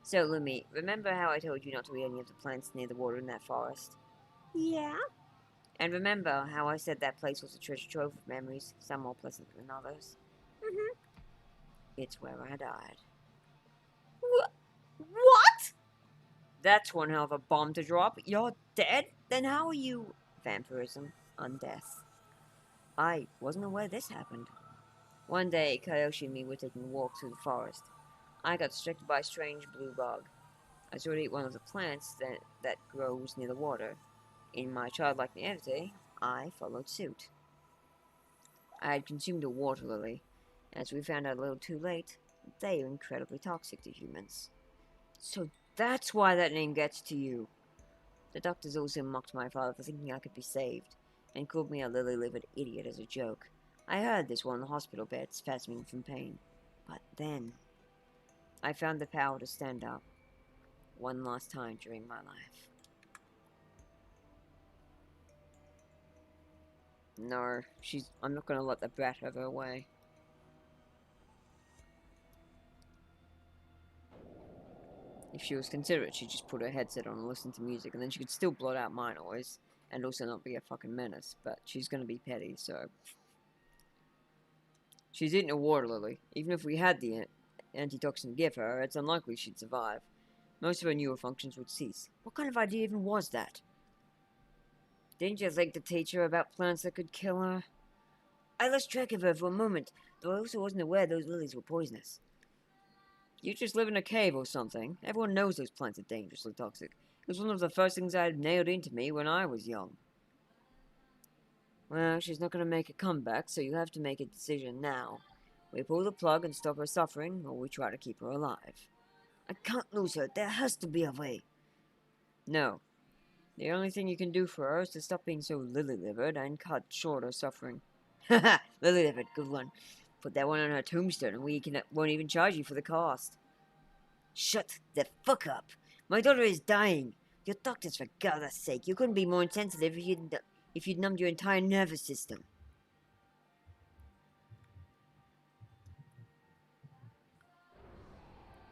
So, Lumi, remember how I told you not to eat any of the plants near the water in that forest? Yeah? And remember how I said that place was a treasure trove of memories, some more pleasant than others? Mm-hmm. It's where I died. What? That's one hell of a bomb to drop. You're dead? Then how are you... Vampirism. Undeath. I wasn't aware this happened. One day, Kayoshi and me were taking a walk through the forest. I got distracted by a strange blue bug. I saw it eat one of the plants that grows near the water. In my childlike naivety, I followed suit. I had consumed a water lily. As we found out a little too late, they are incredibly toxic to humans. So that's why that name gets to you. The doctors also mocked my father for thinking I could be saved, and called me a lily-livered idiot as a joke. I heard this while in the hospital bed, spasming from pain. But then, I found the power to stand up. One last time during my life. No, I'm not gonna let the brat have her way. If she was considerate, she'd just put her headset on and listen to music, and then she could still blot out my noise, and also not be a fucking menace, but she's gonna be petty, so... She's eaten a water lily. Even if we had the antitoxin to give her, it's unlikely she'd survive. Most of her newer functions would cease. What kind of idea even was that? Didn't you think to teach her about plants that could kill her? I lost track of her for a moment, though I also wasn't aware those lilies were poisonous. You just live in a cave or something. Everyone knows those plants are dangerously toxic. It was one of the first things I had nailed into me when I was young. Well, she's not going to make a comeback, so you have to make a decision now. We pull the plug and stop her suffering, or we try to keep her alive. I can't lose her. There has to be a way. No. The only thing you can do for her is to stop being so lily-livered and cut short her suffering. Haha, lily-livered, good one. Put that one on her tombstone and we won't even charge you for the cost. Shut the fuck up. My daughter is dying. Your doctors, for God's sake, you couldn't be more insensitive if you'd numbed your entire nervous system.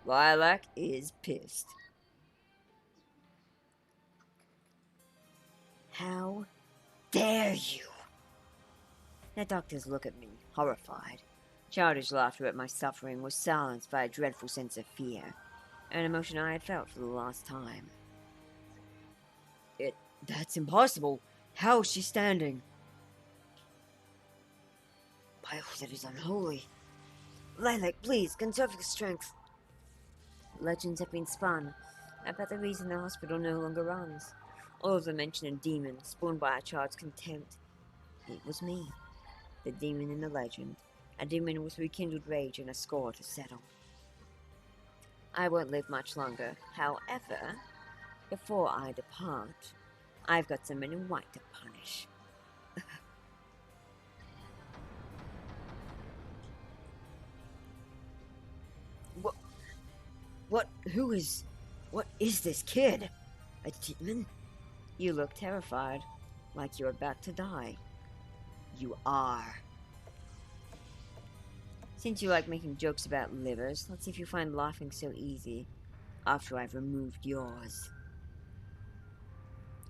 Lilac is pissed. How dare you? The doctors look at me, horrified. Childish laughter at my suffering was silenced by a dreadful sense of fear, an emotion I had felt for the last time. That's impossible. How is she standing? By all that is unholy. Lilac, please, conserve your strength. Legends have been spun about the reason the hospital no longer runs. All of them mention a demon spawned by a child's contempt. It was me, the demon in the legend. A demon with rekindled rage and a score to settle. I won't live much longer. However, before I depart, I've got some men in white to punish. What is this kid? A demon? You look terrified, like you're about to die. You are. Since you like making jokes about livers, let's see if you find laughing so easy after I've removed yours.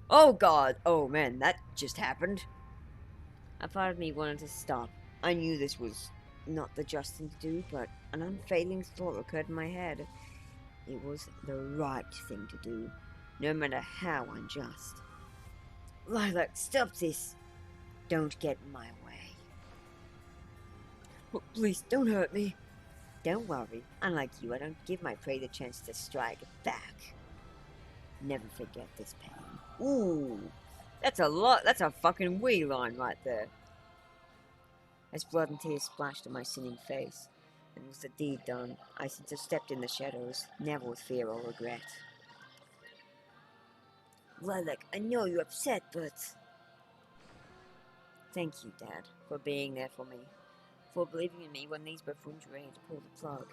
Oh god! Oh man, that just happened. A part of me wanted to stop. I knew this was not the just thing to do, but an unfailing thought occurred in my head. It was the right thing to do, no matter how unjust. Lilac, stop this! Don't get in my way. Oh, please, don't hurt me. Don't worry, unlike you, I don't give my prey the chance to strike back. Never forget this pain. Ooh, That's a lot. That's a fucking wee line right there. As blood and tears splashed on my sinning face, and with the deed done, I since have stepped in the shadows, never with fear or regret. Lilac, I know you're upset, but... Thank you, Dad, for being there for me. For believing in me when these buffoons were ready to pull the plug.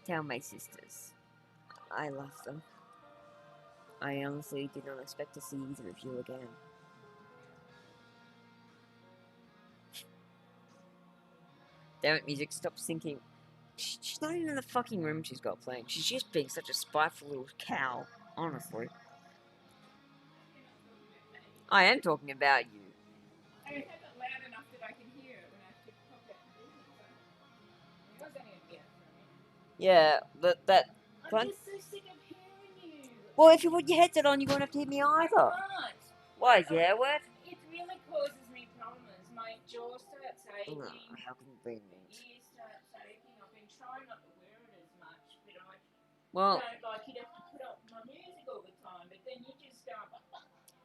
Tell my sisters. I love them. I honestly did not expect to see either of you again. Damn it, music, stop sinking. She's not even in the fucking room she's got playing. She's just being such a spiteful little cow, honestly. I am talking about you. I had it loud enough that I could hear it when I took pop out the building, so it was only a bit for me. Yeah, that... I'm just so sick of hearing you. Well, if you put your headset on, you won't have to hear me I either. can't. Why, yeah, what? It really causes me problems. My jaw starts aching. Oh, how can it be me? Ears starts aching. I've been trying not to wear it as much, but I Well, don't like it. Have to put up my music all the time, but then you just go.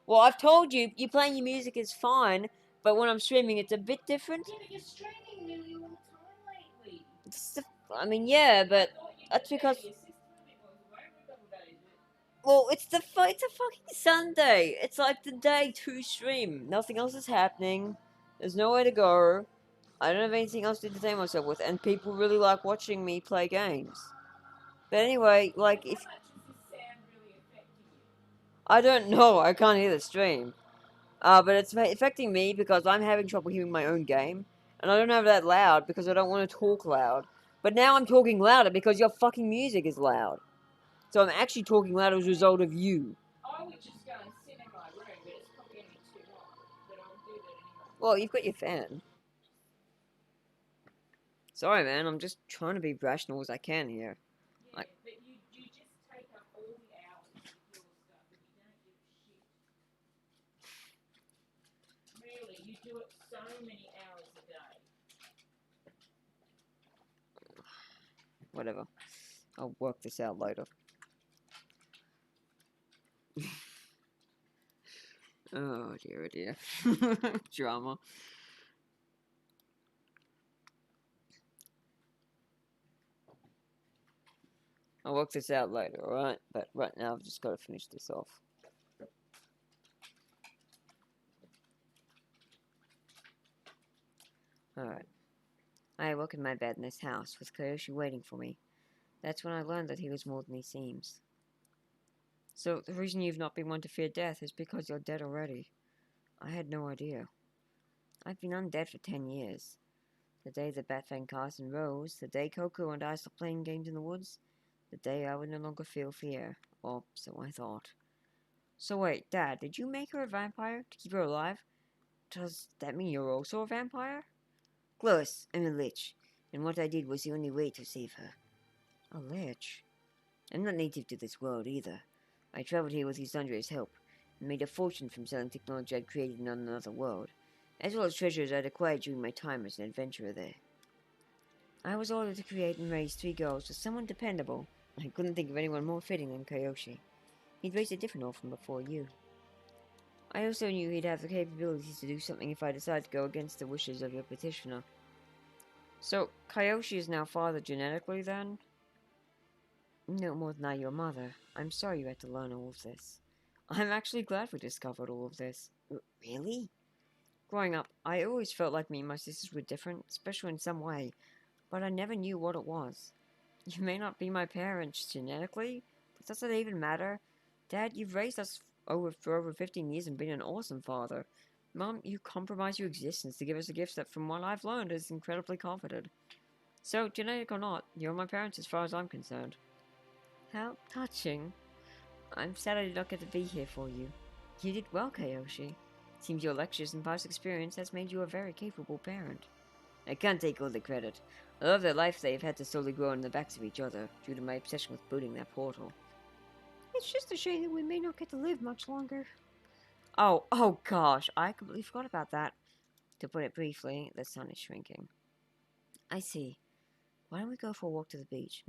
well, I've told you, you playing your music is fine, but when I'm streaming, it's a bit different. Yeah, but you're streaming nearly all the time lately. It's the, I mean, yeah, but I thought you that's could because... do your system a bit more away for a couple of days, but Well, it's a fucking Sunday. It's like the day to stream. Nothing else is happening. There's nowhere to go. I don't have anything else to entertain myself with, and people really like watching me play games. But anyway, like, if... how much is this sound really affecting you? I don't know, I can't hear the stream. But it's affecting me because I'm having trouble hearing my own game. And I don't have that loud because I don't want to talk loud. But now I'm talking louder because your fucking music is loud. So I'm actually talking loud as a result of you. I would just go and sit in my room, but it's probably going to be too hot. But I'll do that anyway. Well, you've got your fan. Sorry, man, I'm just trying to be rational as I can here. Yeah, Like- but you just take up all the hours with your stuff and you don't give a shit. Really, you do it so many hours a day. Whatever. I'll work this out later. Oh dear, oh dear. Drama. I'll work this out later, alright? But right now I've just got to finish this off. Alright. I woke in my bed in this house with Koyoshi waiting for me. That's when I learned that he was more than he seems. So, the reason you've not been one to fear death is because you're dead already. I had no idea. I've been undead for 10 years. The day the Batfang Carson rose, the day Coco and I stopped playing games in the woods, the day I would no longer feel fear. Or so I thought. So wait, Dad, did you make her a vampire to keep her alive? Does that mean you're also a vampire? Close, I'm a lich, and what I did was the only way to save her. A lich? I'm not native to this world either. I traveled here with Lisandre's help, and made a fortune from selling technology I'd created in another world, as well as treasures I'd acquired during my time as an adventurer there. I was ordered to create and raise 3 girls with someone dependable. I couldn't think of anyone more fitting than Koyoshi. He'd raised a different orphan before you. I also knew he'd have the capabilities to do something if I decided to go against the wishes of your petitioner. So, Koyoshi is now father genetically, then? No more than I your mother. I'm sorry you had to learn all of this. I'm actually glad we discovered all of this. Really? Growing up, I always felt like me and my sisters were different, special in some way, but I never knew what it was. You may not be my parents genetically, but does that even matter? Dad, you've raised us for over 15 years and been an awesome father. Mom, you compromised your existence to give us a gift that, from what I've learned, is incredibly coveted. So, genetic or not, you're my parents as far as I'm concerned. How touching. I'm sad I did not get to be here for you. You did well, Koyoshi. Seems your lectures and past experience has made you a very capable parent. I can't take all the credit. I love their life they've had to slowly grow in the backs of each other, due to my obsession with booting that portal. It's just a shame that we may not get to live much longer. Oh gosh, I completely forgot about that. To put it briefly, the sun is shrinking. I see. Why don't we go for a walk to the beach,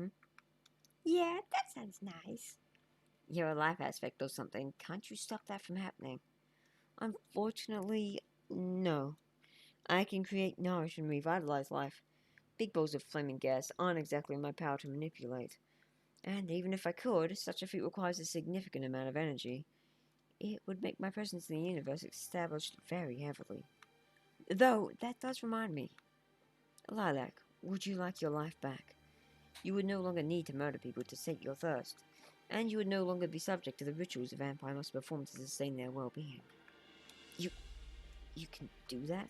Yeah, that sounds nice. You're a life aspect or something. Can't you stop that from happening? Unfortunately, no. I can create, nourish, and revitalize life. Big balls of flaming gas aren't exactly my power to manipulate. And even if I could, such a feat requires a significant amount of energy. It would make my presence in the universe established very heavily. Though, that does remind me. Lilac, would you like your life back? You would no longer need to murder people to sate your thirst, and you would no longer be subject to the rituals a vampire must perform to sustain their well-being. You can do that?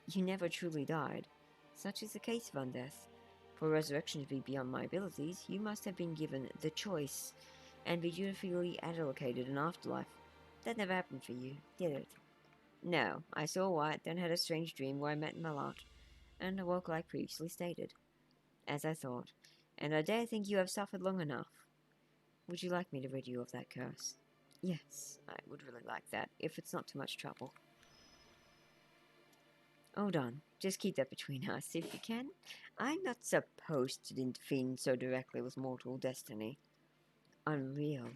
You never truly died. Such is the case of undeath. For resurrection to be beyond my abilities, you must have been given the choice, and be dutifully allocated an afterlife. That never happened for you, did it? No, I saw white, then had a strange dream where I met Malot, and awoke like previously stated. As I thought, and I dare think you have suffered long enough. Would you like me to rid you of that curse? Yes, I would really like that, if it's not too much trouble. Hold on, just keep that between us, if you can. I'm not supposed to intervene so directly with mortal destiny. Unreal.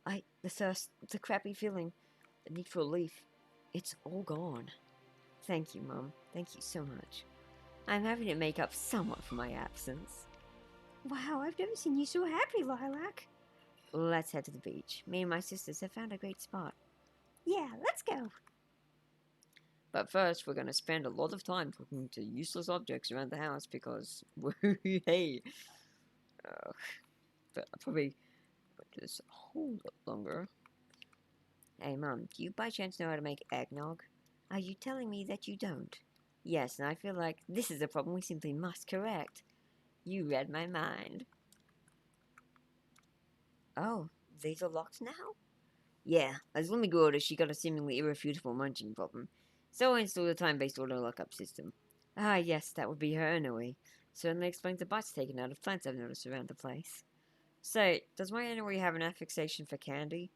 The thirst, the crappy feeling, the need for relief, it's all gone. Thank you, Mum. Thank you so much. I'm happy to make up somewhat for my absence. Wow, I've never seen you so happy, Lilac. Let's head to the beach. Me and my sisters have found a great spot. Yeah, let's go. But first, we're going to spend a lot of time talking to useless objects around the house because, hey, but I'll probably make this a whole lot longer. Hey, Mum, do you by chance know how to make eggnog? Are you telling me that you don't? Yes, and I feel like this is a problem we simply must correct. You read my mind. Oh, these are locked now? Yeah, as Lumi grew older, she got a seemingly irrefutable munching problem. So I installed a time-based auto lockup system. Ah, yes, that would be her anyway. Certainly explains the bites taken out of plants I've noticed around the place. Say, does my anyway have an affixation for candy?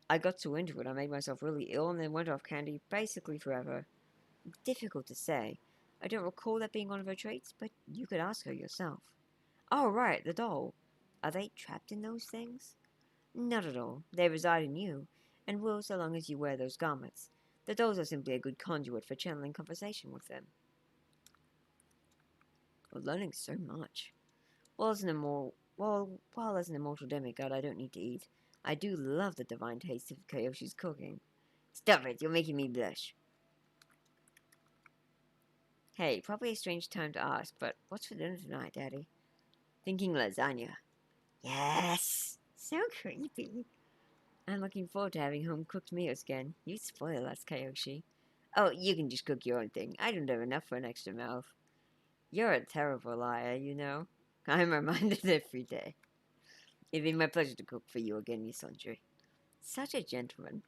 I got so into it I made myself really ill and then went off candy basically forever. Difficult to say. I don't recall that being one of her traits, but you could ask her yourself. Oh, right, the doll. Are they trapped in those things? Not at all. They reside in you, and will so long as you wear those garments. The dolls are simply a good conduit for channeling conversation with them. We're learning so much. While as an immortal demigod, I don't need to eat. I do love the divine taste of Kayoshi's cooking. Stop it, you're making me blush. Hey, probably a strange time to ask, but what's for dinner tonight, Daddy? Thinking lasagna. Yes! So creepy. I'm looking forward to having home-cooked meals again. You spoil us, Kayoshi. Oh, you can just cook your own thing. I don't have enough for an extra mouth. You're a terrible liar, you know. I'm reminded every day. It'd be my pleasure to cook for you again, Miss Andre. Such a gentleman.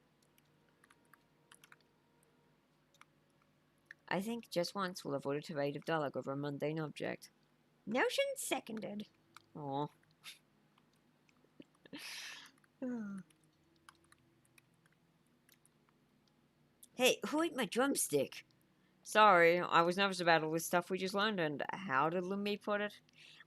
I think just once we'll avoid a tirade of dialogue over a mundane object. Notion seconded. Aw. Hey, who ate my drumstick? Sorry, I was nervous about all this stuff we just learned, and how did Lumi put it?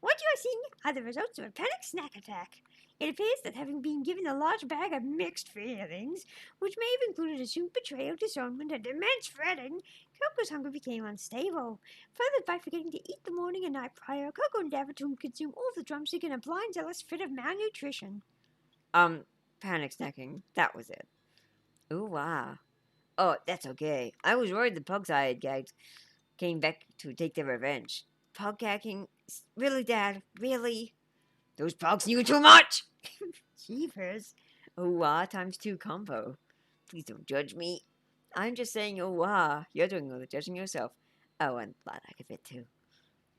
What you are seeing are the results of a panic snack attack. It appears that having been given a large bag of mixed feelings, which may have included assumed betrayal, disownment, and immense fretting, Coco's hunger became unstable. Furthered by forgetting to eat the morning and night prior, Coco endeavored to consume all the drumstick in a blind, zealous fit of malnutrition. Panic snacking. That was it. Ooh, wow. Oh, that's okay. I was worried the pugs I had gagged came back to take their revenge. Pug gagging? Really, Dad? Really? Those pugs knew too much! Jeepers. Ooh, wow, times 2 combo. Please don't judge me. I'm just saying, ooh, wow. You're doing all the judging yourself. Oh, and Lilac a bit too.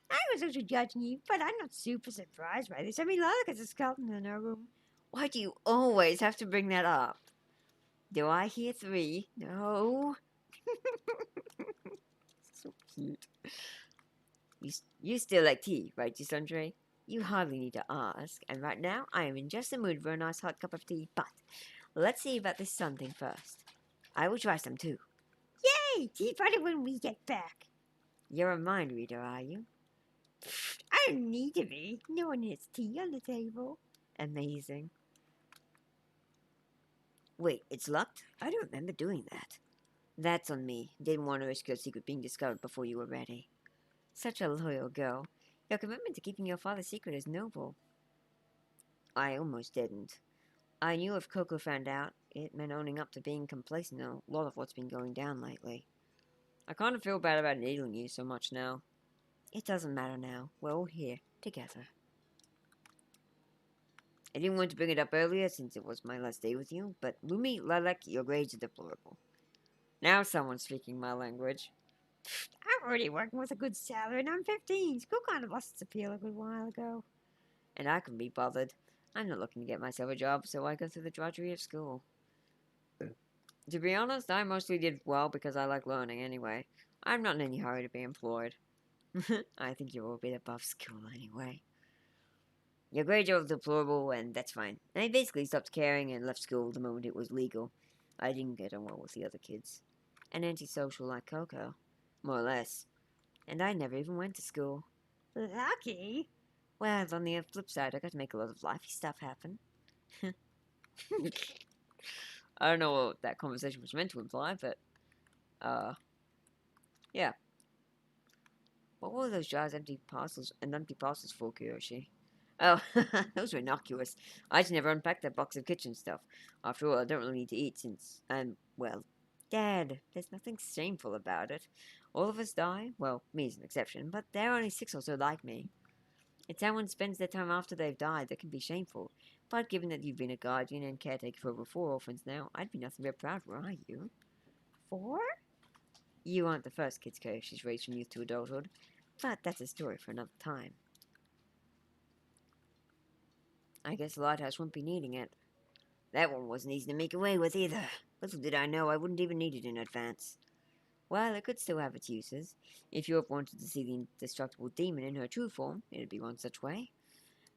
I was also judging you, but I'm not super surprised by this. I mean, Lilac has a skeleton in her room. Why do you always have to bring that up? Do I hear 3? No. So cute. You still like tea, right, Gisandre? You hardly need to ask, and right now I am in just the mood for a nice hot cup of tea, but let's see about this sun thing first. I will try some too. Yay! Tea party when we get back. You're a mind reader, are you? I don't need to be. No one has tea on the table. Amazing. Wait, it's locked? I don't remember doing that. That's on me. Didn't want to risk your secret being discovered before you were ready. Such a loyal girl. Your commitment to keeping your father's secret is noble. I almost didn't. I knew if Coco found out, it meant owning up to being complacent in a lot of what's been going down lately. I kind of feel bad about needling you so much now. It doesn't matter now. We're all here, together. I didn't want to bring it up earlier since it was my last day with you, but Lumi, Lilac, your grades are deplorable. Now someone's speaking my language. I'm already working with a good salary and I'm 15. School kind of lost its appeal a good while ago. And I can be bothered. I'm not looking to get myself a job, so I go through the drudgery of school. To be honest, I mostly did well because I like learning anyway. I'm not in any hurry to be employed. I think you're a bit above school anyway. Your grades are deplorable, and that's fine. I basically stopped caring and left school the moment it was legal. I didn't get on well with the other kids. An antisocial like Coco. More or less. And I never even went to school. Lucky? Well, on the flip side, I got to make a lot of lifey stuff happen. I don't know what that conversation was meant to imply, but, yeah. What were those jars empty parcels for, Kiyoshi? Oh, those were innocuous. I just never unpacked that box of kitchen stuff. After all, I don't really need to eat since well, Dad, there's nothing shameful about it. All of us die, well, me is an exception, but there are only 6 or so like me. It's how one spends their time after they've died that can be shameful. But given that you've been a guardian and caretaker for over 4 orphans now, I'd be nothing but proud, were I you? 4? You aren't the first kid's she's raised from youth to adulthood, but that's a story for another time. I guess the lighthouse won't be needing it. That one wasn't easy to make away with either. Little did I know I wouldn't even need it in advance. Well, it could still have its uses. If you ever wanted to see the indestructible demon in her true form, it'd be one such way.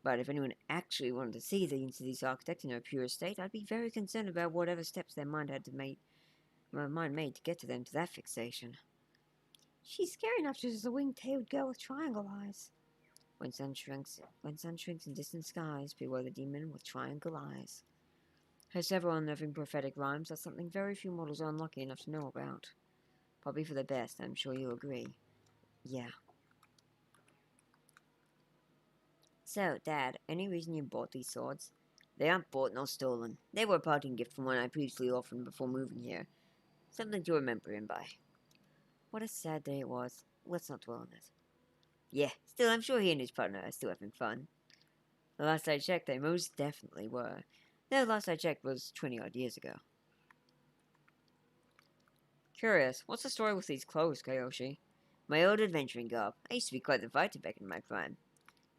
But if anyone actually wanted to see the Insidious Architect in her purest state, I'd be very concerned about whatever steps their mind made to get to them to that fixation. She's scary enough just as a wing-tailed girl with triangle eyes. When sun shrinks in distant skies, beware the demon with triangle eyes. Her several unnerving prophetic rhymes are something very few mortals are unlucky enough to know about. Probably for the best, I'm sure you'll agree. Yeah. So, Dad, any reason you bought these swords? They aren't bought nor stolen. They were a parting gift from one I previously orphaned before moving here. Something to remember him by. What a sad day it was. Let's not dwell on it. Yeah, still, I'm sure he and his partner are still having fun. The last I checked, they most definitely were. The last I checked was 20-odd years ago. Curious, what's the story with these clothes, Kiyoshi? My old adventuring garb. I used to be quite the fighter back in my prime.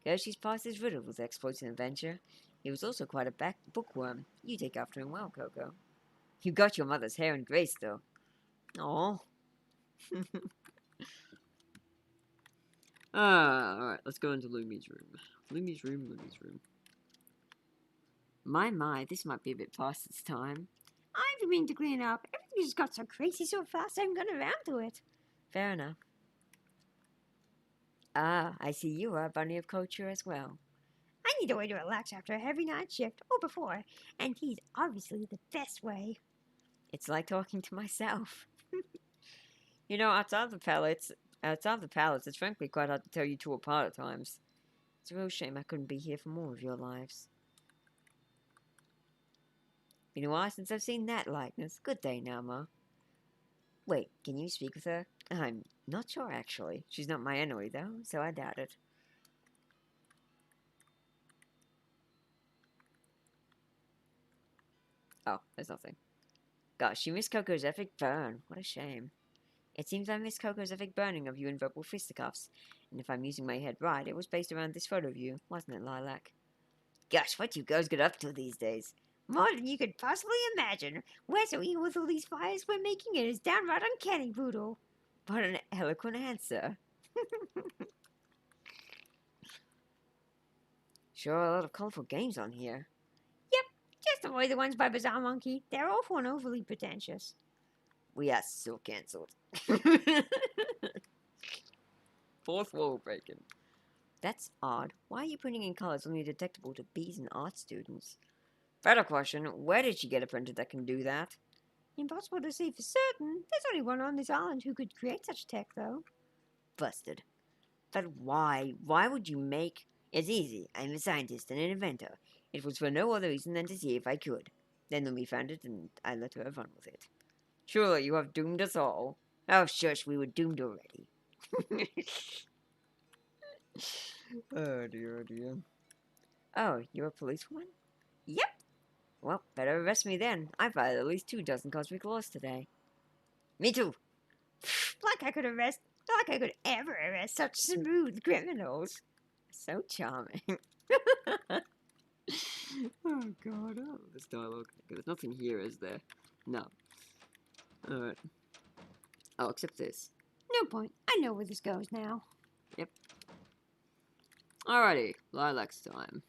Kiyoshi's past is riddled with exploits and adventure. He was also quite a bookworm. You take after him well, Coco. You got your mother's hair and grace, though. Aww. Alright, let's go into Lumi's room. Lumi's room. My, this might be a bit past its time. I've been meaning to clean up. Everything just got so crazy so fast I haven't gotten around to it. Fair enough. Ah, I see you are a bunny of culture as well. I need a way to relax after a heavy night shift, or before, and he's obviously the best way. It's like talking to myself. You know, outside of the palace, it's frankly quite hard to tell you two apart at times. It's a real shame I couldn't be here for more of your lives. Been a while since I've seen that likeness. Good day, Nama. Wait, can you speak with her? I'm not sure, actually. She's not my enemy, though, so I doubt it. Oh, there's nothing. Gosh, you missed Coco's epic burn. What a shame. It seems I missed Coco's epic burning of you in verbal fisticuffs. And if I'm using my head right, it was based around this photo of you, wasn't it, Lilac? Gosh, what you girls get up to these days? More than you could possibly imagine. We're so eager with all these fires we're making it is downright uncanny, Boodle. What an eloquent answer. Sure are a lot of colorful games on here. Yep, just avoid the ones by Bizarre Monkey. They're awful and overly pretentious. We are so cancelled. Fourth wall breaking. That's odd. Why are you putting in colors only detectable to B's and art students? Better question, where did she get a printer that can do that? Impossible to say for certain. There's only one on this island who could create such tech, though. Busted. But why? Why would you make... It's easy. I'm a scientist and an inventor. It was for no other reason than to see if I could. Then Lumi found it, and I let her have fun with it. Surely you have doomed us all. Oh, shush, we were doomed already. Oh, dear, oh, dear. Oh, you're a policewoman? Yep. Well, better arrest me then. I've had at least 2 dozen cosmic laws today. Me too. Like I could ever arrest such smooth criminals. So charming. Oh god, oh, this dialogue. Okay, there's nothing here, is there? No. Alright. Oh, except this. No point. I know where this goes now. Alrighty, Lilac's time.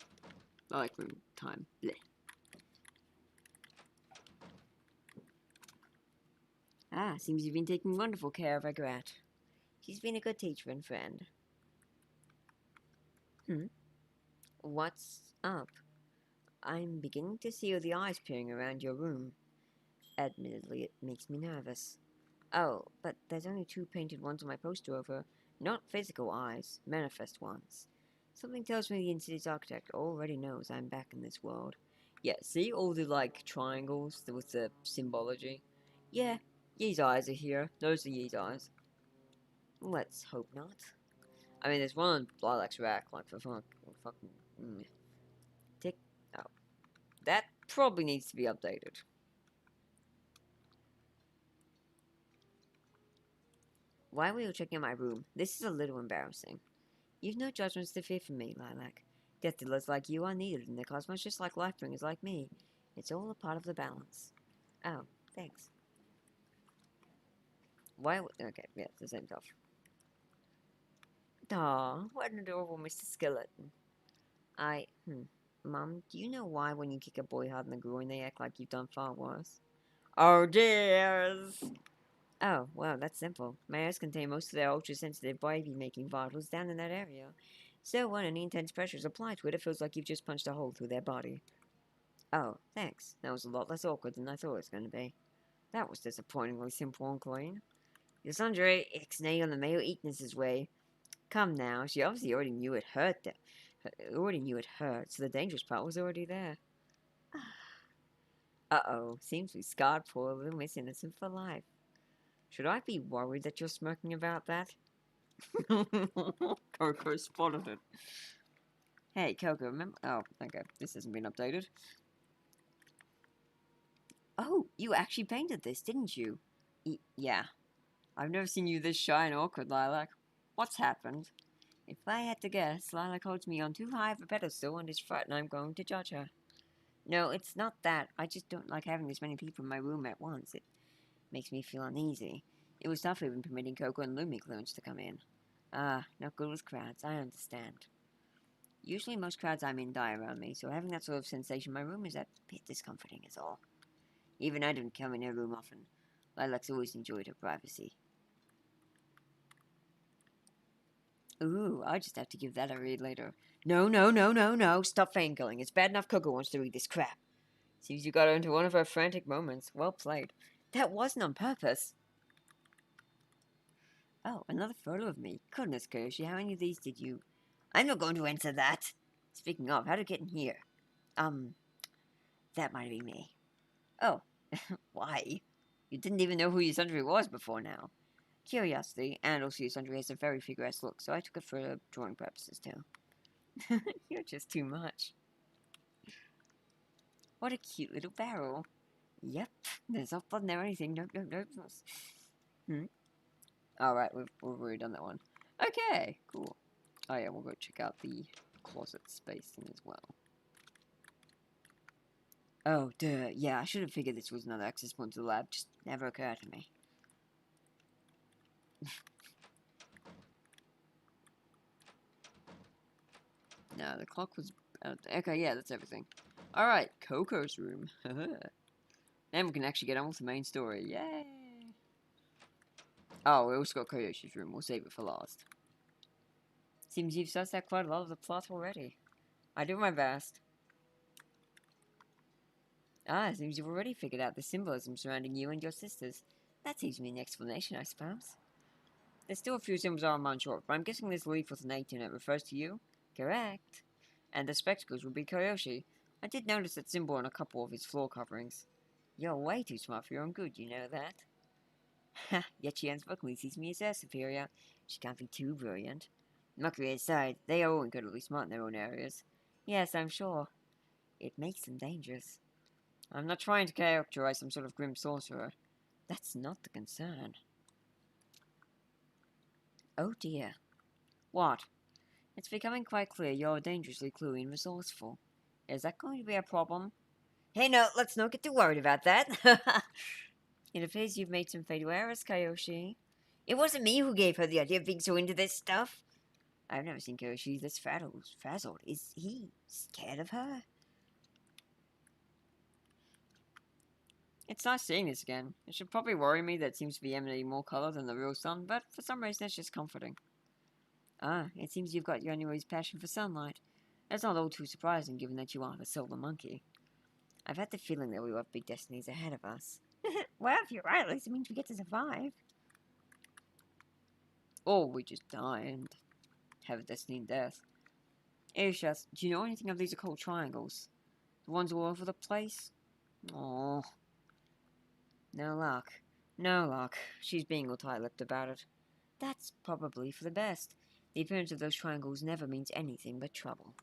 Lilac room time. Blech. Ah, seems you've been taking wonderful care of Egrat. She's been a good teacher and friend. What's up? I'm beginning to see all the eyes peering around your room. Admittedly, it makes me nervous. Oh, but there's only 2 painted ones on my poster over. Not physical eyes, manifest ones. Something tells me the in-city's architect already knows I'm back in this world. Yeah, see all the, like, triangles with the symbology? Yeah, Ye's eyes are here. Those are Ye's eyes. Let's hope not. I mean, there's one on Lilac's rack, like, for fucking... Tick. Oh. That probably needs to be updated. Why were you checking out my room? This is a little embarrassing. You've no judgments to fear from me, Lilac. Death dealers like you are needed in the cosmos just like life bringers like me. It's all a part of the balance. Oh, thanks. Why? Okay, yeah, it's the same stuff. Aw, what an adorable Mr. Skeleton. Mom, do you know why when you kick a boy hard in the groin they act like you've done far worse? Oh, dears! Oh, well, that's simple. My ears contain most of their ultra-sensitive baby-making vitals down in that area. So when any intense pressure is applied to it, it feels like you've just punched a hole through their body. Oh, thanks. That was a lot less awkward than I thought it was going to be. That was disappointingly simple and clean. Yasundra ixnay on the male Eatness's way. Come now, she obviously already knew it hurt. So the dangerous part was already there. Uh-oh, seems we scarred poor little Miss Innocent for life. Should I be worried that you're smirking about that? Coco spotted it. Hey, Coco, remember? Oh, okay, this hasn't been updated. Oh, you actually painted this, didn't you? Yeah. I've never seen you this shy and awkward, Lilac. What's happened? If I had to guess, Lilac holds me on too high of a pedestal and is frightened I'm going to judge her. No, it's not that. I just don't like having this many people in my room at once. It makes me feel uneasy. It was tough even permitting Coco and Lumi clones to come in. Ah, not good with crowds, I understand. Usually most crowds I'm in die around me, so having that sort of sensation in my room is a bit discomforting is all. Even I didn't come in her room often. Lilac's always enjoyed her privacy. Ooh, I'll just have to give that a read later. No, stop fangirling. It's bad enough Coco wants to read this crap. Seems you got her into one of her frantic moments. Well played. That wasn't on purpose. Oh, another photo of me. Goodness gracious, how many of these did you... I'm not going to answer that. Speaking of, how did it get in here? That might be me. Oh, why? You didn't even know who Yasundra was before now. Curiosity, and also Yasundra has a very figure-esque look, so I took it for drawing purposes too. You're just too much. What a cute little barrel. Yep, there's not blood in there or anything. Nope. Alright, we've already done that one. Okay, cool. Oh yeah, we'll go check out the closet space thing as well. Oh, duh. Yeah, I should have figured this was another access point to the lab. Just never occurred to me. No, the clock was... okay, yeah, that's everything. Alright, Coco's room. Then we can actually get on with the main story. Yay! Oh, we also got Koyoshi's room. We'll save it for last. Seems you've sussed out quite a lot of the plot already. I do my best. Ah, it seems you've already figured out the symbolism surrounding you and your sisters. That seems to be an explanation, I suppose. There's still a few symbols I'm unsure of, but I'm guessing this leaf with an 8 in it refers to you? Correct. And the spectacles would be Kyoshi. I did notice that symbol on a couple of his floor coverings. You're way too smart for your own good, you know that? Ha, yet she unspokenly sees me as her superior. She can't be too brilliant. Mockery aside, they are all incredibly smart in their own areas. Yes, I'm sure. It makes them dangerous. I'm not trying to characterize some sort of grim sorcerer. That's not the concern. Oh dear. What? It's becoming quite clear you're dangerously cluey and resourceful. Is that going to be a problem? Hey, no, let's not get too worried about that. It appears you've made some fatal errors, Kyoshi. It wasn't me who gave her the idea of being so into this stuff. I've never seen Kyoshi this frazzled. Is he scared of her? It's nice seeing this again. It should probably worry me that it seems to be emanating more color than the real sun, but for some reason it's just comforting. Ah, it seems you've got Yanui's passion for sunlight. That's not all too surprising given that you are the solar monkey. I've had the feeling that we will have big destinies ahead of us. Well, if you're right, at least it means we get to survive. Or we just die and have a destiny in death. Ishas, do you know anything of these occult triangles? The ones all over the place? Oh, no luck. No luck. She's being all tight-lipped about it. That's probably for the best. The appearance of those triangles never means anything but trouble.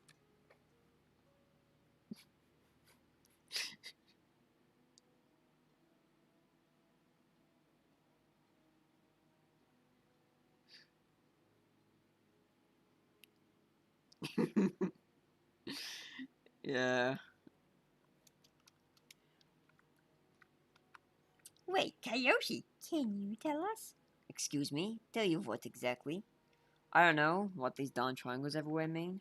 Yeah. Wait, Kyoshi, can you tell us? Excuse me? Tell you what exactly? I don't know what these darn triangles everywhere mean.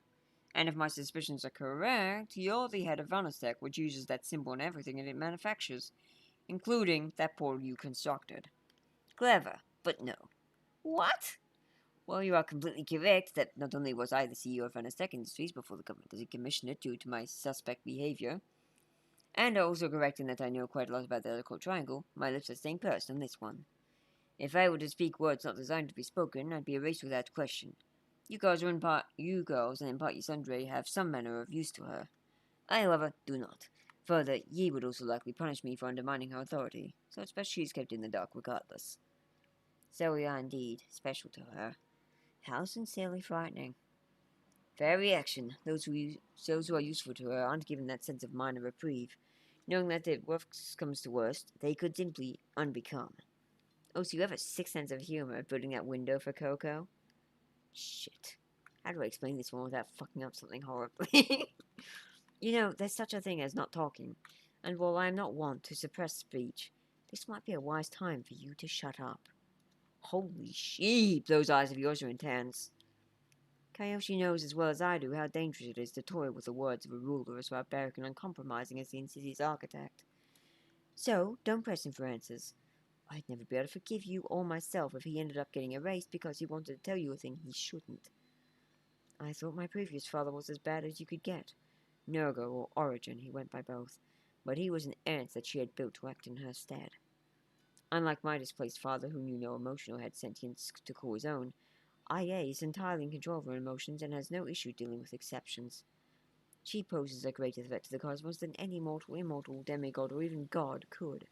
And if my suspicions are correct, you're the head of Vanastek, which uses that symbol in everything it manufactures, including that portal you constructed. Clever, but no. What? Well, you are completely correct that not only was I the CEO of Vanastek Industries before the government decommissioned it due to my suspect behavior, and also correct in that I know quite a lot about the occult triangle, my lips are staying pursed on this one. If I were to speak words not designed to be spoken, I'd be erased without question. You girls and in part your sundry have some manner of use to her. I, however, do not. Further, ye would also likely punish me for undermining her authority, so it's best she is kept in the dark regardless. So we are indeed special to her. How sincerely frightening. Fair reaction. Those who are useful to her aren't given that sense of minor reprieve, knowing that if worst comes to worst, they could simply unbecome. Oh, so you have a sick sense of humor building that window for Coco? Shit. How do I explain this one without fucking up something horribly? You know, there's such a thing as not talking, and while I am not one to suppress speech, this might be a wise time for you to shut up. Holy sheep, those eyes of yours are intense. Kyoshi knows as well as I do how dangerous it is to toy with the words of a ruler as barbaric and uncompromising as the city's architect. So, don't press him for answers. I'd never be able to forgive you or myself if he ended up getting erased because he wanted to tell you a thing he shouldn't. I thought my previous father was as bad as you could get. Nergo or Origin, he went by both, but he was an ant that she had built to act in her stead. Unlike my displaced father, who knew no emotion or had sentience to call his own, IA is entirely in control of her emotions and has no issue dealing with exceptions. She poses a greater threat to the cosmos than any mortal, immortal, demigod, or even god could.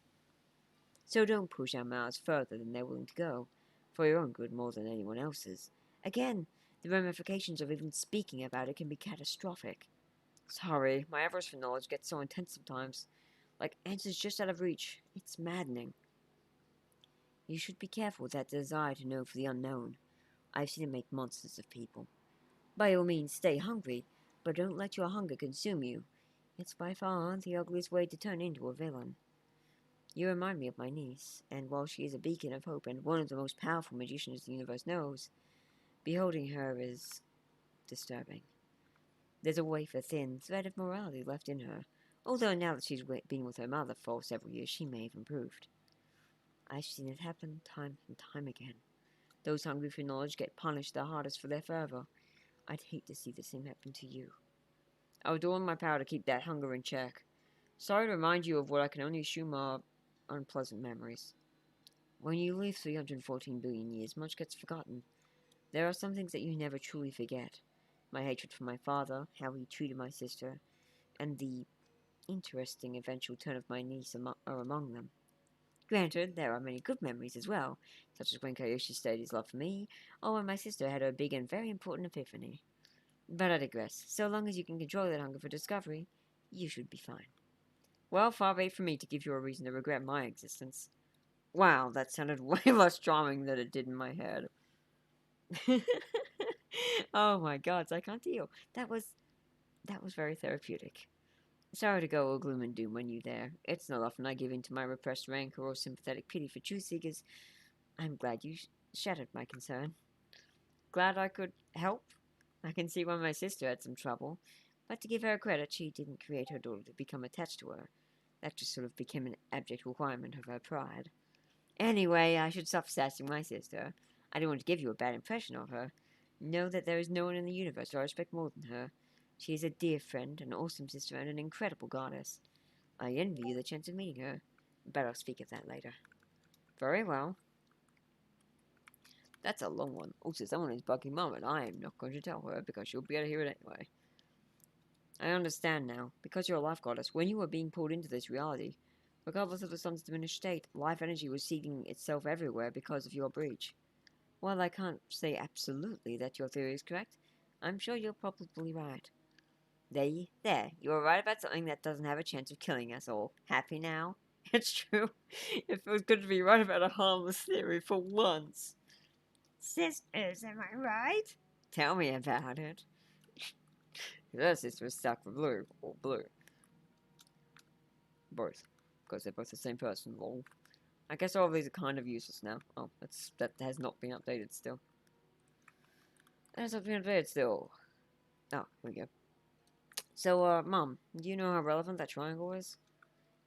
So don't push our mouths further than they're willing to go, for your own good more than anyone else's. Again, the ramifications of even speaking about it can be catastrophic. Sorry, my avarice for knowledge gets so intense sometimes. Like answers just out of reach. It's maddening. You should be careful with that desire to know for the unknown. I've seen it make monsters of people. By all means, stay hungry, but don't let your hunger consume you. It's by far the ugliest way to turn into a villain. You remind me of my niece, and while she is a beacon of hope and one of the most powerful magicians the universe knows, beholding her is disturbing. There's a wafer thin thread of morality left in her, although now that she's been with her mother for several years, she may have improved. I've seen it happen time and time again. Those hungry for knowledge get punished the hardest for their fervor. I'd hate to see the same happen to you. I'll do all in my power to keep that hunger in check. Sorry to remind you of what I can only assume are unpleasant memories. When you live 314 billion years, much gets forgotten. There are some things that you never truly forget. My hatred for my father, how he treated my sister, and the interesting eventual turn of my niece are among them. Granted, there are many good memories as well, such as when Kyoshi stated his love for me, or when my sister had her big and very important epiphany. But I digress. So long as you can control that hunger for discovery, you should be fine. Well, far be it from me to give you a reason to regret my existence. Wow, that sounded way less charming than it did in my head. Oh my gods, I can't deal. That was very therapeutic. Sorry to go all gloom and doom when you there. It's not often I give in to my repressed rancor or sympathetic pity for truth seekers. I'm glad you shattered my concern. Glad I could help. I can see why my sister had some trouble, but to give her credit, she didn't create her daughter to become attached to her. That just sort of became an abject requirement of her pride. Anyway, I should stop sassing my sister. I don't want to give you a bad impression of her. Know that there is no one in the universe I respect more than her. She is a dear friend, an awesome sister, and an incredible goddess. I envy you the chance of meeting her, but I'll speak of that later. Very well. That's a long one. Also, someone is bugging Mum, and I am not going to tell her because she'll be able to hear it anyway. I understand now. Because you're a life goddess, when you were being pulled into this reality, regardless of the sun's diminished state, life energy was seeding itself everywhere because of your breach. While I can't say absolutely that your theory is correct, I'm sure you're probably right. There, you were right about something that doesn't have a chance of killing us all. Happy now? It's true. It feels good to be right about a harmless theory for once. Sisters, am I right? Tell me about it. Her sister is stuck for blue, or blue. Both. Because they're both the same person, lol. I guess all of these are kind of useless now. Oh, that has not been updated still. That has not been updated still. Oh, here we go. So, Mom, do you know how relevant that triangle is?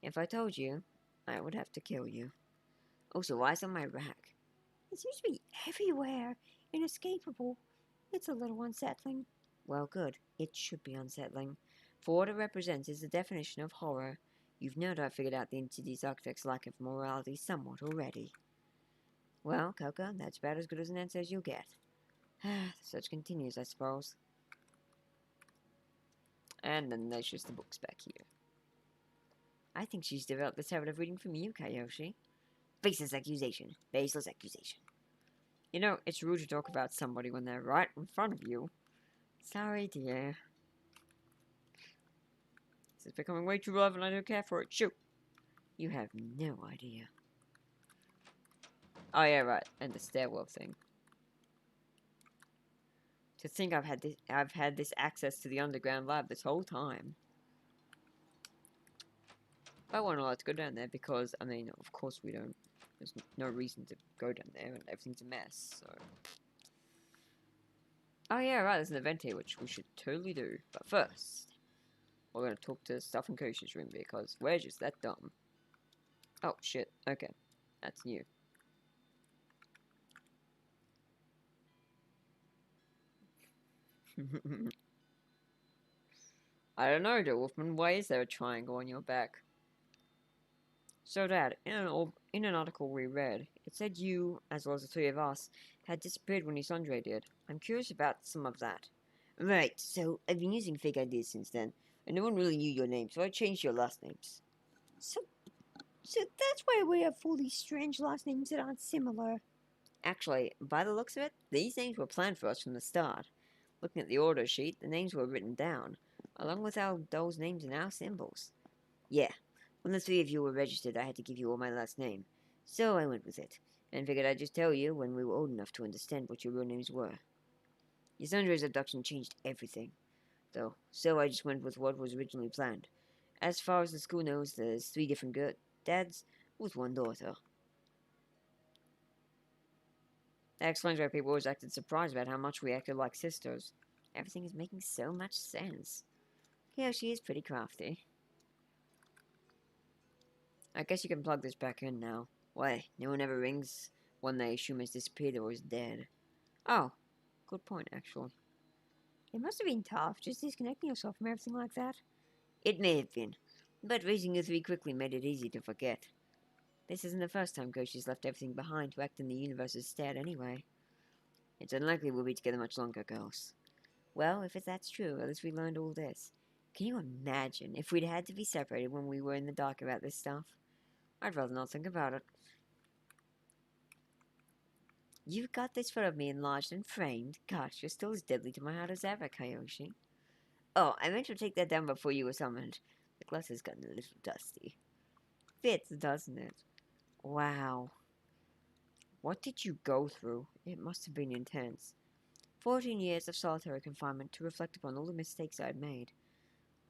If I told you, I would have to kill you. Also, why is on my rack? It seems to be everywhere, inescapable. It's a little unsettling. Well, good. It should be unsettling. For what it represents is the definition of horror. You've no doubt figured out the entity's architect's lack of morality somewhat already. Well, Coco, that's about as good as an answer as you'll get. The search continues, I suppose. And then there's just the books back here. I think she's developed this habit of reading from you, Kyoshi. Baseless accusation. Baseless accusation. You know, it's rude to talk about somebody when they're right in front of you. Sorry, dear. This is becoming way too relevant, I don't care for it. Shoot! You have no idea. Oh yeah, right, and the stairwell thing. To think I've had this access to the underground lab this whole time. I won't allow to go down there because, I mean, of course we don't. There's no reason to go down there, and everything's a mess, so. Oh yeah, right, there's an event here, which we should totally do. But first, we're gonna talk to Stuff in Koshi's room, because we're just that dumb. Oh, shit, okay. That's new. I don't know, Joe Wolfman, why is there a triangle on your back? So, Dad, in an article we read, it said you, as well as the three of us, had disappeared when Isandre did. I'm curious about some of that. Right, so I've been using fake ideas since then, and no one really knew your name, so I changed your last names. So that's why we have all these strange last names that aren't similar. Actually, by the looks of it, these names were planned for us from the start. Looking at the order sheet, the names were written down, along with those names and our symbols. Yeah, when the three of you were registered, I had to give you all my last name. So I went with it, and figured I'd just tell you when we were old enough to understand what your real names were. Ysandra's abduction changed everything, though, so I just went with what was originally planned. As far as the school knows, there's 3 different dads with 1 daughter. That explains why people always acted surprised about how much we acted like sisters. Everything is making so much sense. Yeah, she is pretty crafty. I guess you can plug this back in now. Why, no one ever rings when they assume has disappeared or is dead. Oh, good point, actually. It must have been tough, just disconnecting yourself from everything like that. It may have been, But raising you three quickly made it easy to forget. This isn't the first time Koshi's left everything behind to act in the universe's stead anyway. It's unlikely we'll be together much longer, girls. Well, if that's true, at least we learned all this. Can you imagine if we'd had to be separated when we were in the dark about this stuff? I'd rather not think about it. You've got this photo of me enlarged and framed. Gosh, you're still as deadly to my heart as ever, Kyoshi. Oh, I meant to take that down before you were summoned. The glass has gotten a little dusty. Fits, doesn't it? Wow. What did you go through? It must have been intense. 14 years of solitary confinement to reflect upon all the mistakes I'd made.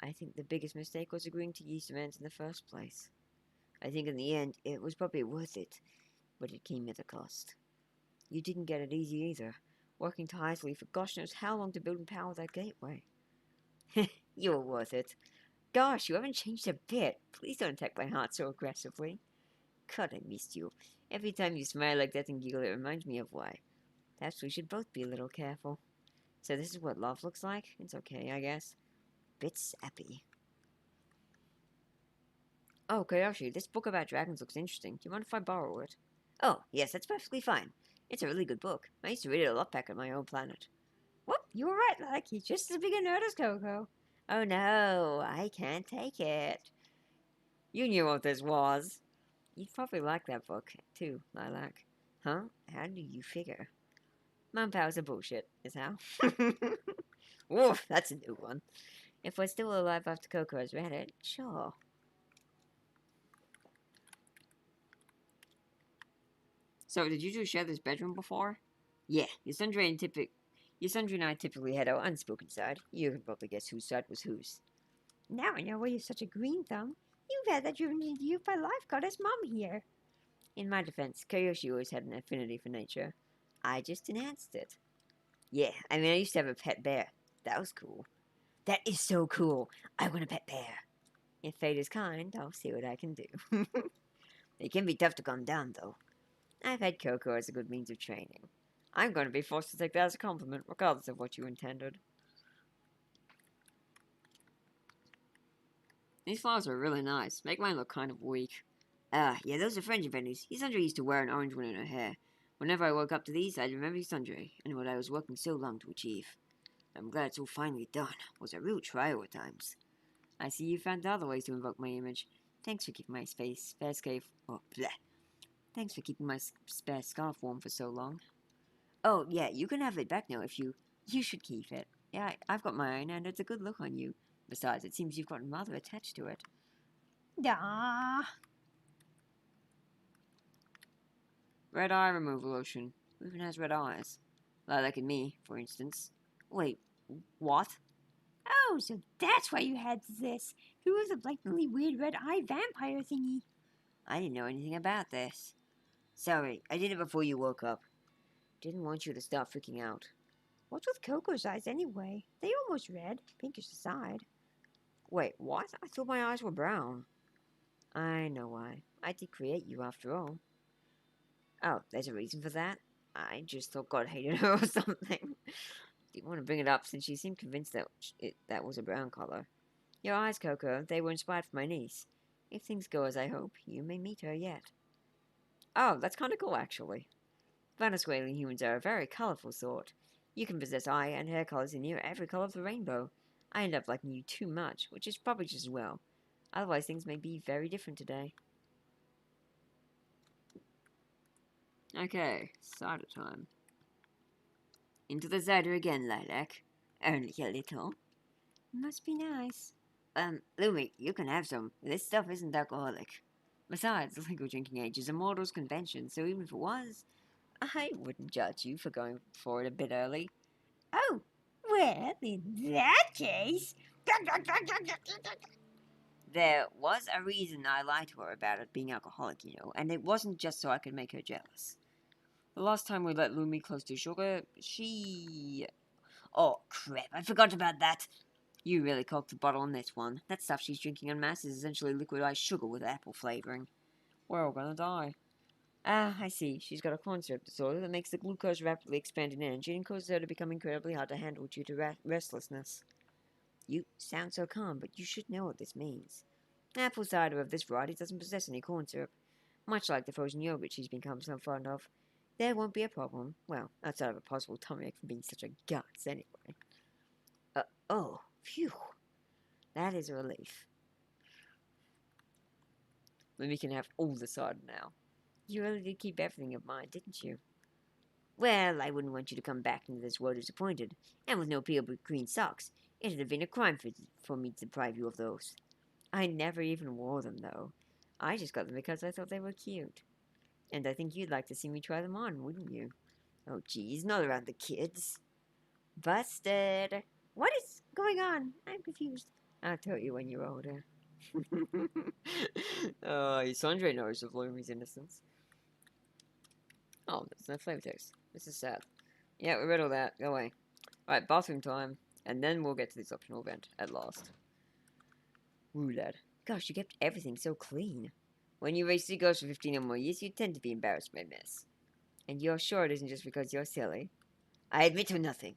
I think the biggest mistake was agreeing to use events in the first place. I think in the end, it was probably worth it, but it came at a cost. You didn't get it easy either, working tirelessly for gosh knows how long to build and power that gateway. You were worth it. Gosh, you haven't changed a bit. Please don't attack my heart so aggressively. God, I missed you. Every time you smile like that and giggle, it reminds me of why. Perhaps we should both be a little careful. So this is what love looks like? It's okay, I guess. Bit sappy. Oh, Kyoshi, this book about dragons looks interesting. Do you mind if I borrow it? Oh, yes, that's perfectly fine. It's a really good book. I used to read it a lot back on my own planet. Whoop, you were right, Like. He's just as big a nerd as Coco. Oh no, I can't take it. You knew what this was. You'd probably like that book, too, Lilac. Huh? How do you figure? Mom powers are bullshit, is how. Woof, that's a new one. If we're still alive after Coco has read it, sure. So, did you two share this bedroom before? Yeah, your Sundry and I typically had our unspoken side. You can probably guess whose side was whose. Now I know why you're such a green thumb. You've had that driven into you by life goddess Mom here. In my defense, Kyoshi always had an affinity for nature. I just enhanced it. Yeah, I mean, I used to have a pet bear. That was cool. That is so cool. I want a pet bear. If fate is kind, I'll see what I can do. They can be tough to calm down, though. I've had Coco as a good means of training. I'm going to be forced to take that as a compliment, regardless of what you intended. These flowers are really nice. Make mine look kind of weak. Yeah, those are friendship pennies. Sundry used to wear an orange one in her hair. Whenever I woke up to these, I'd remember Sundry, and what I was working so long to achieve. I'm glad it's all finally done. It was a real trial at times. I see you found other ways to invoke my image. Thanks for keeping my spare Thanks for keeping my spare scarf warm for so long. Oh, yeah, you can have it back now if you... You should keep it. Yeah, I've got mine, and it's a good look on you. Besides, it seems you've gotten rather attached to it. Ah. Red eye removal lotion. Who even has red eyes? Lilac and me, for instance. Wait, what? Oh, so that's why you had this. Who was a blatantly weird red eye vampire thingy? I didn't know anything about this. Sorry, I did it before you woke up. Didn't want you to start freaking out. What's with Coco's eyes anyway? They almost red, pinkish aside. Wait, what? I thought my eyes were brown. I know why. I did create you after all. Oh, there's a reason for that? I just thought God hated her or something. Didn't want to bring it up since she seemed convinced that that was a brown color. Your eyes, Coco, they were inspired from my niece. If things go as I hope, you may meet her yet. Oh, that's kind of cool, actually. Venezuelan humans are a very colorful sort. You can possess eye and hair colors in near every color of the rainbow. I end up liking you too much, which is probably just as well. Otherwise, things may be very different today. Okay, cider time. Into the cider again, Lilac. Only a little. Must be nice. Lumi, you can have some. This stuff isn't alcoholic. Besides, the legal drinking age is a mortal's convention, so even if it was, I wouldn't judge you for going for it a bit early. Oh, well, in that case... There was a reason I lied to her about it being alcoholic, you know, and it wasn't just so I could make her jealous. The last time we let Lumi close to sugar, she... Oh, crap, I forgot about that. You really cocked the bottle on this one. That stuff she's drinking en masse is essentially liquidized sugar with apple flavoring. We're all gonna die. Ah, I see. She's got a corn syrup disorder that makes the glucose rapidly expand in energy and causes her to become incredibly hard to handle due to restlessness. You sound so calm, but you should know what this means. Apple cider of this variety doesn't possess any corn syrup, much like the frozen yogurt she's become so fond of. There won't be a problem. Well, outside of a possible tummy ache from being such a guts, anyway. Oh, phew. That is a relief. Then we can have all the cider now. You really did keep everything of mine, didn't you? Well, I wouldn't want you to come back into this world disappointed, and with no pale green socks. It'd have been a crime for me to deprive you of those. I never even wore them, though. I just got them because I thought they were cute. And I think you'd like to see me try them on, wouldn't you? Oh, geez, not around the kids. Busted. What is going on? I'm confused. I'll tell you when you're older. Sandra knows of Lumi's innocence. Oh, there's no flavor text. This is sad. Yeah, we read all that. Go away. Alright, bathroom time. And then we'll get to this optional event at last. Woo, lad. Gosh, you kept everything so clean. When you raise seagulls for 15 or more years, you tend to be embarrassed by mess. And you're sure it isn't just because you're silly? I admit to nothing.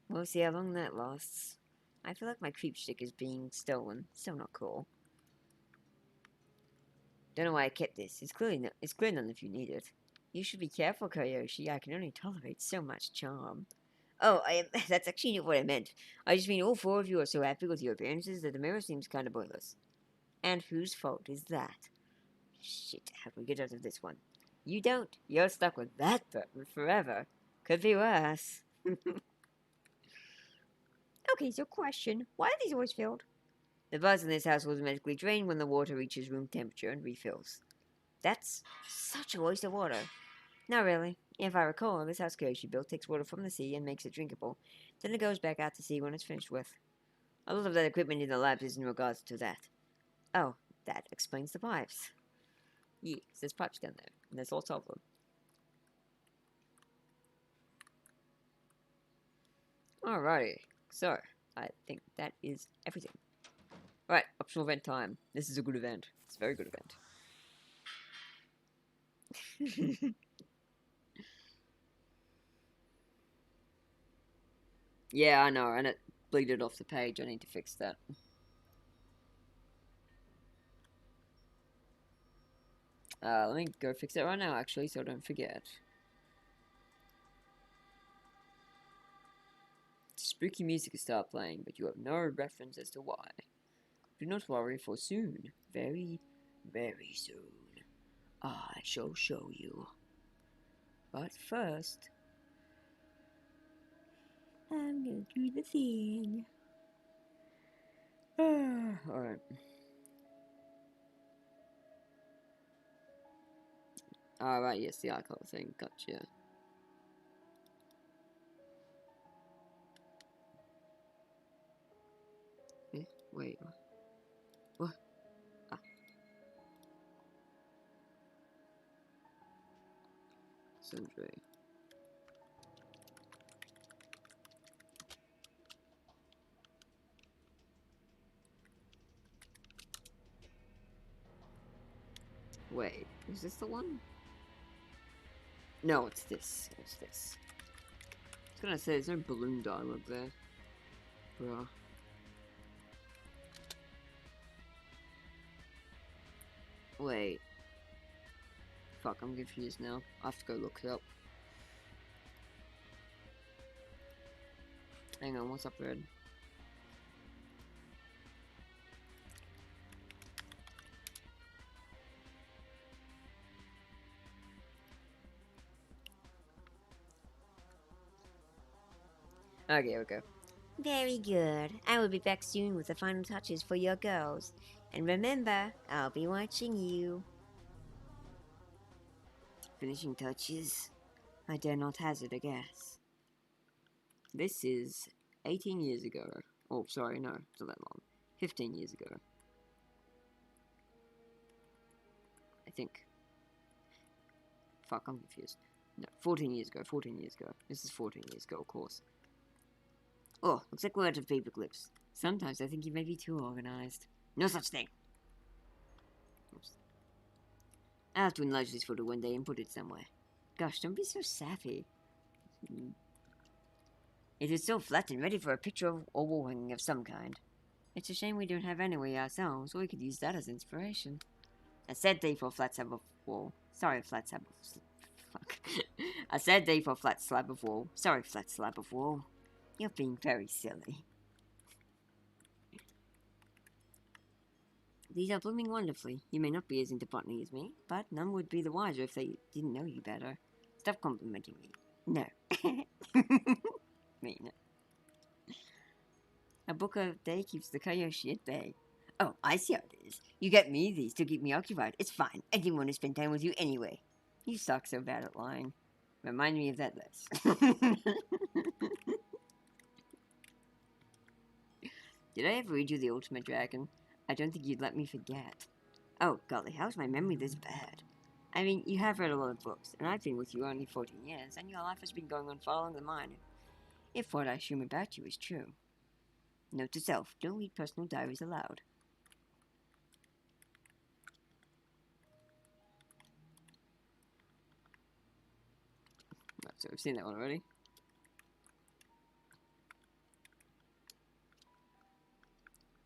We'll see how long that lasts. I feel like my creep stick is being stolen. So not cool. Don't know why I kept this. It's clear none of you need it. You should be careful, Koyoshi. I can only tolerate so much charm. Oh, that's actually not what I meant. I just mean all four of you are so happy with your appearances that the mirror seems kind of pointless. And whose fault is that? Shit, how do we get out of this one? You don't. You're stuck with that button forever. Could be worse. Okay, so question. Why are these always filled? The buzz in this house will automatically drain when the water reaches room temperature and refills. That's such a waste of water. Not really. If I recall, this house Koyoshi built takes water from the sea and makes it drinkable. Then it goes back out to sea when it's finished with. A lot of that equipment in the labs is in regards to that. Oh, that explains the pipes. Yes, there's pipes down there, and there's lots of them. Alrighty, so I think that is everything. Right, optional event time. This is a good event. It's a very good event. Yeah, I know, and it bleeded off the page. I need to fix that. Let me go fix it right now, actually, so I don't forget. Spooky music is start playing, but you have no reference as to why. Do not worry, for soon, very, very soon, I shall show you. But first, I'm gonna do the thing. Alright. Alright, yes, the eye color thing, gotcha. Eh, wait, what? Ah. Sundry. Wait, is this the one? No, it's this. It's this. I was gonna say, there's no balloon dialogue there. Bruh. Wait. Fuck, I'm confused now. I have to go look it up. Hang on, what's up, Red? Okay, here we go. Very good. I will be back soon with the final touches for your girls. And remember, I'll be watching you. Finishing touches? I dare not hazard a guess. This is 18 years ago. Oh, sorry, no, it's not that long. 15 years ago. I think. Fuck, I'm confused. No, 14 years ago, 14 years ago. This is 14 years ago, of course. Oh, looks like words of paper clips. Sometimes I think you may be too organized. No such thing. Oops. I'll have to enlarge this photo one day and put it somewhere. Gosh, don't be so sappy. It is so flat and ready for a picture of or wall hanging of some kind. It's a shame we don't have any way ourselves, or we could use that as inspiration. I said D for flat slab of wall. Sorry, flat slab of... Fuck. I said D for flat slab of wall. Sorry, flat slab of wall. You're being very silly. These are blooming wonderfully. You may not be as into botany as me, but none would be the wiser if they didn't know you better. Stop complimenting me. No. Mean. A book a day keeps the Kayoshi at bay. Oh, I see how it is. You get me these to keep me occupied. It's fine. I didn't want to spend time with you anyway. You suck so bad at lying. Remind me of that less. Did I ever read you The Ultimate Dragon? I don't think you'd let me forget. Oh, golly, how's my memory this bad? I mean, you have read a lot of books, and I've been with you only 14 years, and your life has been going on far longer than mine. If what I assume about you is true. Note to self, don't read personal diaries aloud. So we've seen that one already.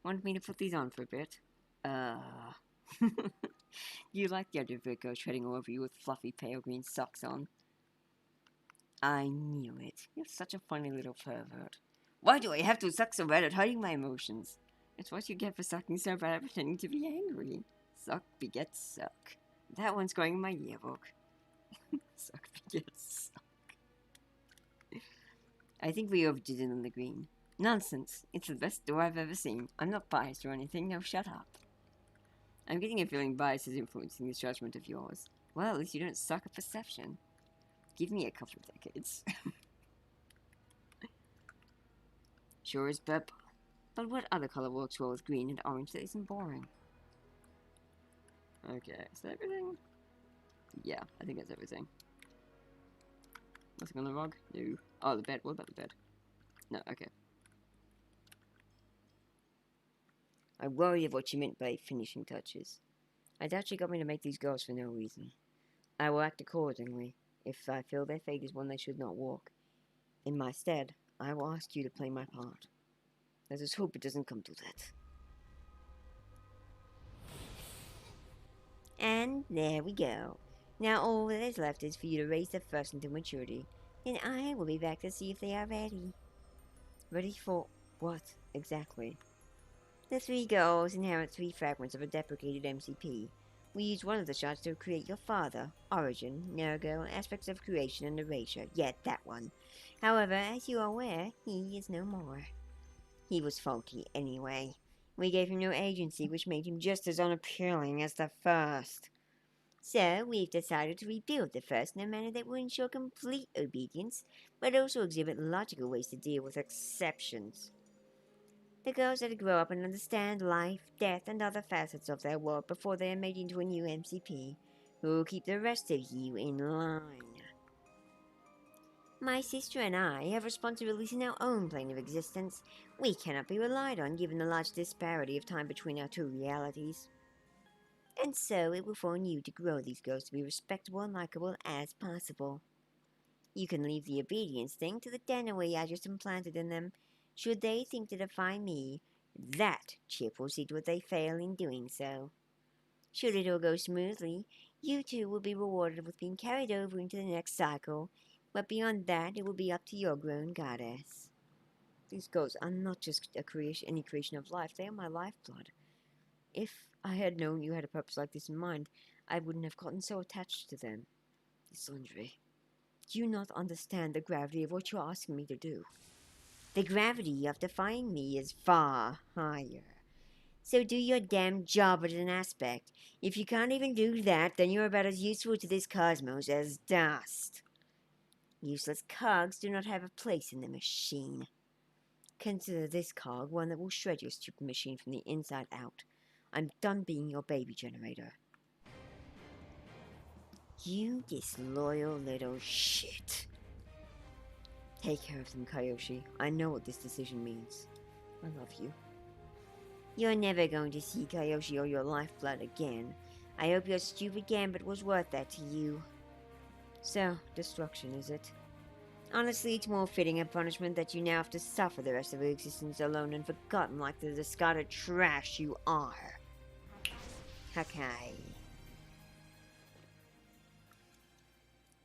Wanted me to put these on for a bit. You like the idea of a girl treading all over you with fluffy pale green socks on. I knew it. You're such a funny little pervert. Why do I have to suck so bad at hiding my emotions? It's what you get for sucking so bad at pretending to be angry. Suck begets suck. That one's going in my yearbook. Suck begets suck. I think we overdid it on the green. Nonsense. It's the best door I've ever seen. I'm not biased or anything. Now shut up. I'm getting a feeling bias is influencing this judgment of yours. Well, at least you don't suck at perception. Give me a couple of decades. Sure is purple. But what other color works well with green and orange that isn't boring? Okay, is that everything? Yeah, I think that's everything. Nothing on the rug? No. Oh, the bed. What about the bed? No, okay. I worry of what you meant by finishing touches. I doubt you got me to make these girls for no reason. I will act accordingly, if I feel their fate is one they should not walk. In my stead, I will ask you to play my part. Let us hope it doesn't come to that. And there we go. Now all that is left is for you to raise the first into maturity. Then I will be back to see if they are ready. Ready for what, exactly? The 3 girls inherit 3 fragments of a deprecated MCP. We use one of the shots to create your father, origin, Nergo, aspects of creation, and erasure. Yet that one. However, as you are aware, he is no more. He was faulty anyway. We gave him no agency, which made him just as unappealing as the first. So, we've decided to rebuild the first in a manner that will ensure complete obedience, but also exhibit logical ways to deal with exceptions. The girls are to grow up and understand life, death, and other facets of their world before they are made into a new MCP, who will keep the rest of you in line. My sister and I have responsibilities in our own plane of existence. We cannot be relied on given the large disparity of time between our 2 realities. And so it will fall on you to grow these girls to be respectable and likable as possible. You can leave the obedience thing to the Danaway I just implanted in them. Should they think to defy me, that Chip will see to it they fail in doing so. Should it all go smoothly, you 2 will be rewarded with being carried over into the next cycle, but beyond that it will be up to your grown goddess. These girls are not just any creation of life, they are my lifeblood. If I had known you had a purpose like this in mind, I wouldn't have gotten so attached to them. Sundry, do you not understand the gravity of what you're asking me to do? The gravity of defying me is far higher. So do your damn job at an aspect. If you can't even do that, then you're about as useful to this cosmos as dust. Useless cogs do not have a place in the machine. Consider this cog one that will shred your stupid machine from the inside out. I'm done being your baby generator. You disloyal little shit. Take care of them, Kayoshi. I know what this decision means. I love you. You're never going to see Kayoshi or your lifeblood again. I hope your stupid gambit was worth that to you. So, destruction, is it? Honestly, it's more fitting a punishment that you now have to suffer the rest of your existence alone and forgotten like the discarded trash you are. Okay.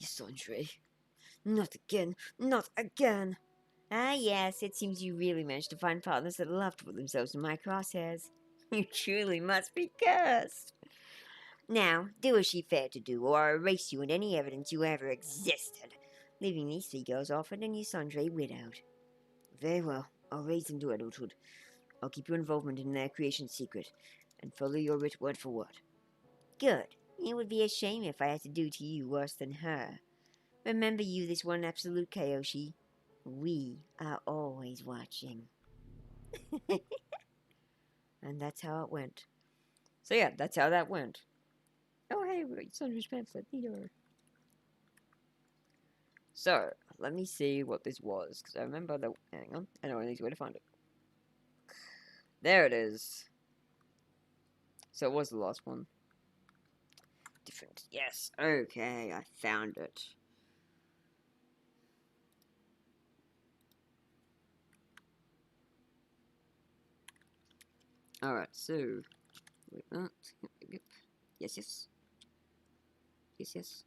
Yasundri. Not again, not again! Ah yes, it seems you really managed to find partners that love to put themselves in my crosshairs. You truly must be cursed. Now, do as she fared to do, or I'll erase you and any evidence you ever existed, leaving these three girls orphaned and Yasundri widowed. Very well, I'll raise them to adulthood. I'll keep your involvement in their creation secret, and follow your writ word for word. Good. It would be a shame if I had to do to you worse than her. Remember you this one absolute Kyoshi. We are always watching. And that's how it went. So yeah, that's how that went. Oh hey, Sundry's pamphlet, neater. So, let me see what this was, because I remember that... Hang on, I know an easy way to find it. There it is. So it was the last one. Different. Yes, okay, I found it. Alright, so... Wait, yep. Yes, yes. Yes, yes.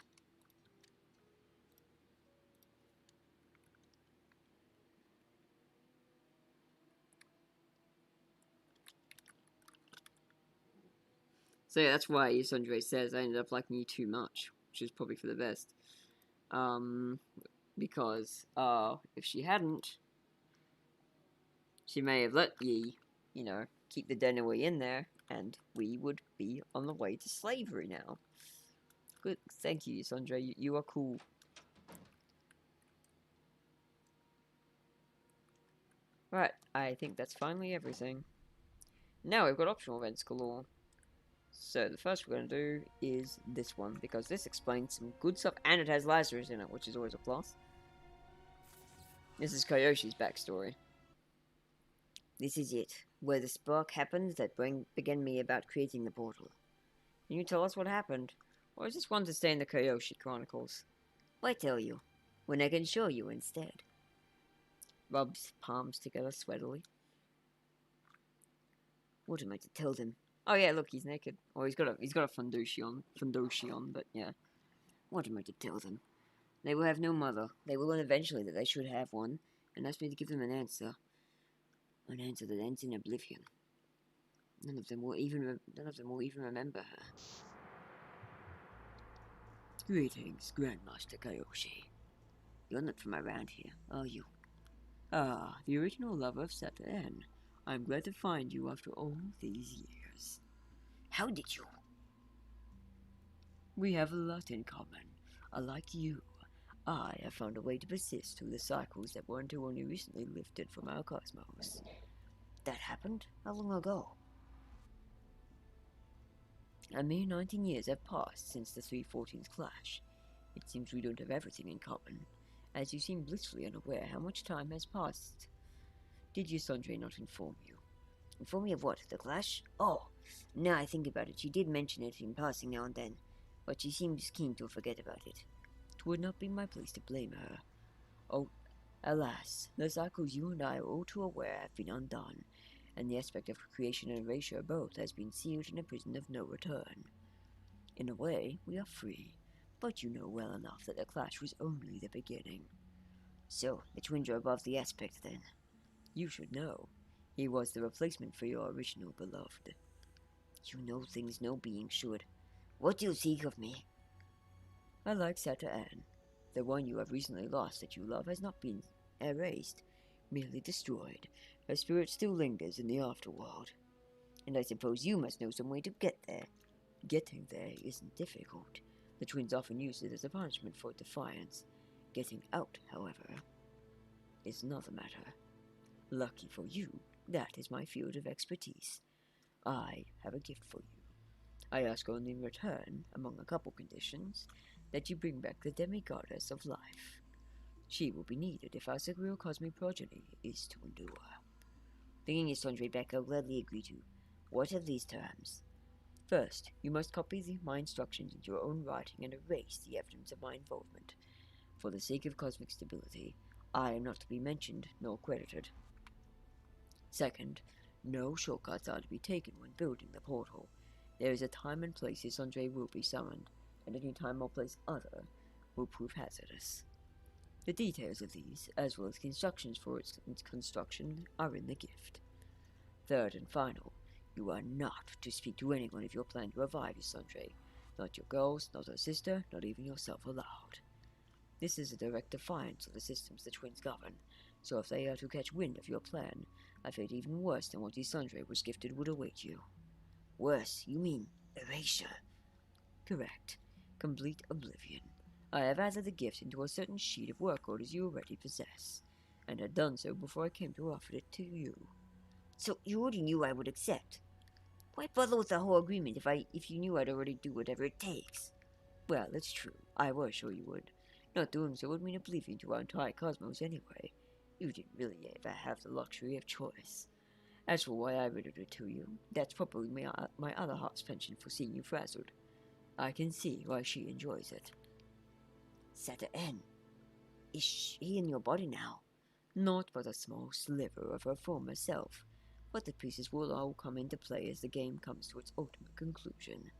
So yeah, that's why Yasundre says I ended up liking you too much, which is probably for the best. Because, if she hadn't, she may have let ye, you know, keep the Denaway in there, and we would be on the way to slavery now. Good, thank you, Yasundre, you are cool. Right, I think that's finally everything. Now we've got optional events galore. So the first we're going to do is this one, because this explains some good stuff, and it has Lazarus in it, which is always a plus. This is Koyoshi's backstory. This is it, where the spark happens that began me about creating the portal. Can you tell us what happened? Or is this one to stay in the Koyoshi Chronicles? Why tell you, when I can show you instead? Rubs palms together sweatily. What am I to tell them? Oh yeah, look, he's naked. Or he's got a fundoshi on, but yeah. What am I to tell them? They will have no mother. They will learn eventually that they should have one, and ask me to give them an answer. An answer that ends in oblivion. None of them will even remember her. Greetings, Grandmaster Kayoshi. You're not from around here, are you? Ah, the original lover of Saturn. I'm glad to find you after all these years. How did you? We have a lot in common. Unlike you, I have found a way to persist through the cycles that were until only recently lifted from our cosmos. That happened? How long ago? A mere 19 years have passed since the 314's clash. It seems we don't have everything in common, as you seem blissfully unaware how much time has passed. Did Yasundre not inform you? Inform me of what? The clash? Oh, now I think about it, she did mention it in passing now and then, but she seems keen to forget about it. It would not be my place to blame her. Oh, alas, the cycles you and I are all too aware have been undone, and the aspect of creation and erasure both has been sealed in a prison of no return. In a way, we are free, but you know well enough that the clash was only the beginning. So, the twins are above the aspect then. You should know. He was the replacement for your original beloved. You know things no being should. What do you seek of me? I like Saturn. The one you have recently lost that you love has not been erased, merely destroyed. Her spirit still lingers in the afterworld. And I suppose you must know some way to get there. Getting there isn't difficult. The twins often use it as a punishment for defiance. Getting out, however, is another matter. Lucky for you, that is my field of expertise. I have a gift for you. I ask only in return, among a couple conditions, that you bring back the demigoddess of life. She will be needed if our Segreal Cosmic progeny is to endure. Bringing Yasundre back, I'll gladly agree to. What are these terms? First, you must copy my instructions into your own writing and erase the evidence of my involvement. For the sake of cosmic stability, I am not to be mentioned nor credited. Second, no shortcuts are to be taken when building the portal. There is a time and place Xenoneen will be summoned, and any time or place other will prove hazardous. The details of these, as well as the instructions for its construction, are in the gift. Third and final, you are not to speak to anyone of your plan to revive Xenoneen. Not your girls, not her sister, not even yourself aloud. This is a direct defiance of the systems the twins govern, so if they are to catch wind of your plan, a fate even worse than what Xenoneen was gifted would await you. Worse, you mean erasure? Correct. Complete oblivion. I have added the gift into a certain sheet of work orders you already possess, and had done so before I came to offer it to you. So you already knew I would accept. Why bother with the whole agreement if you knew I'd already do whatever it takes? Well, it's true. I was sure you would. Not doing so would mean oblivion to our entire cosmos anyway. You didn't really ever have the luxury of choice. As for why I riddled it to you, that's probably my other half's penchant for seeing you frazzled. I can see why she enjoys it. Saturn, is she in your body now? Not but a small sliver of her former self, but the pieces will all come into play as the game comes to its ultimate conclusion.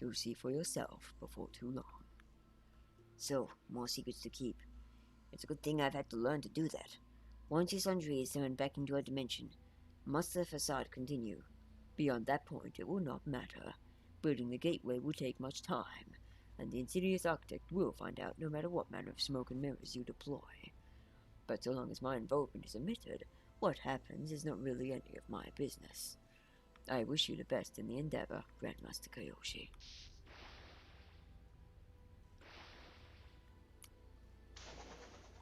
You'll see for yourself before too long. So, more secrets to keep. It's a good thing I've had to learn to do that. Once Xenoneen is summoned back into our dimension, must the facade continue? Beyond that point, it will not matter. Building the gateway will take much time, and the insidious architect will find out no matter what manner of smoke and mirrors you deploy. But so long as my involvement is omitted, what happens is not really any of my business. I wish you the best in the endeavor, Grandmaster Kyoshi.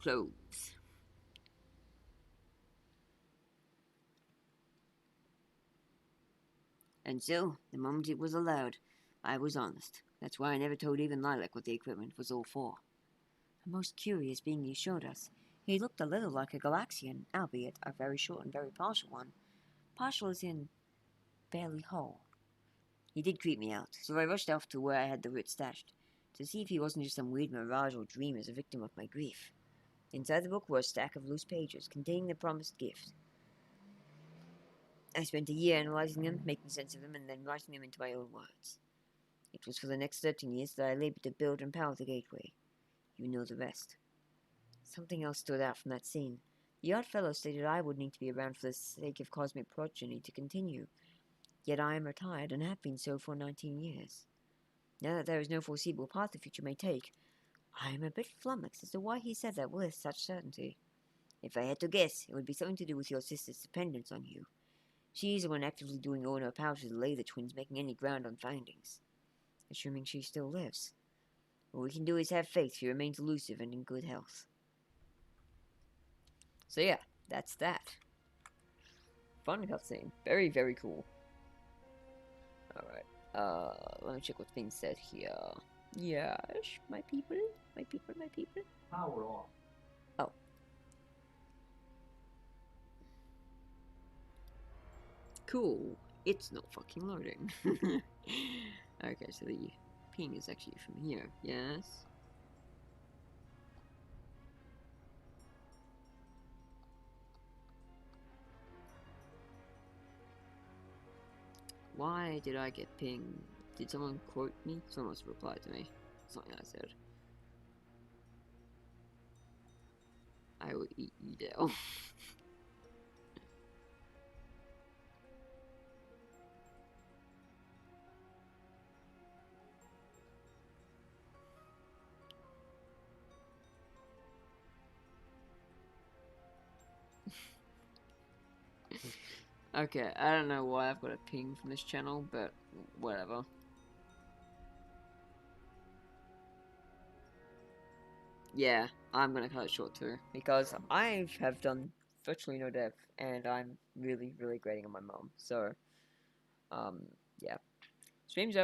Clothes. And so, the moment it was allowed, I was honest. That's why I never told even Lilac what the equipment was all for. A most curious being you showed us. He looked a little like a Galaxian, albeit a very short and very partial one. Partial as in barely whole. He did creep me out, so I rushed off to where I had the root stashed, to see if he wasn't just some weird mirage or dream as a victim of my grief. Inside the book were a stack of loose pages containing the promised gift. I spent a year analyzing them, making sense of them, and then writing them into my own words. It was for the next 13 years that I labored to build and power the gateway. You know the rest. Something else stood out from that scene. The odd fellow stated I would need to be around for the sake of cosmic progeny to continue. Yet I am retired and have been so for 19 years. Now that there is no foreseeable path the future may take, I am a bit flummoxed as to why he said that with such certainty. If I had to guess, it would be something to do with your sister's dependence on you. She is the one actively doing all in her power to delay the twins making any ground on findings. Assuming she still lives. All we can do is have faith she remains elusive and in good health. So yeah, that's that. Fun cutscene. Very, very cool. Alright, let me check what's being said here. Yes, my people, my people, my people. Power off. Oh. Cool. It's not fucking loading. Okay, so the ping is actually from here. Yes. Why did I get pinged? Did someone quote me? Someone must have replied to me. Something I said. I will eat you down. Okay, I don't know why I've got a ping from this channel, but whatever. Yeah, I'm gonna cut it short too, because I have done virtually no dev, and I'm really, really grading on my mom, so, yeah. Stream's over.